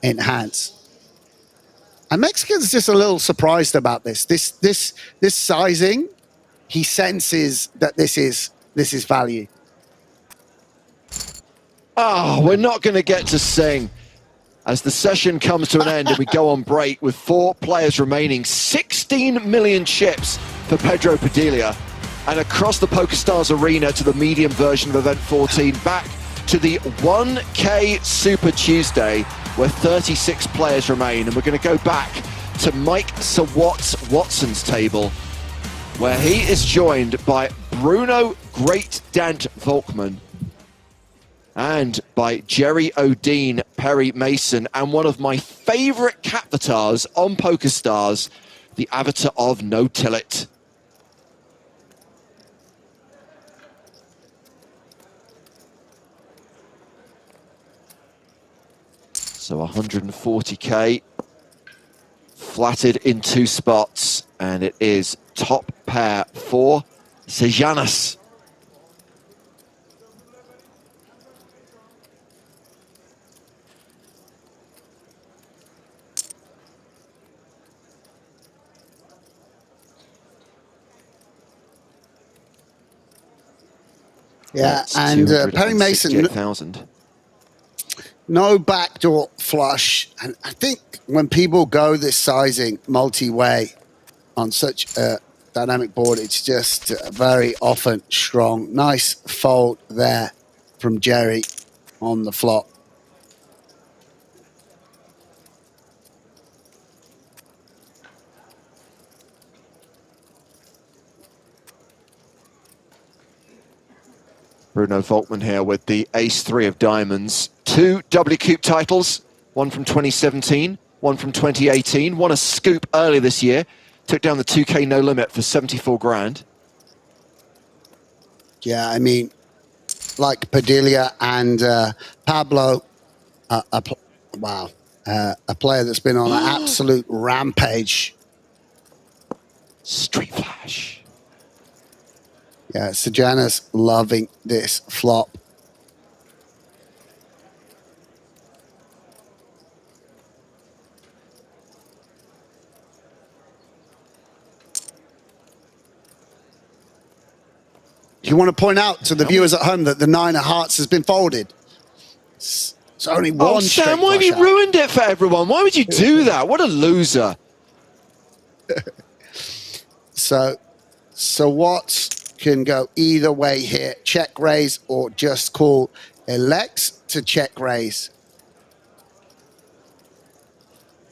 in hands. And Mexican's just a little surprised about this. This sizing, he senses that this is value. Oh, we're not going to get to sing as the session comes to an end and we go on break with 4 players remaining. 16 million chips for Pedro Padilla. And across the PokerStars arena to the medium version of Event 14, back to the 1K Super Tuesday, where 36 players remain. And we're going to go back to Mike Sawat's Watson's table, where he is joined by Bruno Great Dant Volkman and by Jerry O'Dean, Perry Mason, and one of my favorite catvatars on PokerStars, the avatar of No Tillit. So 140K, flatted in 2 spots, and it is top pair for Sejanas. Yeah, and Perry Mason, no backdoor flush. And I think when people go this sizing multi-way on such a dynamic board, it's just very often strong. Nice fold there from Jerry on the flop. Bruno Volkman here with the ace-3 of diamonds. 2 WCOOP titles, one from 2017, one from 2018. Won a scoop earlier this year. Took down the 2K no limit for 74 grand. Yeah, I mean, like Padilla and Pablo, wow, a player that's been on an absolute rampage. Street Flash. Yeah, Sajana's loving this flop. You want to point out to the viewers at home that the 9 of hearts has been folded. It's only one. Oh, Sam, why have you ruined it for everyone? Why would you do that? What a loser. So what can go either way here? Check raise or just call. Elects to check raise.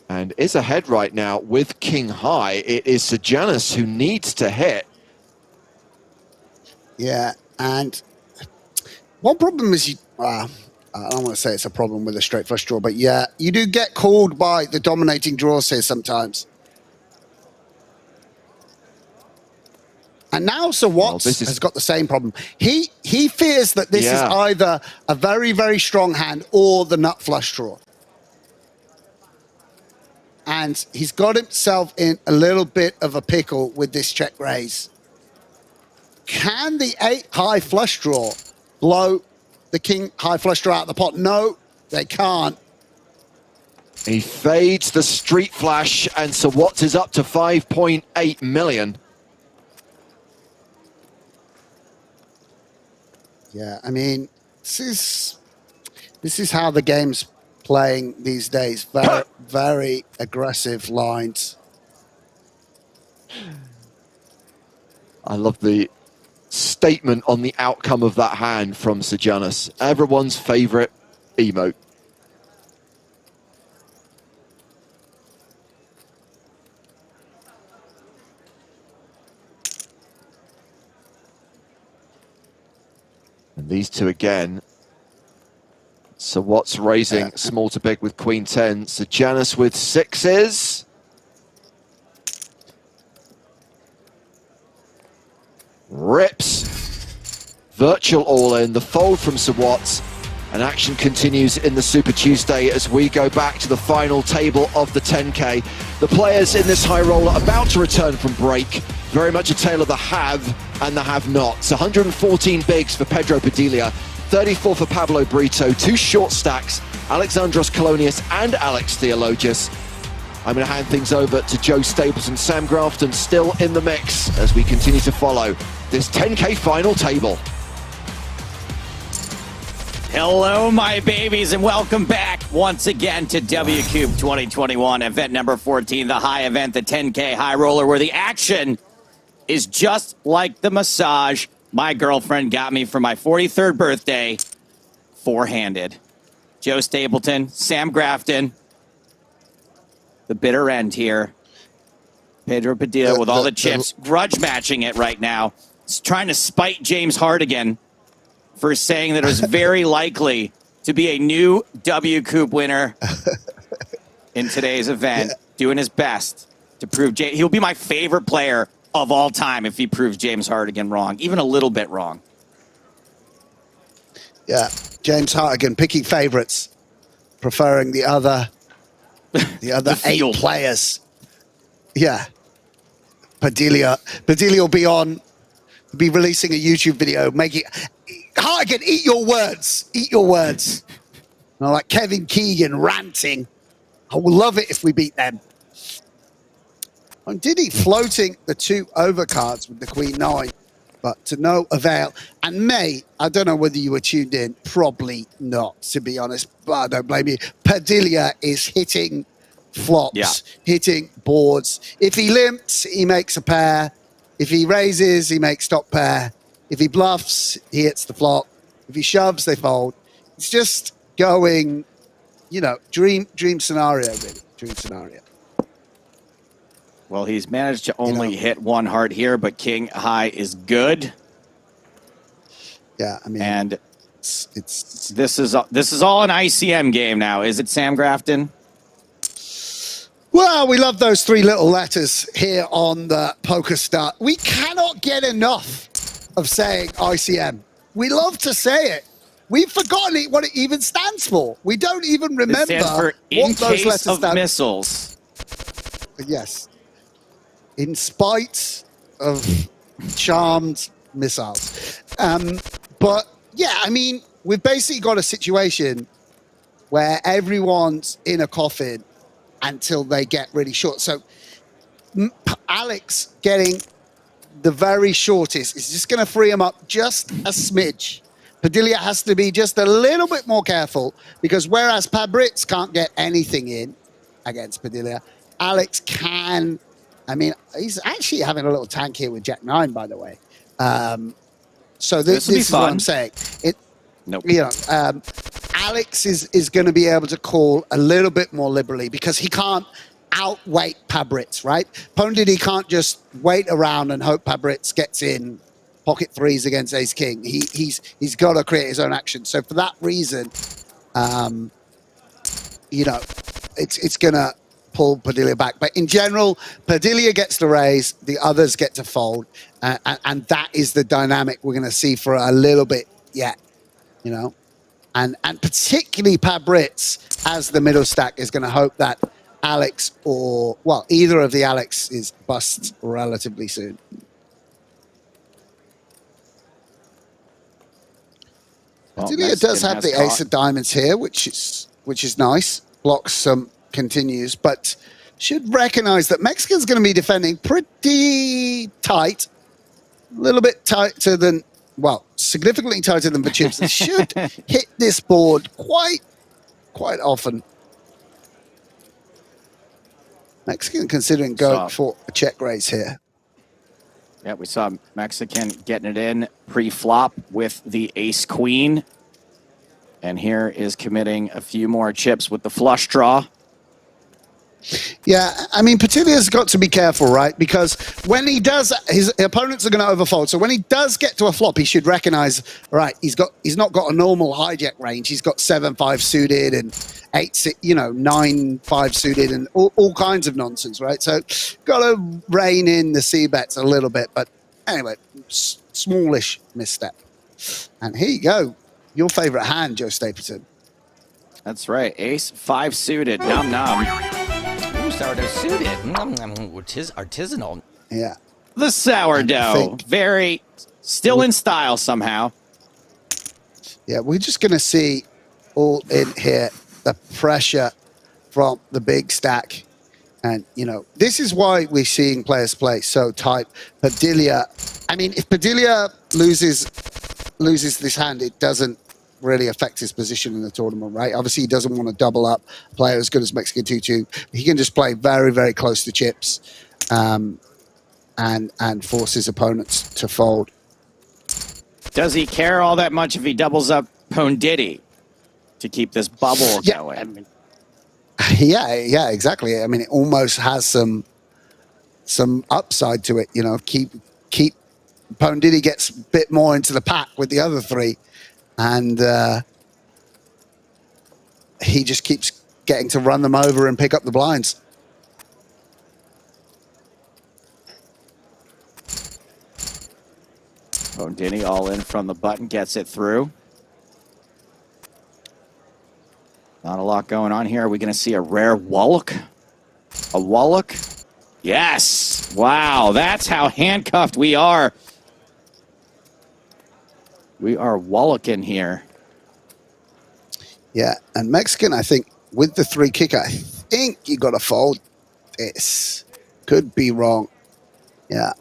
And is ahead right now with King High. It is Sejanus who needs to hit. Yeah, and one problem is I don't want to say it's a problem with a straight flush draw, but yeah, you do get called by the dominating draws here sometimes. And now Sir Watts has got the same problem. He fears that this is either a very, very strong hand or the nut flush draw. And he's got himself in a little bit of a pickle with this check raise. Can the 8 high flush draw blow the king high flush draw out of the pot? No, they can't. He fades the street flash, and Sir Watts is up to 5.8 million. Yeah, I mean, this is how the game's playing these days. Very, very aggressive lines. I love the statement on the outcome of that hand from Sejanus. Everyone's favorite emote. And these two again. So Watts raising small to big with Queen 10. Sejanus with 6s. Rips. Virtual all-in. The fold from Sir Watts. And action continues in the Super Tuesday as we go back to the final table of the 10K. The players in this high roller about to return from break. Very much a tale of the have and the have-nots. 114 bigs for Pedro Padilla, 34 for Pablo Brito, 2 short stacks, Alexandros Colonius and Alex Theologius. I'm going to hand things over to Joe Stapleton. Sam Grafton still in the mix as we continue to follow this 10K final table. Hello, my babies, and welcome back once again to WCOOP 2021, event number 14, the high event, the 10K high roller, where the action is just like the massage my girlfriend got me for my 43rd birthday, four-handed. Joe Stapleton, Sam Grafton, the bitter end here. Pedro Padilla with all the chips, grudge matching it right now. He's trying to spite James Hardigan for saying that it was very likely to be a new WCOOP winner in today's event, doing his best to prove he'll be my favorite player of all time if he proves James Hardigan wrong, even a little bit wrong. Yeah, James Hardigan picking favorites, preferring the other 8 players. Yeah, Padilla will be releasing a YouTube video making Hardigan, eat your words. Like Kevin Keegan ranting. I will love it if we beat them. And Diddy floating the 2 overcards with the Queen 9, but to no avail. And May, I don't know whether you were tuned in, probably not, to be honest, but I don't blame you. Padilla is hitting flops, hitting boards. If he limps, he makes a pair. If he raises, he makes top pair. If he bluffs, he hits the flop. If he shoves, they fold. It's just going, dream scenario, really. Dream scenario. Well, he's managed to only hit 1 heart here, but King High is good. Yeah, I mean, and this is all an ICM game now, is it, Sam Grafton? Well, we love those 3 little letters here on the PokerStars. We cannot get enough of saying ICM. We love to say it. We've forgotten what it even stands for. We don't even remember it stands for what those letters stand for. Missiles. Yes. In spite of charmed missiles. But yeah, I mean, we've basically got a situation where everyone's in a coffin until they get really short. So Alex getting the very shortest is just going to free him up just a smidge. Padilla has to be just a little bit more careful, because whereas Pabritz can't get anything in against Padilla, Alex can. I mean, he's actually having a little tank here with Jack 9, by the way. So this is what I'm saying. Nope. You know, Alex is going to be able to call a little bit more liberally, because he can't outweight Pabritz, right? Pondidi can't just wait around and hope Pabritz gets in pocket threes against Ace King. He's got to create his own action. So for that reason, you know, it's going to pull Padilla back. But in general, Padilla gets to raise, the others get to fold, and that is the dynamic we're going to see for a little bit yet, you know. And particularly Pabritz, as the middle stack, is going to hope that Alex or, well, either of the Alexes busts relatively soon. Well, Padilla does have the ace of diamonds here, which is nice. Blocks some continues, but should recognize that Mexican's going to be defending pretty tight, a little bit tighter than, well, significantly tighter than Pachips. It should hit this board quite often. Mexican considering going for a check raise here. Yeah, we saw Mexican getting it in pre-flop with the ace queen. And here is committing a few more chips with the flush draw. Yeah, I mean, Patilla's got to be careful, right? Because when he does, his opponents are going to overfold. So when he does get to a flop, he should recognize, right, he's not got a normal hijack range. He's got 7-5 suited and 8-6, you know, 9-5 suited and all kinds of nonsense, right? So got to rein in the C bets a little bit. But anyway, smallish misstep. And here you go. Your favorite hand, Joe Stapleton. That's right. Ace 5 suited. Nom nom. Sourdough suited, which is artisanal. Yeah. The sourdough. Very still in style somehow. Yeah, we're just going to see all in here the pressure from the big stack. And, you know, this is why we're seeing players play so tight. Padilla, I mean, if Padilla loses this hand, it doesn't really affect his position in the tournament, right? Obviously, he doesn't want to double up, play as good as Mexican 2-2. He can just play very, very close to chips and force his opponents to fold. Does he care all that much if he doubles up Pondidi to keep this bubble going? I mean, yeah, exactly. I mean, it almost has some upside to it, you know. Keep Pondidi gets a bit more into the pack with the other three. And he just keeps getting to run them over and pick up the blinds. Pondini all in from the button, gets it through. Not a lot going on here. Are we going to see a rare Wallach? A Wallach? Yes! Wow, that's how handcuffed we are. We are Wallaching here. Yeah, and Mexican, I think, with the 3 kicker, I think you got to fold this. Could be wrong. Yeah.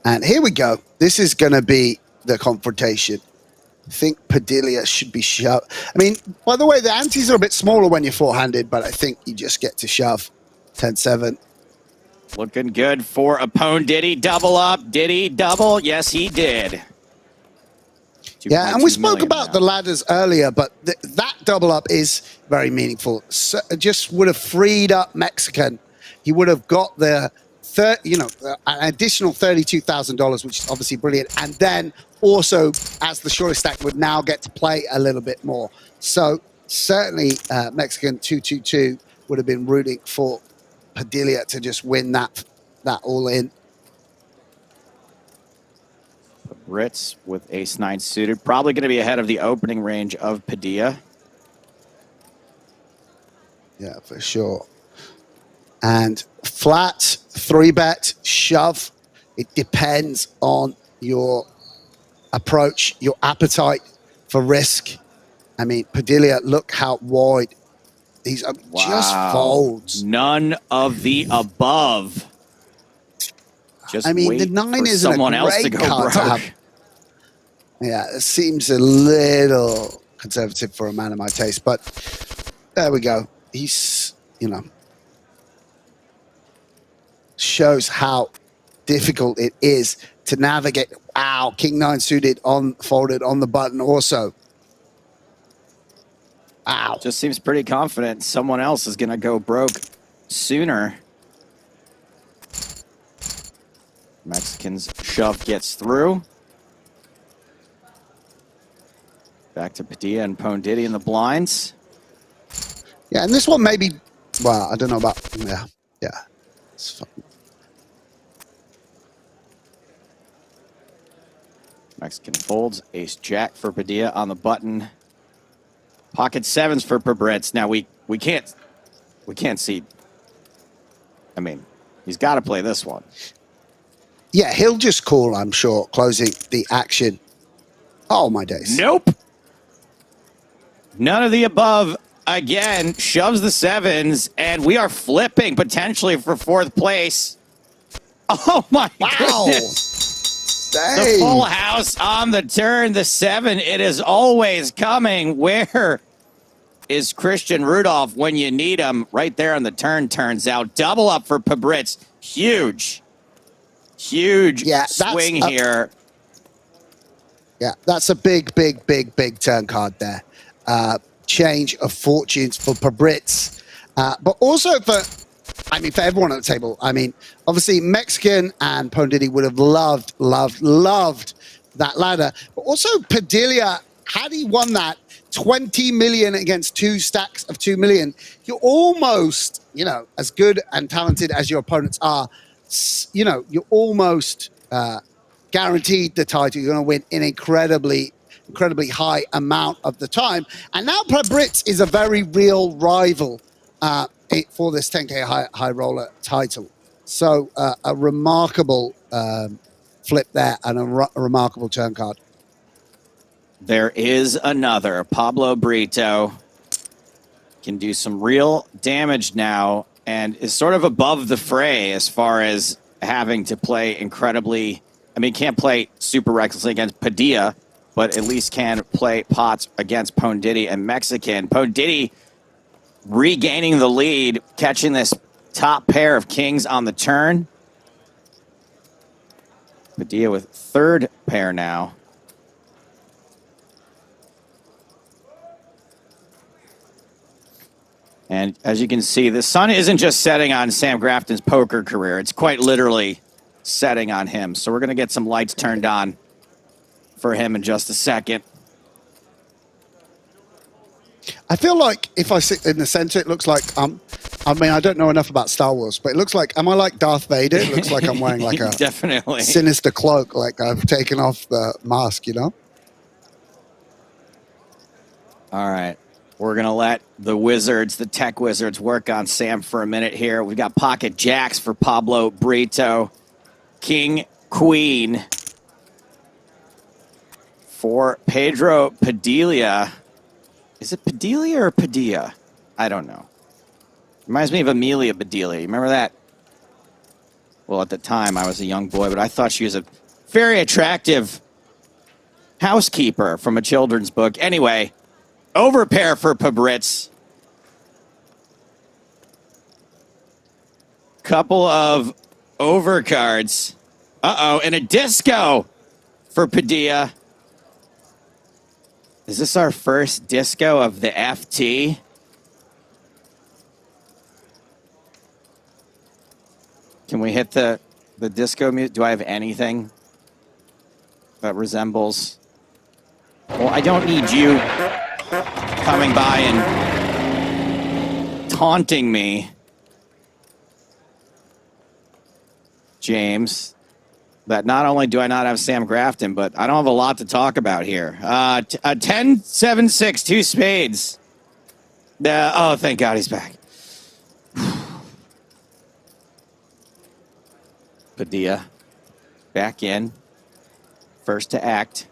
And here we go. This is going to be the confrontation. I think Padilla should be shoved. I mean, by the way, the antes are a bit smaller when you're four-handed, but I think you just get to shove 10-7. Looking good for a Pondidi. Double up. Did he double? Yes, he did. Yeah, and we spoke about the ladders earlier, but that double up is very meaningful. So just would have freed up Mexican. He would have got the an additional $32,000, which is obviously brilliant. And then also, as the shortest stack, would now get to play a little bit more. So certainly, Mexican 2-2-2 would have been rooting for Padilla to just win that all in. Ritz with ace-9 suited. Probably going to be ahead of the opening range of Padilla. Yeah, for sure. And flat, 3-bet, shove. It depends on your approach, your appetite for risk. I mean, Padilla, look how wide. He's just folds. None of the above. Just I mean, wait the 9 for isn't someone a else to great go card broke. to have. Yeah, it seems a little conservative for a man of my taste, but there we go. He's, you know, shows how difficult it is to navigate. Wow, King 9 suited on folded on the button also. Wow. Just seems pretty confident someone else is going to go broke sooner. Mexican's shove gets through. Back to Padilla and Ponditi in the blinds. Yeah, and this one maybe, well, I don't know about, yeah. It's fun. Mexican folds, ace jack for Padilla on the button. Pocket sevens for Pabritz. Now we can't see. I mean, he's got to play this one. Yeah, he'll just call, I'm sure, closing the action. Oh, my days. Nope. None of the above. Again, shoves the sevens, and we are flipping potentially for fourth place. Oh, my goodness. Dang. The full house on the turn, the 7. It is always coming. Where is Christian Rudolph when you need him? Right there on the turn, turns out. Double up for Pabritz. Huge swing here. Yeah, that's a big turn card there. Change of fortunes for Pabritz, but also for everyone at the table. I mean, obviously Mexican and Ponditi would have loved that ladder, but also Padilla, had he won that 20 million against 2 stacks of 2 million, you're almost, you know, as good and talented as your opponents are, you know, you're almost guaranteed the title. You're going to win an incredibly high amount of the time. And now Pabritz is a very real rival for this 10K high roller title. So a remarkable flip there and a remarkable turn card. There is another. Pablo Brito can do some real damage now and is sort of above the fray as far as having to play incredibly. I mean, can't play super recklessly against Padilla, but at least can play pots against Ponditi and Mexican. Ponditi regaining the lead, catching this top pair of kings on the turn. Padilla with third pair now. And as you can see, the sun isn't just setting on Sam Grafton's poker career. It's quite literally setting on him. So we're going to get some lights turned on for him in just a second. I feel like if I sit in the center, it looks like I mean, I don't know enough about Star Wars, but it looks like, am I like Darth Vader? It looks like I'm wearing like a definitely sinister cloak, like I've taken off the mask, you know? All right. We're going to let the wizards, the tech wizards, work on Sam for a minute here. We've got pocket jacks for Pablo Brito. King, queen for Pedro Padilla. Is it Padilla or Padilla? I don't know. Reminds me of Amelia Padilla. You remember that? Well, at the time, I was a young boy, but I thought she was a very attractive housekeeper from a children's book. Anyway, overpair for Pabritz. Couple of overcards. Uh-oh, and a disco for Padilla. Is this our first disco of the FT? Can we hit the disco music? Do I have anything that resembles? Well, I don't need you coming by and taunting me, James. That not only do I not have Sam Grafton, but I don't have a lot to talk about here. A 10, 7, 6, 2 spades. Oh, thank God he's back. Padilla back in. First to act.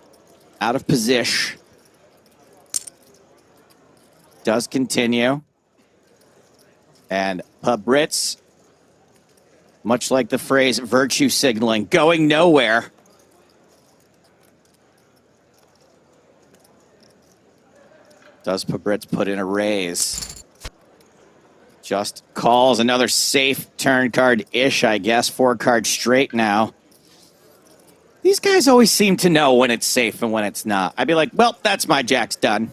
out of position. Does continue. And Pabritz, much like the phrase virtue signaling, going nowhere. Does Pabritz put in a raise? Just calls. Another safe turn card-ish, I guess. 4 cards straight now. These guys always seem to know when it's safe and when it's not. I'd be like, well, that's my jacks done.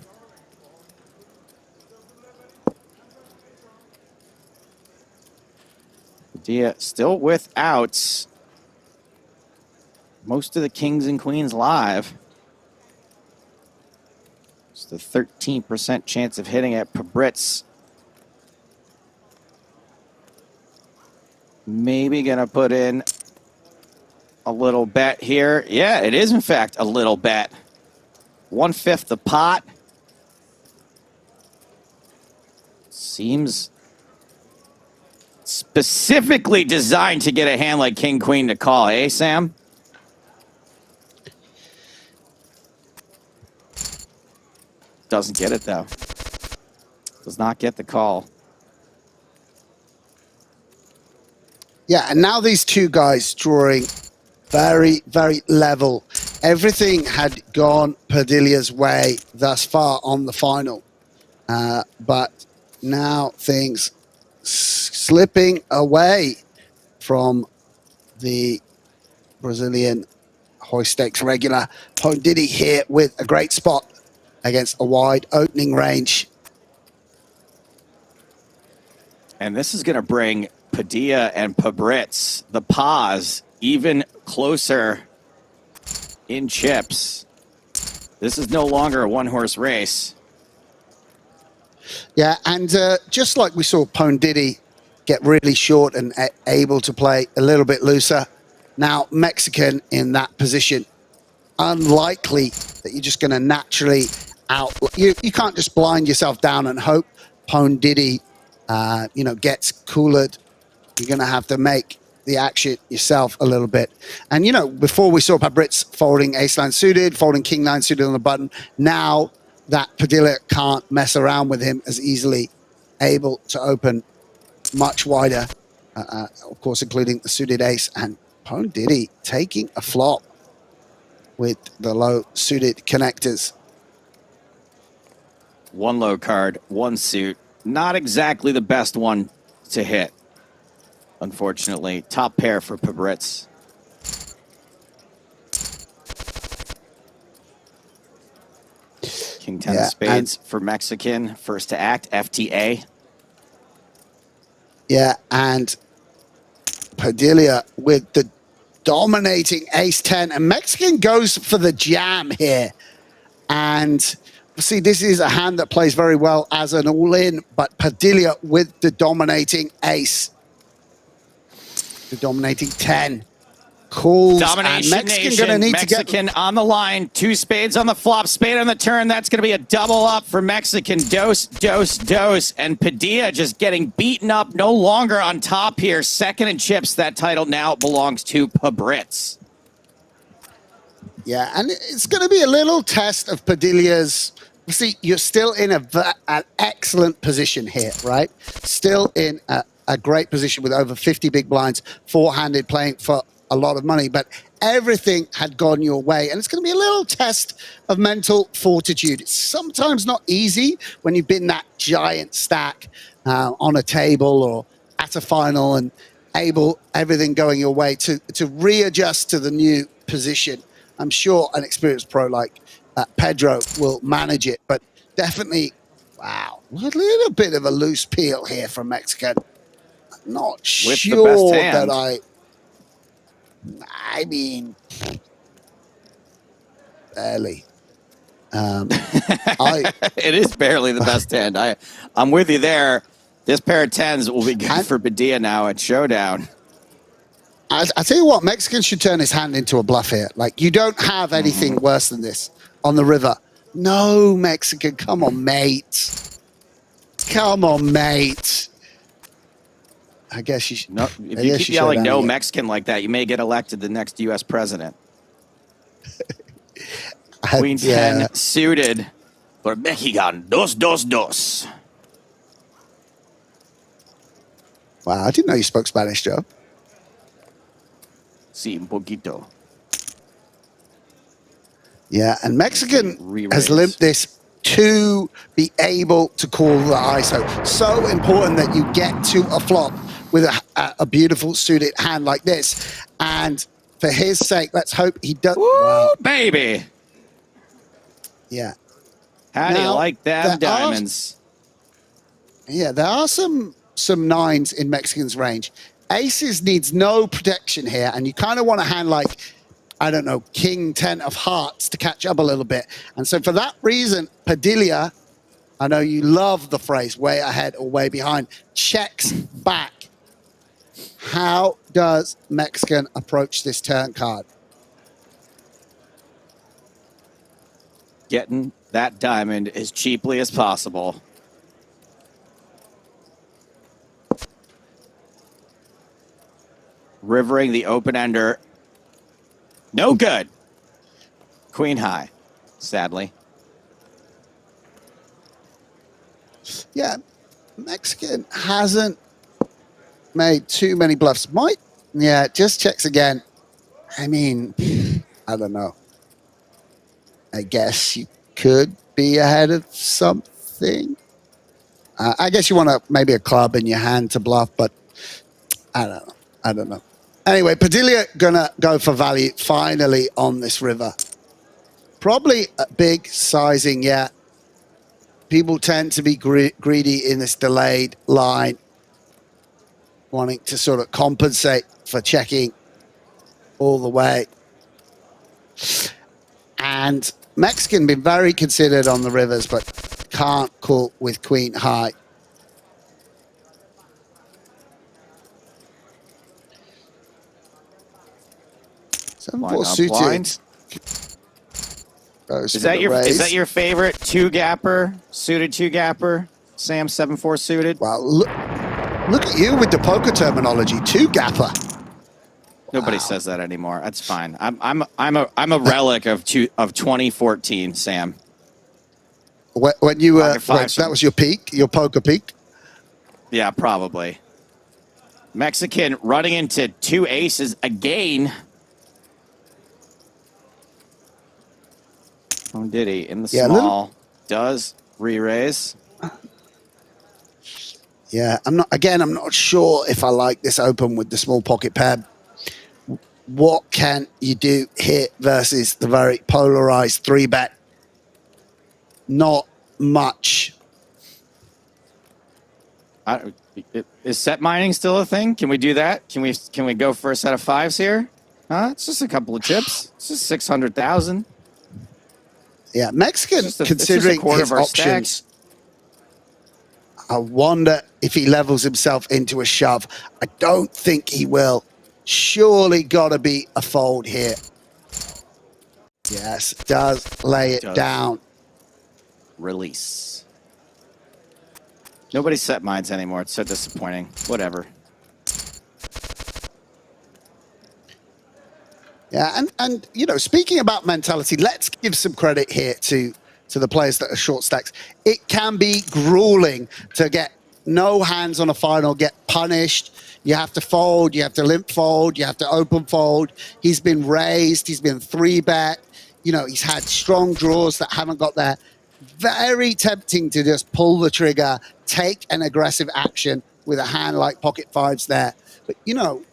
Dia still with outs. Most of the kings and queens live. It's the 13% chance of hitting at Pabritz. Maybe gonna put in a little bet here. Yeah, it is in fact a little bet. 1/5 the pot. Seems specifically designed to get a hand like King Queen to call, eh, Sam? Doesn't get it though. Does not get the call. Yeah, and now these two guys drawing very, very level. Everything had gone Padilla's way thus far on the final. But now things slipping away from the Brazilian Hoist Stakes regular. Pondidi here with a great spot against a wide opening range. And this is going to bring Padilla and Pabritz, the pause, even closer in chips. This is no longer a one-horse race. Yeah, and just like we saw Pondidi get really short and able to play a little bit looser, now Mexican in that position. Unlikely that you're just going to naturally you can't just blind yourself down and hope Pondidi gets coolered. You're going to have to make the action yourself a little bit. And, before we saw Pabritz folding ace-9 suited, folding king-9 suited on the button. Now that Padilla can't mess around with him as easily, able to open much wider, of course, including the suited ace. And Pondidi taking a flop with the low suited connectors. One low card, one suit. Not exactly the best one to hit, unfortunately. Top pair for Pabritz. King 10 of spades for Mexican. First to act, FTA. Yeah, and Padilla with the dominating ace-10. And Mexican goes for the jam here. And see, this is a hand that plays very well as an all-in, but Padilla with the dominating ace. The dominating 10. Calls. Domination and Mexican nation. gonna need Mexican to get on the line. 2 spades on the flop, spade on the turn. That's going to be a double up for Mexican. Dose, dose, dose. And Padilla just getting beaten up, no longer on top here. Second in chips. That title now belongs to Pabritz. Yeah, and it's going to be a little test of Padilla's. See, you're still in an excellent position here, right? Still in a great position with over 50 big blinds, four-handed, playing for a lot of money, but everything had gone your way. And it's going to be a little test of mental fortitude. It's sometimes not easy when you've been that giant stack on a table or at a final and everything going your way to readjust to the new position. I'm sure an experienced pro like Pedro will manage it, but definitely, wow, a little bit of a loose peel here from Mexican. Not With sure the best hand. that I mean, barely. It is barely the best hand. I'm with you there. This pair of tens will be good for Padilla now at Showdown. I tell you what, Mexican should turn his hand into a bluff here. Like, you don't have anything worse than this on the river. No, Mexican, come on, mate. Come on, mate. I guess you should. No, if you keep yelling no Mexican like that, you may get elected the next U.S. president. Queen 10 suited for Mexican. Dos, dos, dos. Wow, I didn't know you spoke Spanish, Joe. Sí, un poquito. Yeah, and Mexican Re-raise. has limped this to be able to call the ISO. So important that you get to a flop with a beautiful suited hand like this. And for his sake, let's hope he does. Woo, wow. baby. Yeah. How do you Now, like them diamonds? Yeah, there are some nines in Mexican's range. Aces needs no protection here, and you kind of want a hand like, I don't know, King 10 of hearts to catch up a little bit. And so for that reason, Padilla, I know you love the phrase way ahead or way behind, checks back. How does Mexican approach this turn card? Getting that diamond as cheaply as possible. Rivering the open-ender. No good. Queen high, sadly. Yeah, Mexican hasn't made too many bluffs. Might, yeah, just checks again. I mean, I don't know. I guess you could be ahead of something. I guess you want maybe a club in your hand to bluff, but I don't know. I don't know. Anyway, Padilla gonna go for value finally on this river. Probably a big sizing, yeah. People tend to be greedy in this delayed line, wanting to sort of compensate for checking all the way. And Mexican been very considered on the rivers, but can't call with queen high. Seven-four suited. Blind. Is that your favorite two gapper, suited two gapper? Sam 7-4 suited. Wow, look at you with the poker terminology, two gapper. Nobody says that anymore. That's fine. I'm a relic of 2014, Sam. When you that was your peak, your poker peak. Yeah, probably. Mexican running into two aces again. Oh, did he? In the small. Does re-raise. Yeah, I'm not sure if I like this open with the small pocket pair. What can you do here versus the very polarized 3-bet? Not much. Is set mining still a thing? Can we do that? Can we go for a set of fives here? Huh? It's just a couple of chips. It's just 600,000. Yeah, Mexican, considering his options, I wonder if he levels himself into a shove. I don't think he will. Surely got to be a fold here. Yes, does lay it down. Release. Nobody set mines anymore. It's so disappointing. Whatever. Yeah, and you know, speaking about mentality, let's give some credit here to the players that are short stacks. It can be grueling to get no hands on a final, get punished. You have to fold, you have to limp fold, you have to open fold. He's been raised, he's been 3-bet. You know, he's had strong draws that haven't got there. Very tempting to just pull the trigger, take an aggressive action with a hand like pocket fives there. But, you know,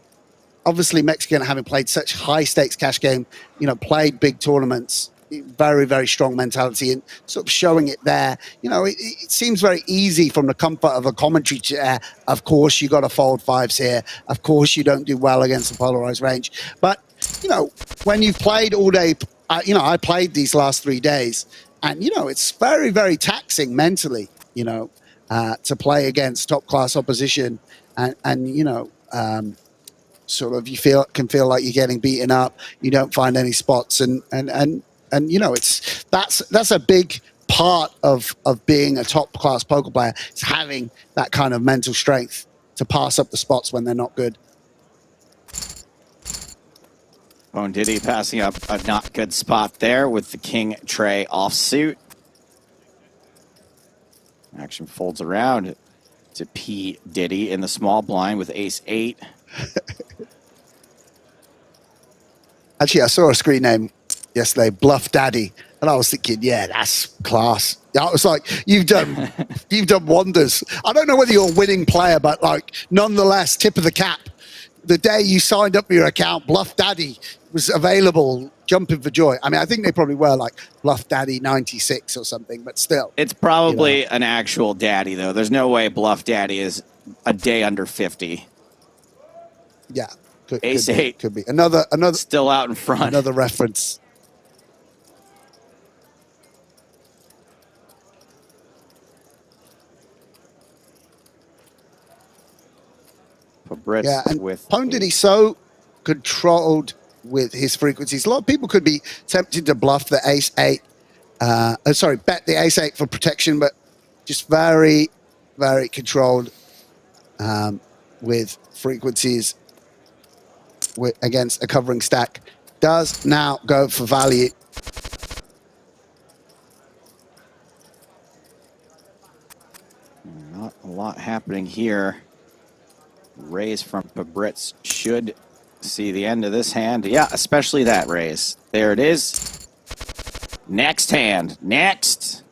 obviously Mexican, having played such high stakes cash game, you know, played big tournaments, very, very strong mentality, and sort of showing it there. You know, it seems very easy from the comfort of a commentary chair. Of course, you got to fold fives here. Of course, you don't do well against the polarized range. But, you know, when you've played all day, you know, I played these last 3 days, and, you know, it's very, very taxing mentally, you know, to play against top class opposition, and you know, sort of you can feel like you're getting beaten up. You don't find any spots, and you know, that's a big part of being a top class poker player. It's having that kind of mental strength to pass up the spots when they're not good. Diddy passing up a not good spot there with the king tray offsuit. Action folds around to P. Diddy in the small blind with ace-8. Actually, I saw a screen name yesterday, Bluff Daddy, and I was thinking, yeah, that's class. I was like, you've done wonders. I don't know whether you're a winning player, but like, nonetheless, tip of the cap. The day you signed up for your account, Bluff Daddy was available, jumping for joy. I mean, I think they probably were like Bluff Daddy 96 or something, but still. It's probably an actual daddy, though. There's no way Bluff Daddy is a day under 50. Yeah. Ace-8. Could be. Another still out in front. Another reference. Yeah, and with Diddy so controlled with his frequencies. A lot of people could be tempted to bluff the ace-8. Bet the ace-8 for protection, but just very, very controlled with frequencies against a covering stack. Does now go for value. Not a lot happening here. Raise from Pabritz should see the end of this hand. Yeah, especially that raise. There it is. Next hand. Next.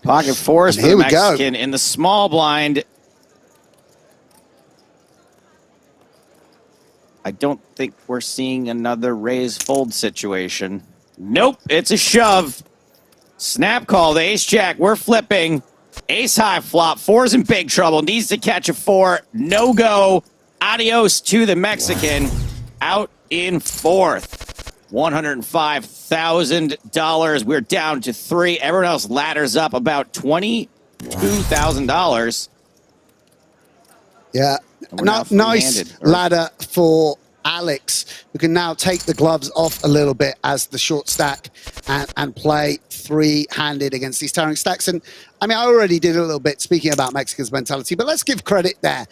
Pocket fours for the Mexican in the small blind. I don't think we're seeing another raise fold situation. Nope, it's a shove. Snap call, the ace jack. We're flipping. Ace high flop. Four's in big trouble. Needs to catch a 4. No go. Adios to the Mexican. Out in fourth. $105,000. We're down to 3. Everyone else ladders up about $22,000. Yeah. Nice ladder for Alex, who can now take the gloves off a little bit as the short stack and play 3-handed against these towering stacks. And I mean, I already did a little bit speaking about Mexico's mentality, but let's give credit there.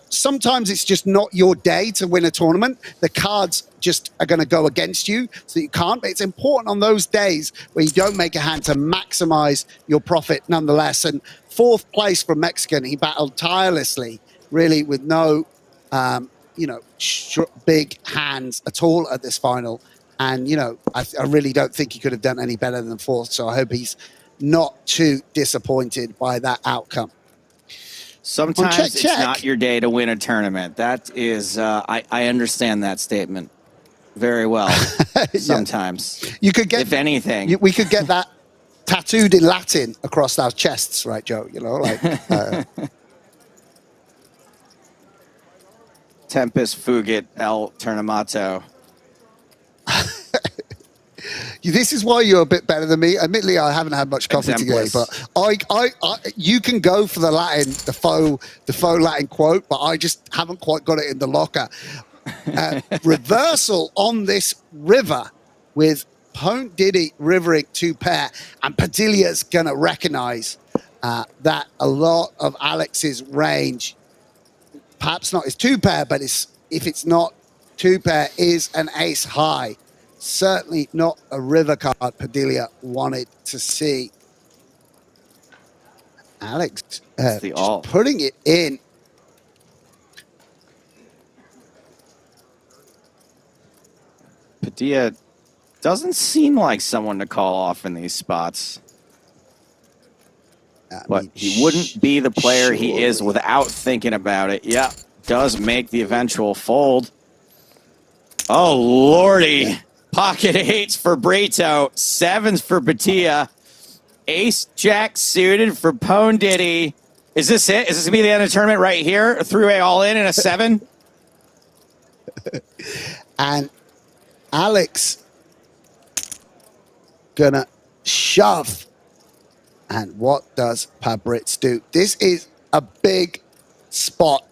Sometimes it's just not your day to win a tournament. The cards just are going to go against you, so you can't. But it's important on those days where you don't make a hand to maximize your profit nonetheless. And 4th place for Mexican, he battled tirelessly, really with no big hands at all at this final. And, I really don't think he could have done any better than 4th. So I hope he's not too disappointed by that outcome. Sometimes it's not your day to win a tournament. That is, I understand that statement very well. Sometimes. You could get, if anything. We could get that tattooed in Latin across our chests, right, Joe? Tempest fugit el Tornamato. This is why you're a bit better than me. Admittedly, I haven't had much coffee today, but you can go for the Latin, the faux Latin quote, but I just haven't quite got it in the locker. Reversal on this river with Diddy rivering 2-pair, and Padilla's going to recognize that a lot of Alex's range, perhaps not his 2-pair, but if it's not 2-pair, is an ace high. Certainly not a river card Padilla wanted to see. Alex just putting it in. Padilla doesn't seem like someone to call off in these spots. But he wouldn't be the player he is without thinking about it. Yeah, does make the eventual fold. Oh, Lordy. Pocket 8s for Brito. 7s for Batia. Ace Jack suited for Pone Diddy. Is this it? Is this going to be the end of the tournament right here? A 3-way all-in and a 7? And Alex gonna shove. And what does Pabritz do? This is a big spot.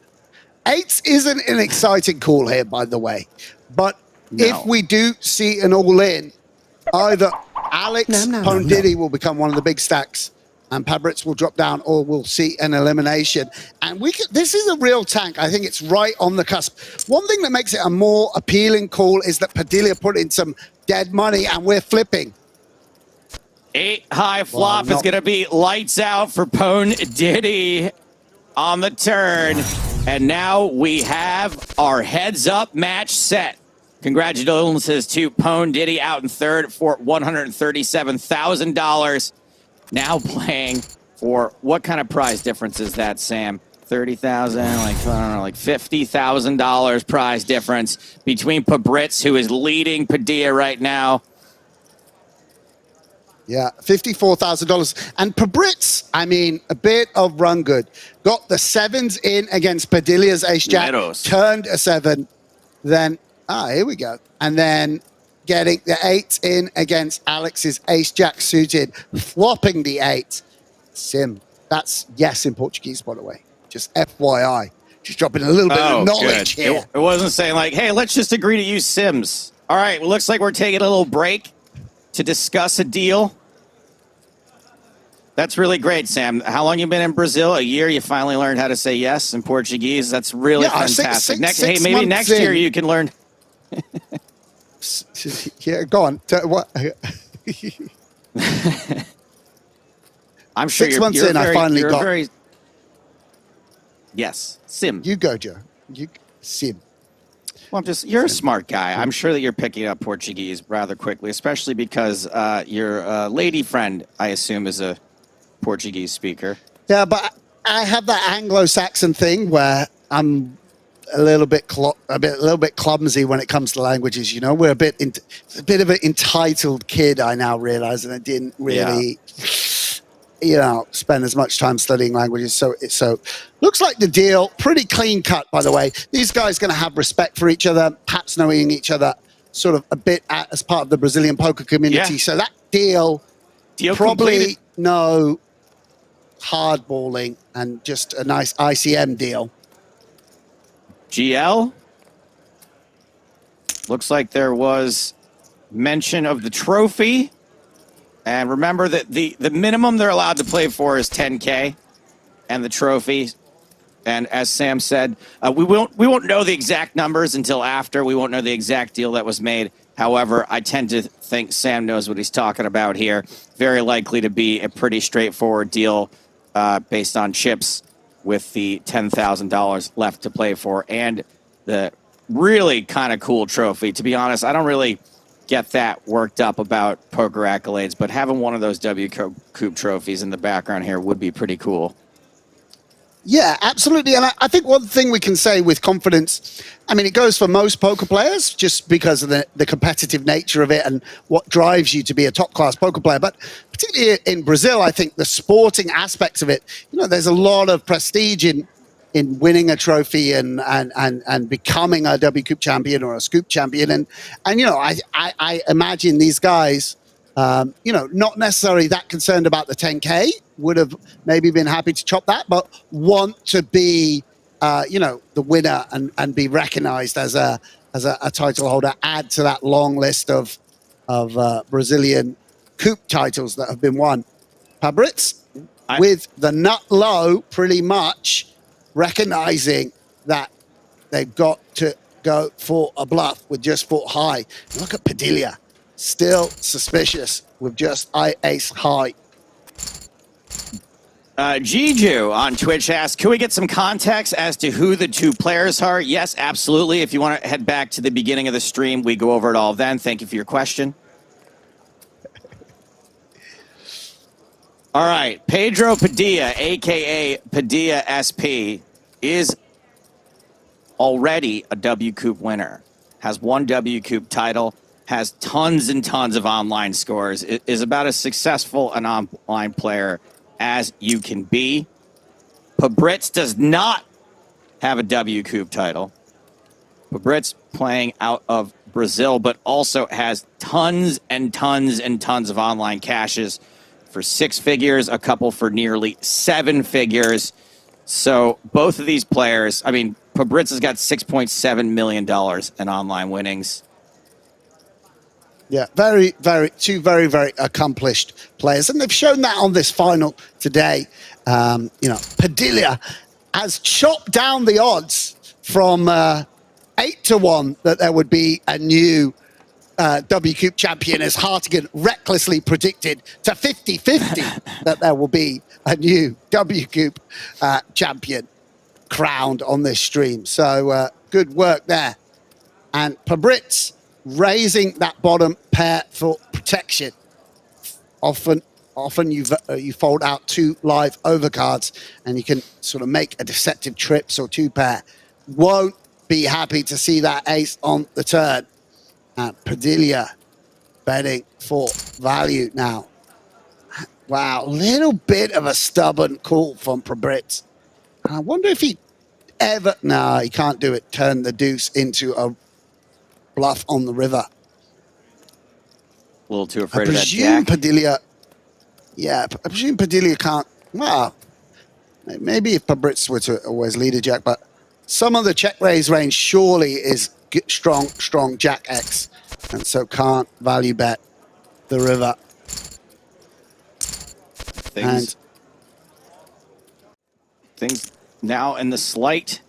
8s isn't an exciting call here, by the way. But if we do see an all-in, either Alex Pone Diddy will become one of the big stacks, and Pabritz will drop down, or we'll see an elimination. And this is a real tank. I think it's right on the cusp. One thing that makes it a more appealing call is that Padilla put in some dead money, and we're flipping. 8 high flop is going to be lights out for Pone Diddy on the turn. And now we have our heads up match set. Congratulations to Pone Diddy out in third for $137,000. Now playing for what kind of prize difference is that, Sam? 30,000, like, I don't know, like $50,000 prize difference between Pabritz, who is leading Padilla right now. Yeah, $54,000. And Pabritz, I mean, a bit of run good. Got the 7s in against Padilla's ace-jack, turned a 7, then, here we go. And then getting the 8 in against Alex's ace-jack suited, flopping the 8. Sim, that's yes in Portuguese, by the way. Just FYI. Just dropping a little bit of knowledge here. It wasn't saying like, hey, let's just agree to use Sims. All right, well, looks like we're taking a little break to discuss a deal. That's really great, Sam. How long you been in Brazil? A year? You finally learned how to say yes in Portuguese? That's really fantastic. Six maybe next year you can learn. Yeah, go on. What? I'm sure 6 months in, I finally got. Yes, Sim. You go, Joe. Sim. Well, you're a smart guy. I'm sure that you're picking up Portuguese rather quickly, especially because your lady friend, I assume, is a Portuguese speaker. Yeah, but I have that Anglo-Saxon thing where I'm a little bit clumsy when it comes to languages. You know, we're a bit of an entitled kid. I now realize, and I didn't really, spend as much time studying languages. So looks like the deal pretty clean cut. By the way, these guys going to have respect for each other, perhaps knowing each other sort of a bit as part of the Brazilian poker community. Yeah. So that deal probably completed. No hardballing and just a nice ICM deal. GL, looks like there was mention of the trophy. And remember that the minimum they're allowed to play for is 10K and the trophy. And as Sam said, we won't know the exact numbers until after. We won't know the exact deal that was made. However, I tend to think Sam knows what he's talking about here. Very likely to be a pretty straightforward deal based on chips with the $10,000 left to play for and the really kind of cool trophy. To be honest, I don't really get that worked up about poker accolades, but having one of those WCOOP trophies in the background here would be pretty cool. Yeah, absolutely. And I think one thing we can say with confidence, I mean, it goes for most poker players just because of the competitive nature of it and what drives you to be a top-class poker player. But particularly in Brazil, I think the sporting aspects of it, there's a lot of prestige in winning a trophy and becoming a WCOOP champion or a Scoop champion. And I imagine these guys, not necessarily that concerned about the 10K, would have maybe been happy to chop that, but want to be, the winner and be recognized as a title holder, add to that long list of Brazilian Coop titles that have been won. Pabritz, with the nut low, pretty much recognizing that they've got to go for a bluff with just foot high. Look at Padilla, still suspicious with just ace high. Jiju on Twitch asks, can we get some context as to who the two players are? Yes, absolutely. If you want to head back to the beginning of the stream, we go over it all then. Thank you for your question. All right, Pedro Padilla, a.k.a. Padilla SP, is already a WCOOP winner, has one WCOOP title, has tons and tons of online scores, is about as successful an online player as you can be. Pabritz does not have a WCOOP title. Pabritz playing out of Brazil, but also has tons and tons and tons of online cashes for 6 figures, a couple for nearly 7 figures. So both of these players, I mean, Pabritz has got $6.7 million in online winnings. Yeah, two very, very accomplished players. And they've shown that on this final today. Padilla has chopped down the odds from 8-1 that there would be a new WCOOP champion, as Hartigan recklessly predicted, to 50-50 that there will be a new WCOOP champion crowned on this stream. So good work there. And Pabritz raising that bottom pair for protection. Often you fold out 2 live overcards and you can sort of make a deceptive trips or 2 pair. Won't be happy to see that ace on the turn. Padilla betting for value now. Wow, little bit of a stubborn call from Pabritz. I wonder if he ever... No, he can't do it. Turn the deuce into a bluff on the river. A little too afraid of that jack. Padilla... Yeah, I presume Padilla can't... Well, maybe if Pabritz were to always lead a jack, but some of the check-raise range surely is strong jack X, and so can't value bet the river. Things now in the slight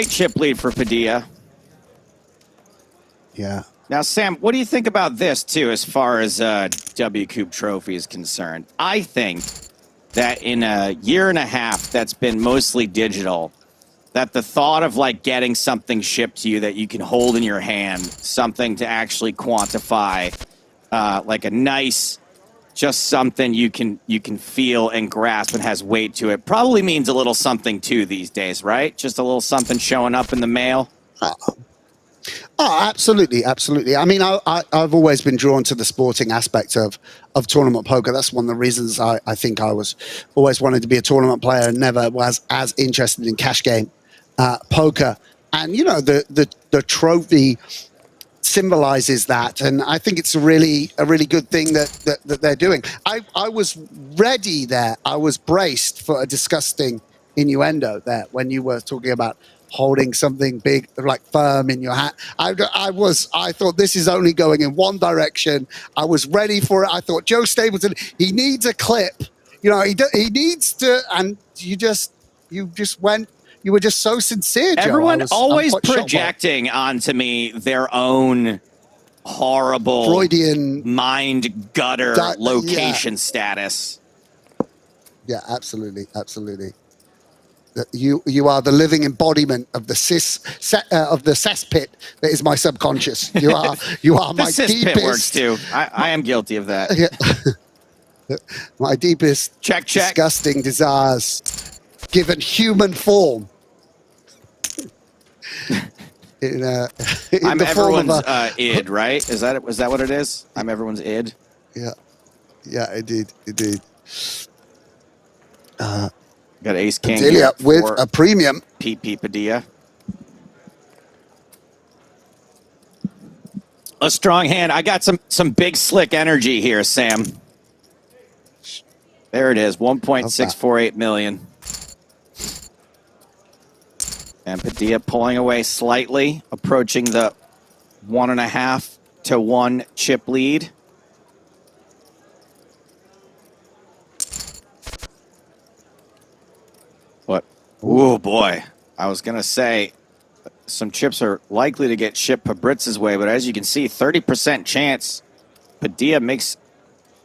chip lead for Padilla. Yeah. Now, Sam, what do you think about this, too, as far as WCOOP trophy is concerned? I think that in a year and a half that's been mostly digital, that the thought of, like, getting something shipped to you that you can hold in your hand, something to actually quantify, like a nice, just something you can feel and grasp and has weight to it, probably means a little something, too, these days, right? Just a little something showing up in the mail. Oh, absolutely, absolutely. I mean, I've always been drawn to the sporting aspect of tournament poker. That's one of the reasons I think I was always wanted to be a tournament player and never was as interested in cash game poker. And, you know, the trophy symbolizes that. And I think it's a really good thing that they're doing. I was ready there. I was braced for a disgusting innuendo there when you were talking about holding something big, like firm in your hand. I thought this is only going in one direction. I was ready for it. I thought Joe Stapleton, he needs a clip. You know, he needs to, and you were just so sincere, Joe. Everyone always projecting onto me their own horrible Freudian mind gutter location status. Yeah, absolutely, absolutely. You are the living embodiment of the cesspit that is my subconscious. You are my the deepest. Pit works too. I am guilty of that. Yeah. My deepest, disgusting desires, given human form. I'm everyone's id, right? Was that what it is? I'm everyone's id. Yeah, indeed. Got ace king Padilla with a premium. PP Padilla. A strong hand. I got some big slick energy here, Sam. There it is, 1.648 million. And Padilla pulling away slightly, approaching the 1.5 to 1 chip lead. What? Oh, boy. I was going to say some chips are likely to get shipped Pabritz's way, but as you can see, 30% chance Padilla makes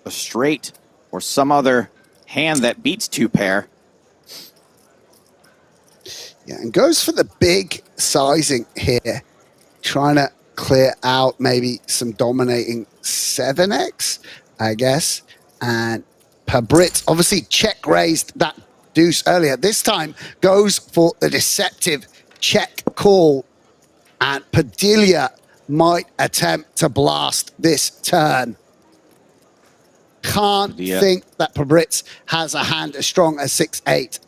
a straight or some other hand that beats 2 pair. Yeah, and goes for the big sizing here, trying to clear out maybe some dominating 7x, I guess. And Pabritz obviously check raised that deuce earlier. This time goes for the deceptive check call, and Padilla might attempt to blast this turn. Can't think that Pabritz has a hand as strong as 6-8.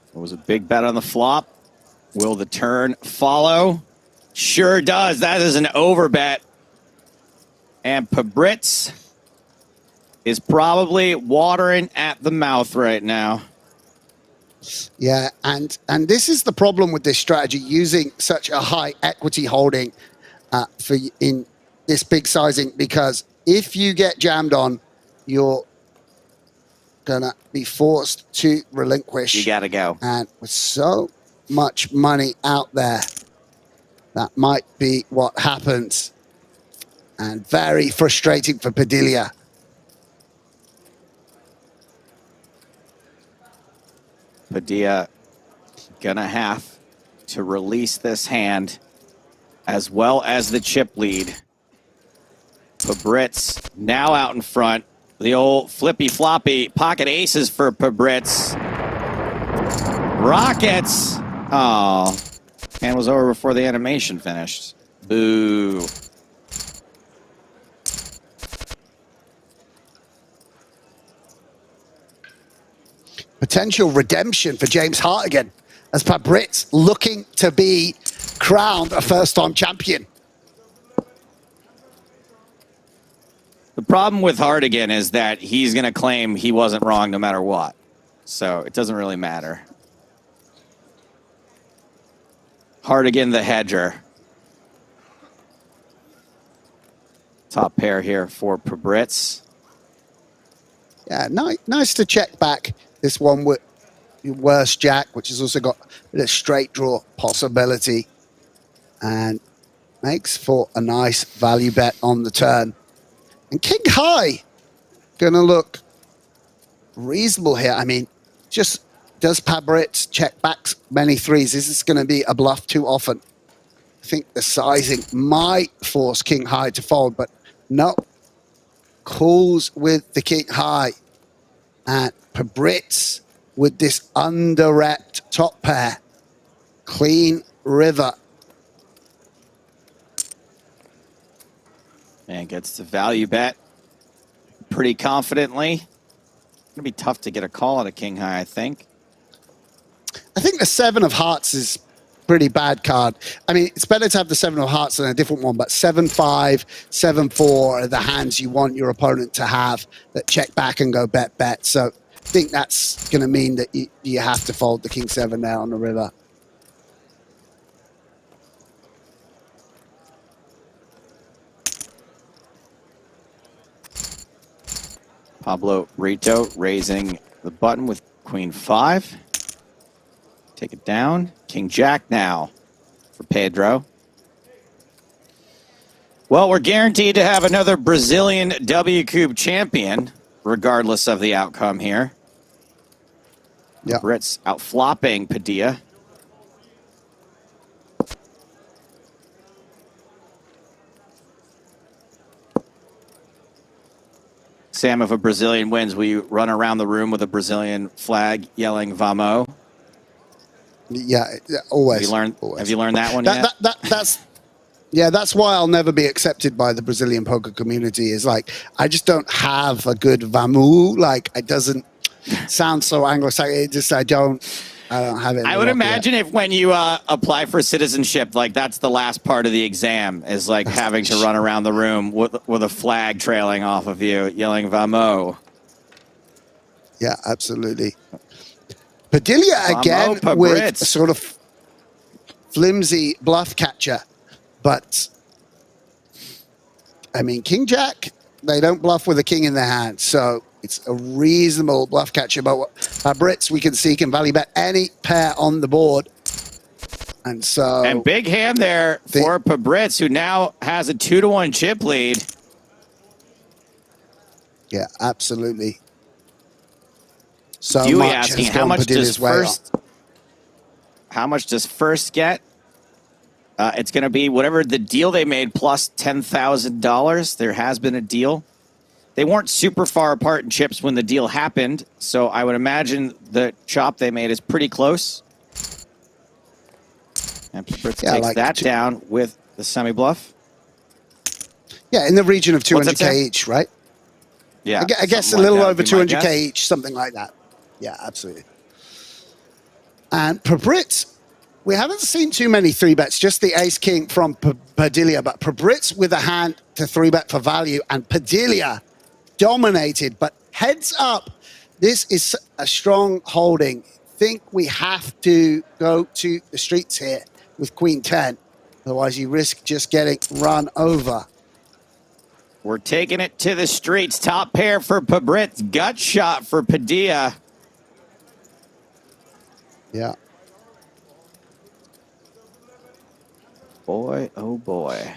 It was a big bet on the flop. Will the turn follow? Sure does. That is an overbet. And Pabritz is probably watering at the mouth right now. Yeah, and this is the problem with this strategy, using such a high equity holding in this big sizing, because if you get jammed on, you're gonna be forced to relinquish. You gotta go. And with so much money out there, that might be what happens. And very frustrating for Padilla. Padilla gonna have to release this hand as well as the chip lead. Pabritz now out in front. The old flippy floppy pocket aces for Pabritz. Rockets. Oh, hand was over before the animation finished. Boo. Potential redemption for James Hartigan as Pabritz looking to be crowned a first-time champion. The problem with Hartigan is that he's going to claim he wasn't wrong no matter what. So it doesn't really matter. Hartigan the hedger. Top pair here for Pabritz. Yeah, nice to check back this one with your worst jack, which has also got a bit of straight draw possibility, and makes for a nice value bet on the turn. And king high gonna look reasonable here. I mean, just does Pabritz check back many threes? Is this gonna be a bluff too often? I think the sizing might force king high to fold, but no. Calls with the king high. And Pabritz with this under-repped top pair. Clean river. And gets the value bet pretty confidently. It's going to be tough to get a call on a king high, I think. I think the 7 of hearts is pretty bad card. I mean, it's better to have the 7 of hearts than a different one, but 7-5, 7-4 are the hands you want your opponent to have that check back and go bet. So I think that's going to mean that you have to fold the king 7 there on the river. Pablo Rito raising the button with queen 5. Take it down. King Jack now for Pedro. Well, we're guaranteed to have another Brazilian WCOOP champion, regardless of the outcome here. Yeah. Brits out flopping Padilla. Sam, if a Brazilian wins, will you run around the room with a Brazilian flag yelling "Vamos"? Yeah, always. Have you learned that one yet? That's why I'll never be accepted by the Brazilian poker community. Is like, I just don't have a good vamu. Like, it doesn't sound so Anglo-Saxon. I don't have it. I would imagine if when you apply for citizenship, like that's the last part of the exam is like having to run around the room with a flag trailing off of you, yelling "Vamos." Yeah, absolutely. Padilla again with a sort of flimsy bluff catcher. But, I mean, King Jack, they don't bluff with a king in their hand. So it's a reasonable bluff catcher. But Brits, we can see, can value bet any pair on the board. And so... And big hand there for Pabritz, who now has a 2-1 chip lead. Yeah, absolutely. So Dewey much asking how much does first get? It's going to be whatever the deal they made plus $10,000. There has been a deal. They weren't super far apart in chips when the deal happened, so I would imagine the chop they made is pretty close. And Pabritz takes that down with the semi-bluff. Yeah, in the region of 200K each, right? Yeah. I guess a little over 200K each, something like that. Yeah, absolutely. And Pabritz, we haven't seen too many 3-bets, just the ace-king from Padilla, but Pabritz with a hand to 3-bet for value, and Padilla dominated. But heads up, this is a strong holding think we have to go to the streets here with Queen 10. Otherwise, you risk just getting run over. We're taking it to the streets. Top pair for Pabritz. Gut shot for Padilla. Yeah. Boy, oh boy.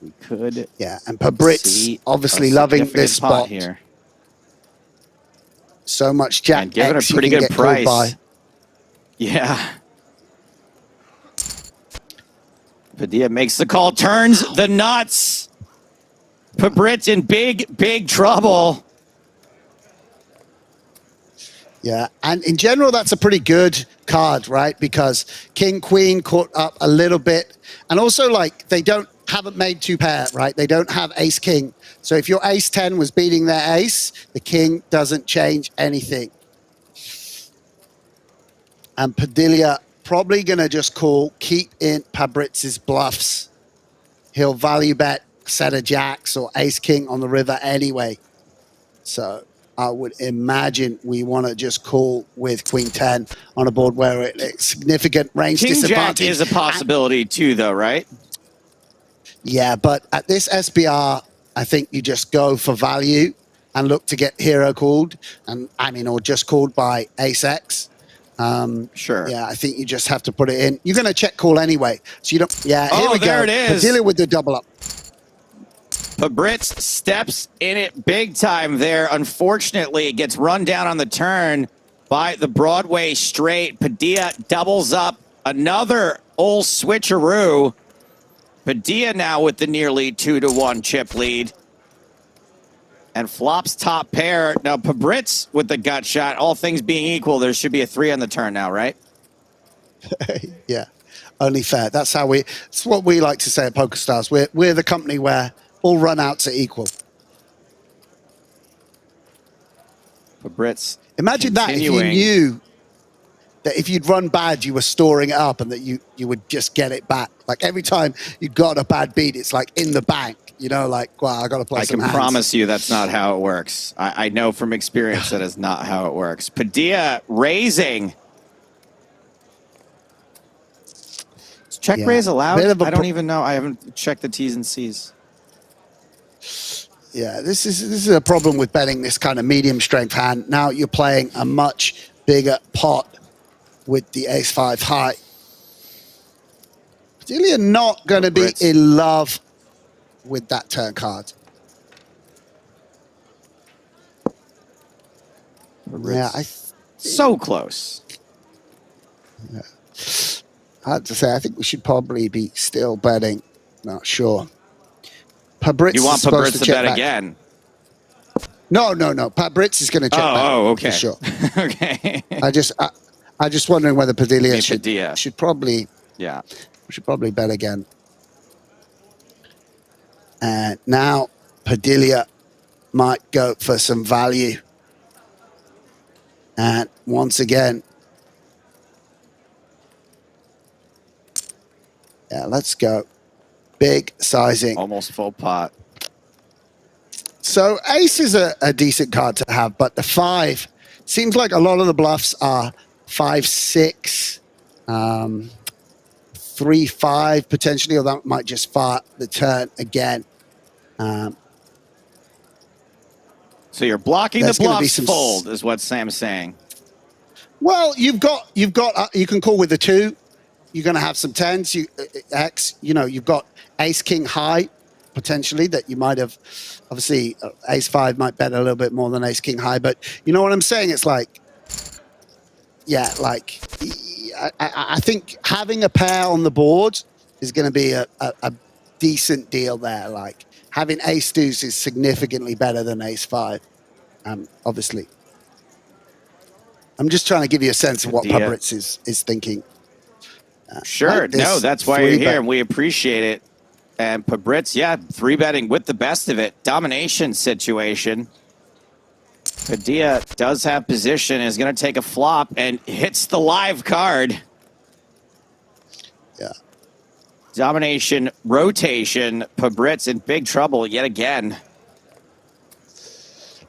We could. Yeah, and Pabritz obviously loving this spot here. So much Jack and giving X a pretty good price. By. Yeah. Padilla makes the call, turns the nuts. Pabritz in big trouble. Yeah, and in general, that's a pretty good card, right? Because King, Queen caught up a little bit. And also, like, they haven't made two pair, right? They don't have Ace King. So if your Ace 10 was beating their Ace, the King doesn't change anything. And Padilla probably going to just call, keep in Pabritz's bluffs. He'll value bet a set of jacks or Ace King on the river anyway. So I would imagine we want to just call with Queen 10 on a board where it's significant range King disadvantage. Jack is a possibility too, though, right? Yeah, but at this SBR, I think you just go for value and look to get hero called, or just called by Ace X. Sure. Yeah, I think you just have to put it in. You're going to check call anyway, so you don't. Yeah, here we there go. it is. Padilla with the double up. Pabritz steps in it big time there. Unfortunately, gets run down on the turn by the Broadway straight. Padilla doubles up. Another old switcheroo. Padilla now with the nearly 2-1 chip lead. And flops top pair. Now Pabritz with the gut shot. All things being equal, there should be a 3 on the turn now, right? Yeah, only fair. That's how it's what we like to say at PokerStars. We're the company where all run-outs are equal. Pabritz Imagine that if you knew that if you'd run bad, you were storing it up and that you would just get it back. Like every time you got a bad beat, it's like in the bank, like, wow, I got to play some hands. I can promise you that's not how it works. I know from experience that is not how it works. Padilla raising. Is check raise allowed? I don't even know. I haven't checked the T's and C's. Yeah, this is a problem with betting this kind of medium strength hand. Now you're playing a much bigger pot with the ace-5 high. Padilla not going to be in love with that turn card. Yeah, so close. Yeah. I have to say, I think we should probably be still betting. Not sure. Pabritz you want Pabritz to bet back again? No. Pabritz is going to check back. Oh, okay. For sure. Okay. I just wondering whether Padilla should probably bet again. And now Padilla might go for some value. And once again, yeah, let's go. Big sizing. Almost full pot. So ace is a decent card to have, but the 5 seems like a lot of the bluffs are 5-6, 3-5 potentially, or that might just fart the turn again. So you're blocking the bluffs fold, is what Sam's saying. Well, you can call with the 2. You're going to have some 10s. You've got ace king high potentially that you might have. Obviously, ace 5 might bet a little bit more than ace king high, but you know what I'm saying? It's like, yeah, like I think having a pair on the board is going to be a decent deal there. Like having ace deuce is significantly better than ace 5. Obviously, I'm just trying to give you a sense of what Pabritz is thinking. Sure. No, that's why you're here, and we appreciate it. And Pabritz, 3-betting with the best of it. Domination situation. Padilla does have position, is going to take a flop, and hits the live card. Yeah. Domination, rotation. Pabritz in big trouble yet again.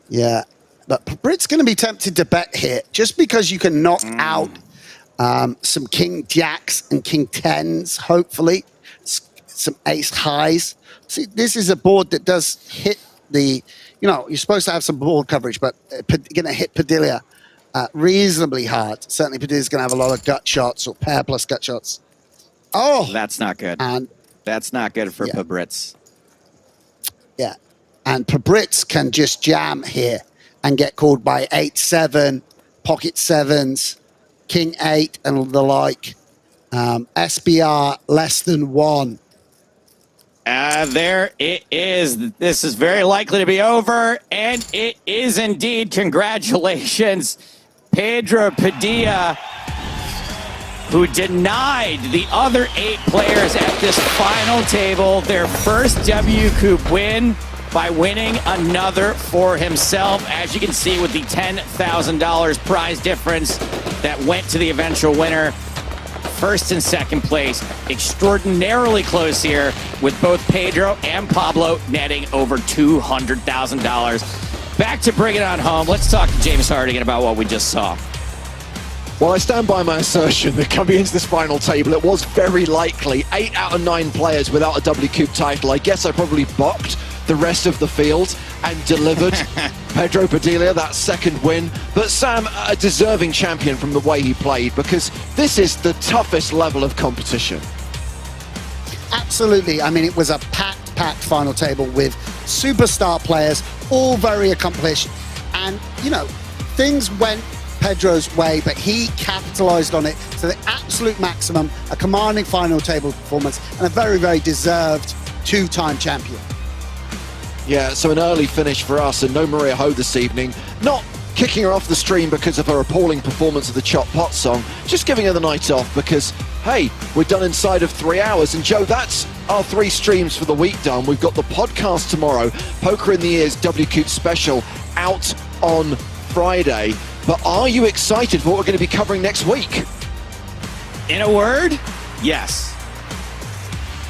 Yeah. But Brit's going to be tempted to bet here just because you can knock out some king jacks and king tens, hopefully, some ace highs. See, this is a board that does hit the, you're supposed to have some board coverage, but going to hit Padilla reasonably hard. Certainly Padilla's going to have a lot of gut shots or pair plus gut shots. Oh, that's not good. And that's not good for Pabrits. Yeah. And Pabrits can just jam here and get called by 8-7, pocket sevens, king 8 and the like. SBR less than 1. There it is. This is very likely to be over, and it is indeed. Congratulations, Pedro Padilla, who denied the other 8 players at this final table their first WCOOP win by winning another for himself. As you can see, with the $10,000 prize difference that went to the eventual winner. First and second place, extraordinarily close here, with both Pedro and Pablo netting over $200,000. Back to bring it on home. Let's talk to James Hardigan about what we just saw. Well, I stand by my assertion that coming into this final table, it was very likely 8 out of 9 players without a WCOOP title. I guess I probably bopped the rest of the field and delivered Pedro Padilla that second win. But Sam, a deserving champion from the way he played, because this is the toughest level of competition. Absolutely. I mean, it was a packed final table with superstar players, all very accomplished. And, things went Pedro's way, but he capitalized on it to the absolute maximum, a commanding final table performance, and a very, very deserved 2-time champion. Yeah, so an early finish for us, and no Maria Ho this evening. Not kicking her off the stream because of her appalling performance of the Chop Pot song, just giving her the night off because, hey, we're done inside of 3 hours. And Joe, that's our 3 streams for the week done. We've got the podcast tomorrow, Poker in the Ears WCOOP special out on Friday. But are you excited for what we're going to be covering next week? In a word, yes.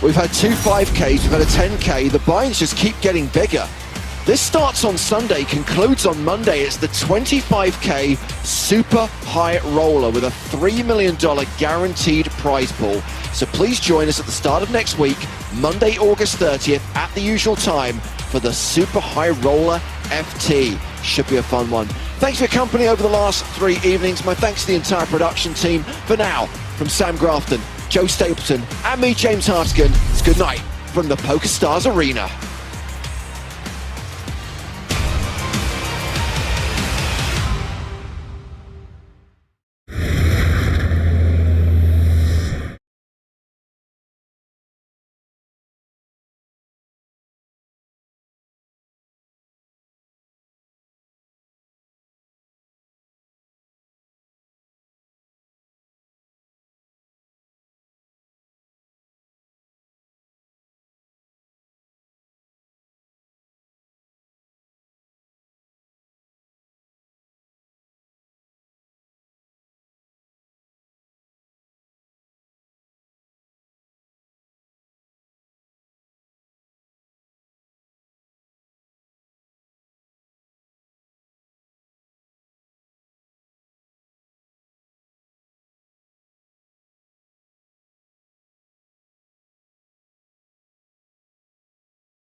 We've had 2 5Ks, we've had a 10K. The buy-ins just keep getting bigger. This starts on Sunday, concludes on Monday. It's the 25K super high roller with a $3 million guaranteed prize pool. So please join us at the start of next week, Monday, August 30th, at the usual time for the super high roller FT. Should be a fun one. Thanks for your company over the last 3 evenings. My thanks to the entire production team. For now, from Sam Grafton, Joe Stapleton, and me, James Hartigan, it's good night from the PokerStars Arena.